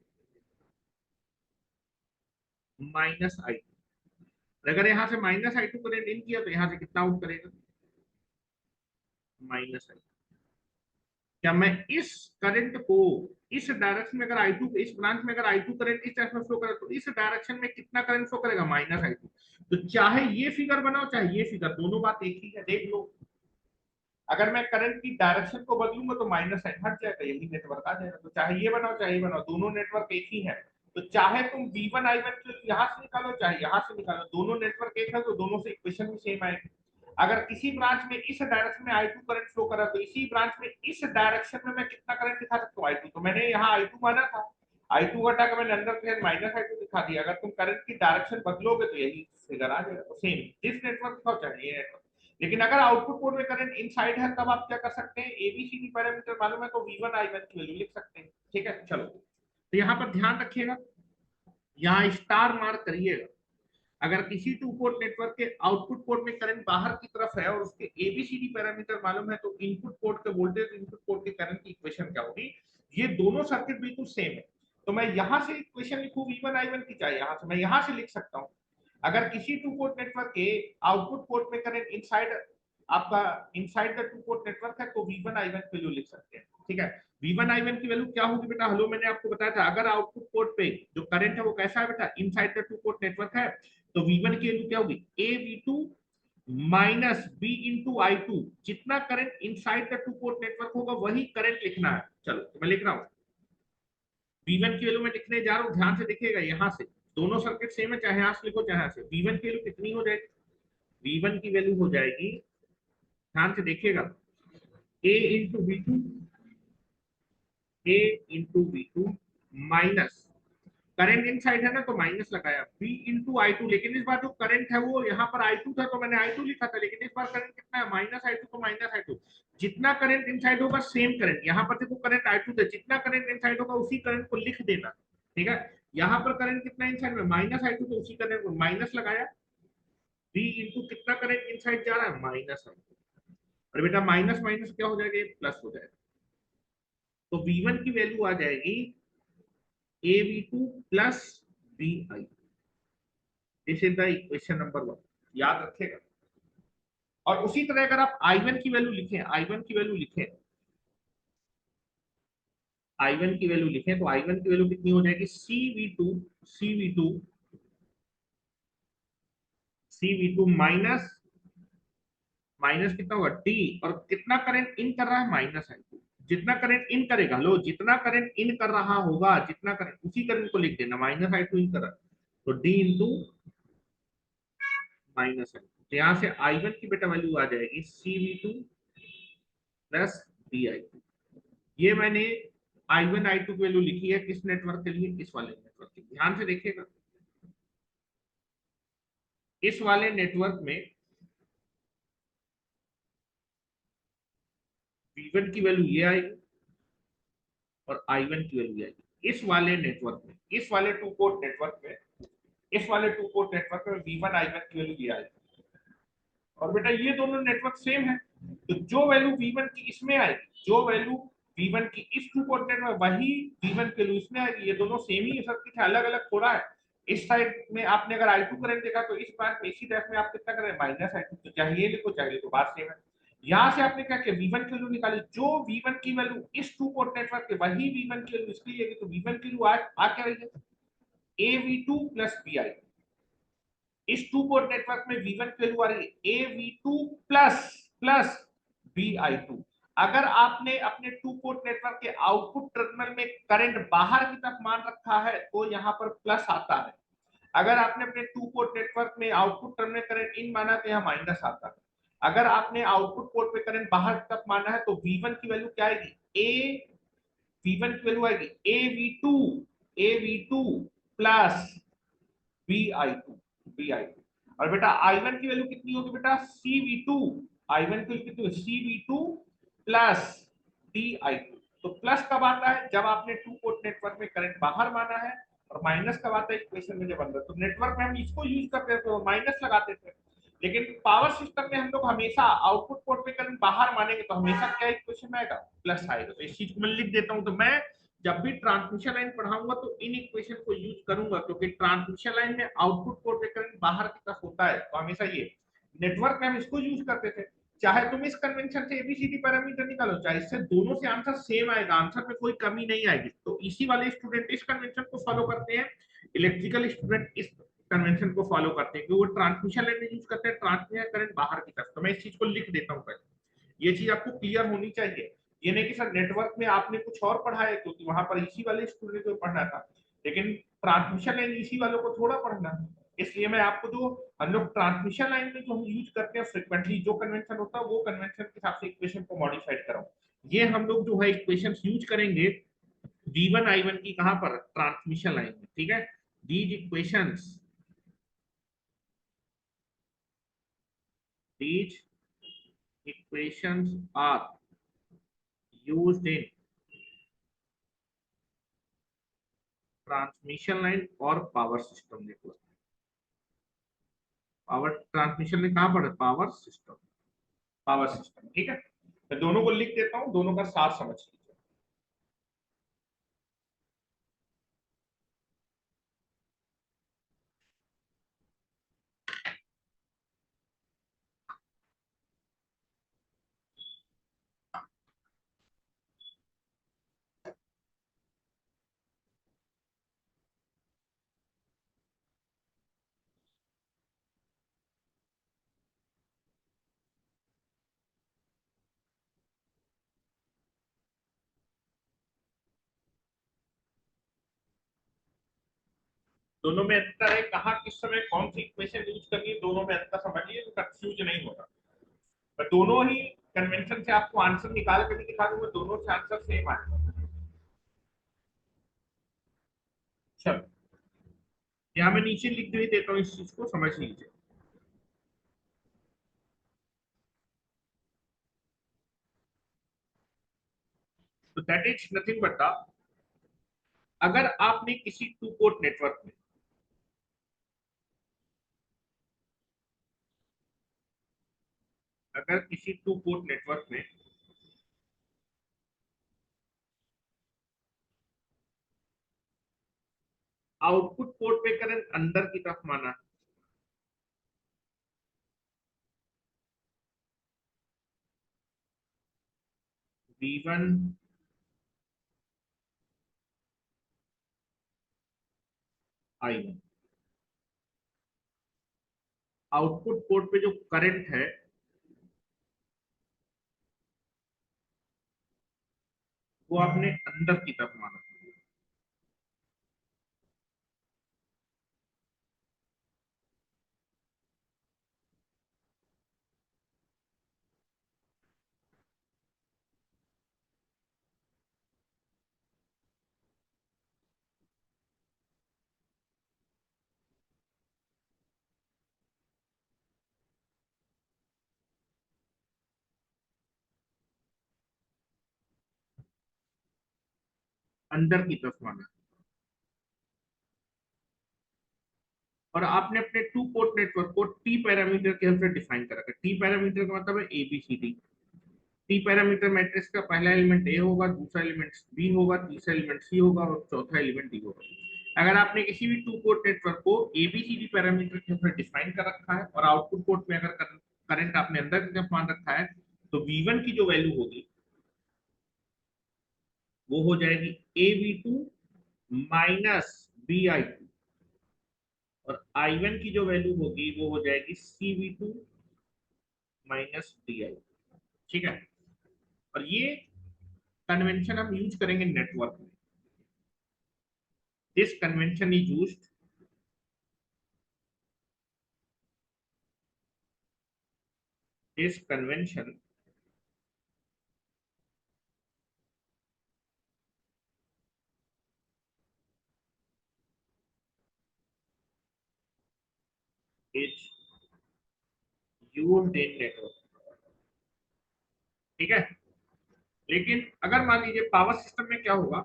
-I2। अगर यहाँ से minus I two current in किया तो यहाँ से कितना आउट करेगा, माइनस आई। क्या मैं इस करंट को इस डायरेक्शन में अगर आई टू, इस ब्रांच में अगर आई टू करंट इस डायरेक्शन में फ्लो करे तो इस डायरेक्शन में कितना करंट फ्लो करेगा, माइनस आई टू। तो चाहे ये फिगर बनाओ चाहे ये फिगर, दोनों बात एक ही है, देख लो। अगर मैं करंट की डायरेक्शन को बदलूंगा तो माइनस साइन हट जाएगा, यही नेटवर्क आ जाएगा। तो चाहे ये बनाओ चाहे ये बनाओ, दोनों नेटवर्क एक ही है। तो चाहे तुम V1 I1 यहाँ से निकालो चाहे यहाँ से निकालो, दोनों नेटवर्क एक है तो दोनों से इक्वेशन भी सेम आएगी। अगर किसी ब्रांच में इस डायरेक्शन में I2 करंट फ्लो करा तो इसी ब्रांच में इस डायरेक्शन में मैं कितना करंट दिखा सकता हूँ, I2। तो मैंने यहाँ I2 माना था, I2 घटा के मैंने अंदर माइनस I2 दिखा दिया। अगर तुम करंट की डायरेक्शन बदलोगे तो यही फिगर आ जाएगा। तो सेम जिस नेटवर्क दिखाओ चाहे ये नेटवर्क। लेकिन अगर आउटपुट पोर्ट में करंट इनसाइड है तब आप क्या कर सकते हैं, एबीसीडी पैरामीटर मालूम है तो V1 I1 की वैल्यू लिख सकते हैं। ठीक है, चलो तो यहाँ पर ध्यान रखिएगा, यहाँ स्टार मार्क करिएगा। अगर किसी टू पोर्ट नेटवर्क के आउटपुट पोर्ट में करंट बाहर की तरफ है और उसके एबीसीडी पैरामीटर मालूम है तो इनपुट पोर्ट के वोल्टेज, इनपुट पोर्ट के करंट की इक्वेशन क्या होगी। ये दोनों सर्किट बिल्कुल सेम है। तो मैं यहाँ से इक्वेशन लिखूं V1 I1 की, चाहे यहाँ से मैं यहाँ से लिख सकता हूँ। अगर किसी टू पोर्ट नेटवर्क के आउटपुट पोर्ट में करंट इनसाइड आपका inside the two port network है तो V1 I1 की वैल्यू लिख सकते हैं। ठीक है, V1 I1 की वैल्यू क्या होगी बेटा, हेलो मैंने आपको बताया था, अगर आउटपुट पोर्ट पे जो करंट है वो कैसा है बेटा, inside the two port network है तो V1 की वैल्यू क्या होगी, AV2 minus B into I2। जितना current inside the two port network होगा वही करंट लिखना है। चलो तो मैं लिख रहा हूँ, V1 की वैल्यू मैं लिखने जा रहा हूँ, ध्यान से देखिएगा। यहाँ से दोनों सर्किट सेम है, चाहे यहाँ से लिखो चाहे यहाँ से। V1 की वैल्यू कितनी हो जाएगी, V1 की वैल्यू हो जाएगी, ध्यान से देखिएगा, A into V2, A into V2 minus current inside है ना तो माइनस लगाया B इंटू I2। लेकिन इस बार जो करंट है वो यहाँ पर I2 था तो मैंने I2 लिखा था, लेकिन इस बार करंट कितना है, माइनस I2 तो माइनस I2। जितना करंट इनसाइड होगा सेम करंट, यहाँ पर देखो करंट I2 था, जितना करंट इनसाइड होगा उसी करंट को लिख देना। ठीक है, यहाँ पर करंट कितना इनसाइड में, माइनस I2, तो उसी करंट को माइनस लगाया। B इंटू कितना करंट इनसाइड जा रहा है, माइनस I2। और बेटा माइनस माइनस क्या हो जाएगा, प्लस हो जाएगा। तो V1 की वैल्यू आ जाएगी AV2 plus BI। This is the equation number 1, याद रखेगा। और उसी तरह अगर आप I1 की वैल्यू लिखें, I1 की वैल्यू लिखें, I1 की वैल्यू लिखें तो I1 की वैल्यू कितनी हो जाएगी, CV2 माइनस माइनस कितना होगा D, और कितना करंट इन कर रहा है, माइनस I2। जितना करंट इन करेगा, लो जितना करंट इन कर रहा होगा, जितना करंट उसी करंट को लिख देना, माइनस I2 इन कर रहा है तो D इंटू माइनस I2। तो यहाँ से I1 की बेटा वैल्यू आ जाएगी CV2 प्लस BI2। ये मैंने I1 I2 की वैल्यू लिखी है किस नेटवर्क के लिए, इस वाले नेटवर्क के लिए। ध्यान से देखिएगा, इस वाले नेटवर्क में V1 की वैल्यू ये आएगी और I1 की वैल्यू आएगी। इस वाले नेटवर्क में, इस वाले टू पोर्ट नेटवर्क में, इस वाले टू पोर्ट नेटवर्क में V1 I1 की वैल्यू ये आएगी। और बेटा ये दोनों नेटवर्क सेम है, तो जो वैल्यू V1 की इसमें आएगी, जो वैल्यू V1 की इस टू पोर्ट नेटवर्क वही V1 की वैल्यू इसमें आएगी। ये दोनों सेम ही सर्किट है, अलग अलग थोड़ा है। इस साइड में आपने अगर I2 करंट देखा तो इस बार इसी तरफ में आप कितना करें, माइनस I2। तो चाहे ये लिखो चाहे लिखो, बात सेम है। यहाँ से आपने क्या किया, V1 की वैल्यू निकाली, जो V1 की वैल्यू इस टू पोर्ट नेटवर्क के वही V1 की वैल्यू इसके लिए, तो V1 की वैल्यू आ क्या रही है, AV2 प्लस BI। इस टू पोर्ट नेटवर्क में V1 की वैल्यू आ रही है AV2 प्लस प्लस BI2। अगर आपने अपने टू पोर्ट नेटवर्क के आउटपुट टर्मिनल में करंट बाहर की तरफ मान रखा है तो यहाँ पर प्लस आता है। अगर आपने अपने टू पोर्ट नेटवर्क में आउटपुट टर्मिनल करंट इन माना तो यहाँ माइनस आता है। अगर आपने आउटपुट पोर्ट पे करंट बाहर की तरफ माना है तो V1 की वैल्यू क्या आएगी, V1 की वैल्यू आएगी AV2 प्लस BI2। और बेटा I1 की वैल्यू कितनी होगी बेटा, CV2। I1 की वैल्यू कितनी होगी, CV2 प्लस DI2। तो प्लस कब आता है, जब आपने टू पोर्ट नेटवर्क में करंट बाहर माना है, और माइनस कब आता है, इक्वेशन में जब अंदर। तो नेटवर्क में हम इसको यूज करते थे तो माइनस लगाते थे, लेकिन पावर सिस्टम में हम लोग हमेशा आउटपुट पोर्ट में करंट बाहर मानेंगे तो हमेशा क्या इक्वेशन में आएगा, प्लस आएगा। तो इस चीज को मैं लिख देता हूं। तो मैं जब भी ट्रांसमिशन लाइन पढ़ाऊंगा तो इन इक्वेशन को यूज करूंगा, क्योंकि ट्रांसमिशन लाइन में आउटपुट पोर्ट पे करंट बाहर की तरफ होता है, तो हमेशा ये नेटवर्क में हम इसको यूज करते थे। चाहे तुम इस कन्वेंशन से एबीसीडी पैरामीटर निकालो, चाहे इससे दोनों से आंसर सेम आएगा, आंसर में कोई कमी नहीं आएगी। तो इसी वाले स्टूडेंट इस कन्वेंशन को फॉलो करते हैं, इलेक्ट्रिकल स्टूडेंट इस कन्वेंशन को फॉलो करते हैं, क्योंकि वो ट्रांसमिशन लाइन में यूज करते हैं ट्रांसमिशन करंट बाहर की तरफ। तो मैं इस चीज को लिख देता हूँ पहले, ये चीज आपको क्लियर होनी चाहिए। ये नहीं कि सर नेटवर्क में आपने कुछ और पढ़ा है, क्योंकि वहां पर इसी वाले स्टूडेंट को पढ़ना था, लेकिन ट्रांसमिशन लाइन इसी वालों को थोड़ा पढ़ना। इसलिए मैं आपको जो हम लोग ट्रांसमिशन लाइन में जो हम यूज करते हैं फ्रिक्वेंटली जो कन्वेंशन होता है, वो कन्वेंशन के हिसाब से इक्वेशन को मॉडिफाइड कराऊं। ये हम लोग जो है इक्वेशन यूज करेंगे V1 I1 की, कहां पर, ट्रांसमिशन लाइन में, ठीक है। These equations, these equations are used in transmission line और पावर सिस्टम। देखो पावर ट्रांसमिशन में कहां पर, पावर सिस्टम, पावर सिस्टम, ठीक है। मैं दोनों को लिख देता हूं, दोनों का सार समझ लीजिए। दोनों में अंतर है, कहा किस समय कौन सी इक्वेशन यूज करनी है, दोनों में अंतर समझिए, तो कंफ्यूज नहीं होगा। मैं दोनों ही कन्वेंशन से आपको आंसर निकाल के भी दिखा दूंगा, दोनों से आंसर सेम आएगा। चलो यहाँ मैं नीचे लिख भी देता हूँ, इस चीज को समझ लीजिए। तो that is nothing but the, अगर आपने किसी टू पोर्ट नेटवर्क में, अगर किसी टू पोर्ट नेटवर्क में आउटपुट पोर्ट पे करंट अंदर की तरफ माना, V1 I1, आउटपुट पोर्ट पे जो करंट है वो आपने अंदर की तरफ माना। अंदर की तरफ माना, और आपने अपने टू पोर्ट नेटवर्क को टी पैरामीटर के हेल्प से डिफाइन करा। टी पैरामीटर का मतलब है एबीसीडी। टी पैरामीटर मैट्रिक्स का पहला एलिमेंट ए होगा, दूसरा एलिमेंट बी होगा, तीसरा एलिमेंट सी होगा और चौथा एलिमेंट डी होगा। अगर आपने किसी भी टू पोर्ट नेटवर्क को एबीसीडी पैरामीटर के हेल्प से डिफाइन कर रखा है, और आउटपुट पोर्ट में अगर करंट आपने अंदर की तरफ मान रखा है, तो V1 की जो वैल्यू होगी वो हो जाएगी AV2 माइनस BI2, और I1 की जो वैल्यू होगी वो हो जाएगी CV2 माइनस DI। ठीक है, और ये कन्वेंशन हम यूज करेंगे नेटवर्क में। This convention is used, this convention is used in network. ठीक है, लेकिन अगर मान लीजिए पावर सिस्टम में क्या होगा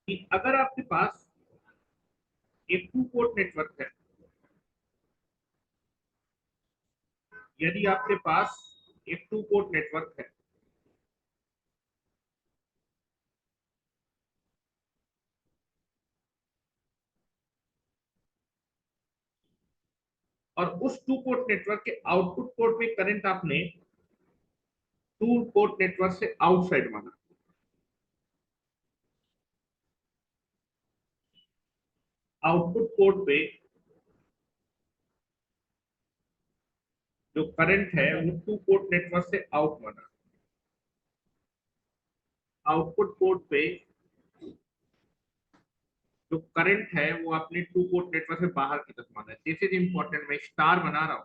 कि अगर आपके पास एक टू पोर्ट नेटवर्क है, यदि आपके पास एक टू पोर्ट नेटवर्क है, और उस टू पोर्ट नेटवर्क के आउटपुट पोर्ट में करंट आपने टू पोर्ट नेटवर्क से आउटसाइड माना। आउटपुट पोर्ट पे जो करंट है वो टू पोर्ट नेटवर्क से आउट माना। आउटपुट पोर्ट पे जो करंट है वो आपने टू पोर्ट नेटवर्क से बाहर की तरफ माना है। दिस इज इंपॉर्टेंट, मैं स्टार बना रहा हूं।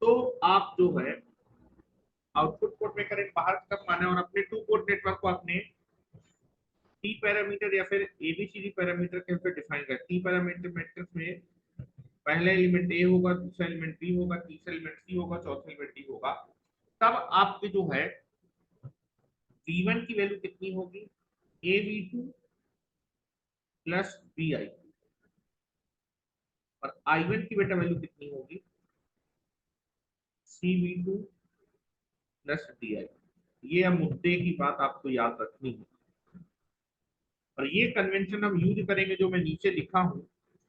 तो आप जो है आउटपुट पोर्ट में करंट बाहर की तरफ माना है और अपने टू पोर्ट नेटवर्क को आपने टी पैरामीटर या फिर एबीसीडी पैरामीटर के ऊपर डिफाइन कर। टी पैरामीटर मैट्रिक्स में पहला एलिमेंट ए होगा, दूसरा एलिमेंट बी होगा, तीसरा एलिमेंट सी होगा, चौथा एलिमेंट डी होगा। तब आपके जो है V1 की वैल्यू कितनी होगी, A V two plus B I, और I1 की बेटा वैल्यू कितनी होगी, C V two plus D I. ये अब मुद्दे की बात आपको याद रखनी है और ये कन्वेंशन हम यूज करेंगे जो मैं नीचे लिखा हूँ।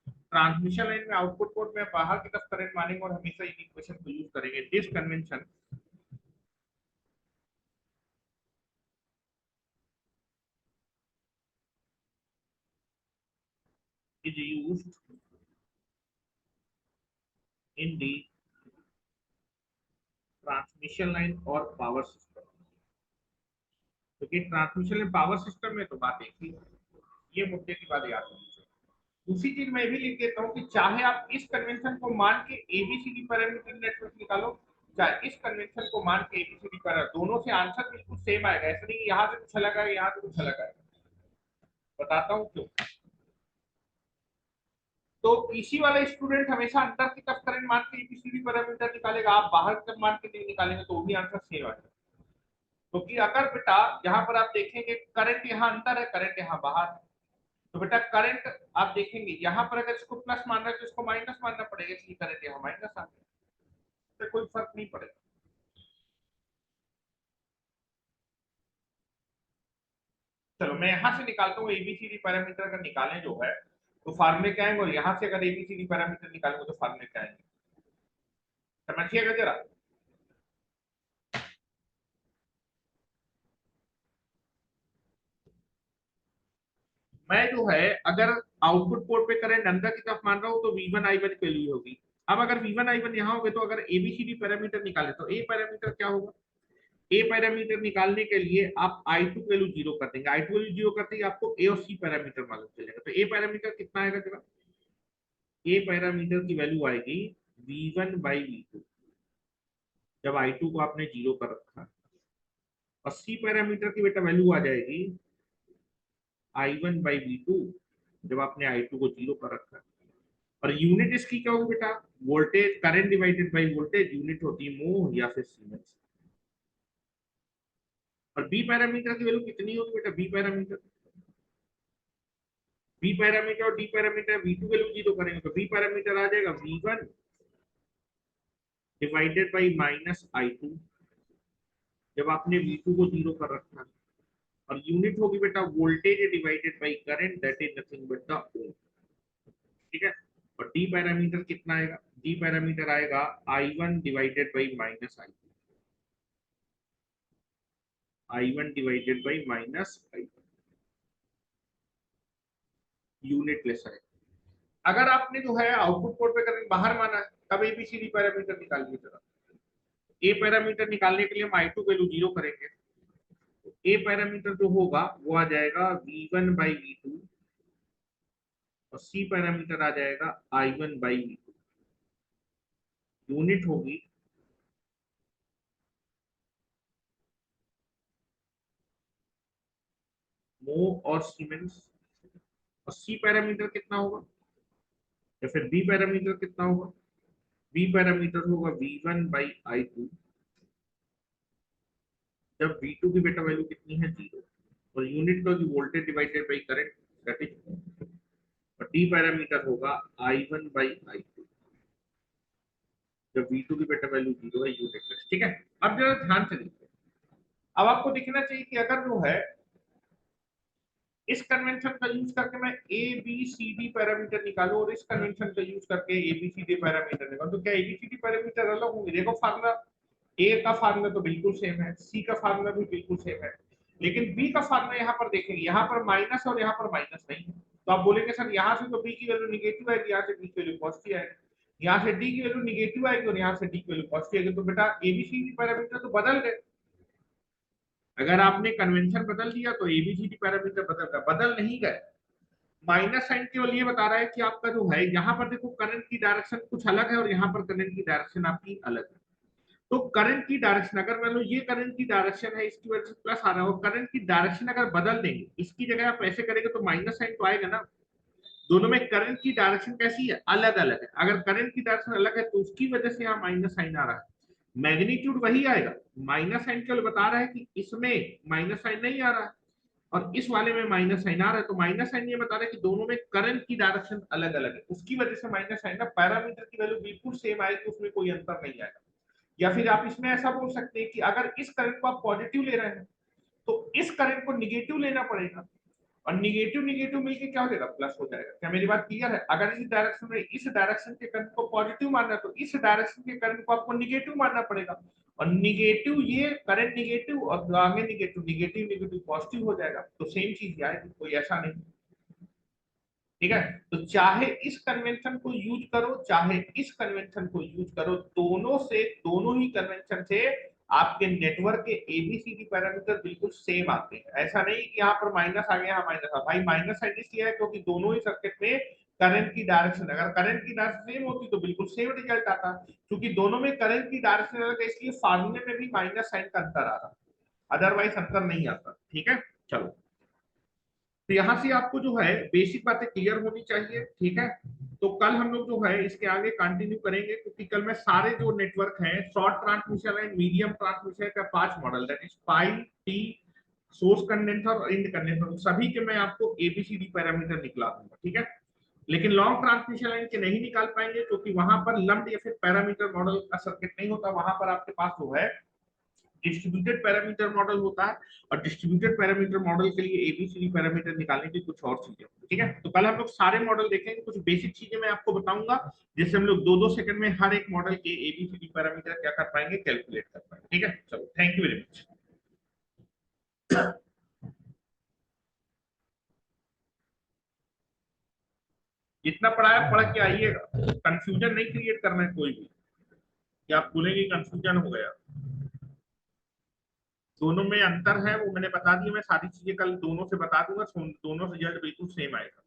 ट्रांसमिशन लाइन में आउटपुट पोर्ट में बाहर की तरफ करंट मानेंगे और हमेशा इन इक्वेशन को यूज करेंगे। This convention is used in the transmission line और पावर सिस्टम। क्योंकि ट्रांसमिशन लाइन पावर सिस्टम में तो बात एक ही है, ये मुद्दे की बात याद होनी चाहिए। दूसरी चीज मैं भी लिख देता हूँ कि चाहे आप इस कन्वेंशन को मान के एबीसीडी पैरामीटर नेटवर्क निकालो, चाहे इस कन्वेंशन को मान के एबीसीडी पैरामीटर, दोनों से आंसर बिल्कुल सेम आएगा। ऐसा नहीं यहाँ से कुछ अलग आएगा, यहाँ से कुछ अलग आएगा। बताता हूँ क्यों। तो इसी वाला स्टूडेंट हमेशा अंदर की तरफ करंट मान के एबीसीडी पैरामीटर निकालेगा, आप बाहर की तरफ मान के नहीं निकालेंगे तो भी आंसर सेम आएगा। क्योंकि अगर बेटा यहाँ पर आप देखेंगे करंट यहाँ अंदर है, करंट यहाँ बाहर है, तो बेटा करंट आप देखेंगे यहाँ पर अगर इसको प्लस मानना है तो इसको माइनस मानना पड़ेगा, इसलिए करंट यहाँ माइनस आ गया, तो कोई फर्क नहीं पड़ेगा। चलो मैं यहाँ से निकालता हूँ एबीसीडी पैरामीटर अगर निकालें जो है तो फार्मूले क्या आएंगे, और यहाँ से अगर एबीसीडी पैरामीटर निकालेंगे तो फार्मूले क्या आएंगे, समझिएगा जरा। मैं जो है अगर आउटपुट पोर्ट पे करंट अंदर की तरफ मान रहा हूँ तो V1 I1 की वैल्यू होगी। अब अगर V1 I1 यहाँ हो गए तो अगर एबीसीडी पैरामीटर निकाले तो ए पैरामीटर क्या होगा, ए पैरामीटर निकालने के लिए आप I2 की वैल्यू जीरो कर देंगे। I2 वैल्यू जीरो करते ही आपको ए और सी पैरामीटर मालूम चलेगा। तो ए पैरामीटर कितना आएगा जरा, ए पैरामीटर की वैल्यू आएगी V1 बाई V2, जब I2 को आपने जीरो कर रखा है। और सी पैरामीटर की बेटा वैल्यू आ जाएगी I1 बाई V2, जब आपने I2 को जीरो कर रखा है। और यूनिट इसकी क्या होगी बेटा, voltage, current divided by voltage, unit होती है मोह या फिर सीमेंस। और बी पैरामीटर की वैल्यू कितनी होगी बेटा, बी पैरामीटर और D parameter V2 value zero करेंगे तो बी पैरामीटर आ जाएगा V1 divided by minus I2, जब आपने V2 को जीरो कर रखा है। और यूनिट होगी बेटा voltage divided by current, that is nothing but the ohm. ठीक है। और डी पैरामीटर कितना आएगा, डी पैरामीटर आएगा I1 divided by minus I1 divided by minus I2, unit less है। अगर आपने जो है आउटपुट पोर्ट पे करंट बाहर माना है तब एबीसीडी पैरामीटर निकालिए जरा। ए पैरामीटर निकालने के लिए हम I2 वैल्यू जीरो करेंगे। ए पैरामीटर जो होगा वो आ जाएगा V1 बाई V2, और सी पैरामीटर आ जाएगा I1 बाई V2। यूनिट होगी मो और सीमेंस। और सी पैरामीटर कितना होगा, या फिर बी पैरामीटर कितना होगा, बी पैरामीटर होगा V1 बाई I2, जब V2 की बेटा वैल्यू कितनी है, जीरो। और यूनिट का voltage divided by current, that is. और डी पैरामीटर होगा I1 बाई I2, जब V2 की बेटा वैल्यू जीरो है, यूनिट लेस। ठीक है। अब जरा ध्यान से देखिए, अब आपको दिखना चाहिए कि अगर जो है इस कन्वेंशन का यूज करके मैं A B C D parameter निकालू और इस कन्वेंशन का यूज करके A B C D parameter निकालू, तो क्या A B C D parameter अलग होंगे? देखो फार्मूला ए का फार्मूला तो बिल्कुल सेम है, सी का फार्मूला भी बिल्कुल सेम है, लेकिन बी का फार्मूला यहाँ पर देखेंगे, यहाँ पर माइनस और यहाँ पर माइनस नहीं है, तो आप बोलेंगे सर यहाँ से तो बी की वैल्यू निगेटिव आएगी, यहाँ से बी की वैल्यू पॉजिटिव आएगी, यहाँ से डी की वैल्यू निगेटिव आएगी और यहाँ से डी की वैल्यू पॉजिटिव आएगी, तो बेटा एबीसीडी पैरामीटर तो बदल गए। अगर आपने कन्वेंशन बदल दिया तो एबीसीडी पैरामीटर बदल गए, बदल नहीं गए। माइनस साइन केवल ये बता रहा है कि आपका जो है यहाँ पर देखो करंट की डायरेक्शन कुछ अलग है और यहाँ पर करंट की डायरेक्शन आपकी अलग है। तो करंट की डायरेक्शन अगर मान लो ये करंट की डायरेक्शन है, इसकी वजह से प्लस आ रहा है, और करंट की डायरेक्शन अगर बदल देंगे, इसकी जगह आप ऐसे करेंगे तो माइनस साइन तो आएगा ना। दोनों में करंट की डायरेक्शन कैसी है? अलग अलग है। अगर करंट की डायरेक्शन अलग है तो उसकी वजह से यहाँ माइनस साइन आ रहा है, मैग्नीट्यूड वही आएगा। माइनस साइन केवल बता रहा है कि इसमें माइनस साइन नहीं आ रहा है और इस वाले में माइनस साइन आ रहा है, तो माइनस साइन ये बता रहा है कि दोनों में करंट की डायरेक्शन अलग अलग है, उसकी वजह से माइनस साइन ना, पैरामीटर की वैल्यू बिल्कुल सेम आएगी, उसमें कोई अंतर नहीं आएगा। या फिर आप इसमें ऐसा बोल सकते हैं कि अगर इस करंट को आप पॉजिटिव ले रहे हैं तो इस करंट को निगेटिव लेना पड़ेगा, और निगेटिव निगेटिव मिलके क्या हो जाएगा? प्लस हो जाएगा। क्या मेरी बात क्लियर है? अगर इस डायरेक्शन में इस डायरेक्शन के करंट को पॉजिटिव मानना है तो इस डायरेक्शन के करंट को आपको निगेटिव मानना पड़ेगा, और निगेटिव ये करंट निगेटिव और आगे निगेटिव, निगेटिव निगेटिव पॉजिटिव हो जाएगा, तो सेम चीज आएगी, कोई ऐसा नहीं। ठीक है, तो चाहे इस कन्वेंशन को यूज करो चाहे इस कन्वेंशन को यूज करो, दोनों ही कन्वेंशन से आपके नेटवर्क के एबीसीडी पैरामीटर बिल्कुल सेम आते हैं। ऐसा नहीं कि यहाँ पर माइनस आ गया, यहाँ माइनस आ, भाई माइनस साइन इसलिए है क्योंकि दोनों ही सर्किट में करंट की डायरेक्शन, अगर करंट की डायरेक्शन सेम होती तो बिल्कुल सेम रिजल्ट आता, क्योंकि दोनों में करंट की डायरेक्शन अलग है, इसलिए फार्मूले में भी माइनस साइन का अंतर आ रहा, अदरवाइज अंतर नहीं आता। ठीक है, चलो, तो यहाँ से आपको जो है बेसिक बातें क्लियर होनी चाहिए। ठीक है, तो कल हम लोग जो है इसके आगे कंटिन्यू करेंगे, क्योंकि कल मैं सारे जो नेटवर्क हैं, short transmission and medium transmission का 5 model, that is pi, T, source condenser और इंड कंडेंसर, सभी के मैं आपको एबीसीडी पैरामीटर निकला दूंगा। ठीक है, लेकिन लॉन्ग ट्रांसमिशन लाइन के नहीं निकाल पाएंगे, क्योंकि वहां पर लम्प्ड या फिर पैरामीटर मॉडल का सर्किट नहीं होता, वहां पर आपके पास जो है डिस्ट्रीब्यूटेड पैरामीटर मॉडल होता है, और डिस्ट्रीब्यूटेड पैरामीटर मॉडल के लिए एबीसीडी पैरामीटर निकालने की कुछ और चीजें। ठीक है, तो कल हम लोग सारे मॉडल देखेंगे, कुछ बेसिक चीजें मैं आपको बताऊंगा, जिससे हम लोग 2-2 सेकंड में हर एक मॉडल के एबीसीडी पैरामीटर क्या कर पाएंगे, कैलकुलेट कर पाएंगे। ठीक है, चलो, थैंक यू वेरी मच। जितना पढ़ा है पढ़ के आइएगा, कंफ्यूजन नहीं क्रिएट करना है कोई भी, कि आप बोलेंगे कंफ्यूजन हो गया। दोनों में अंतर है वो मैंने बता दिया, मैं सारी चीजें कल दोनों से बता दूंगा, दोनों रिजल्ट बिल्कुल सेम आएगा।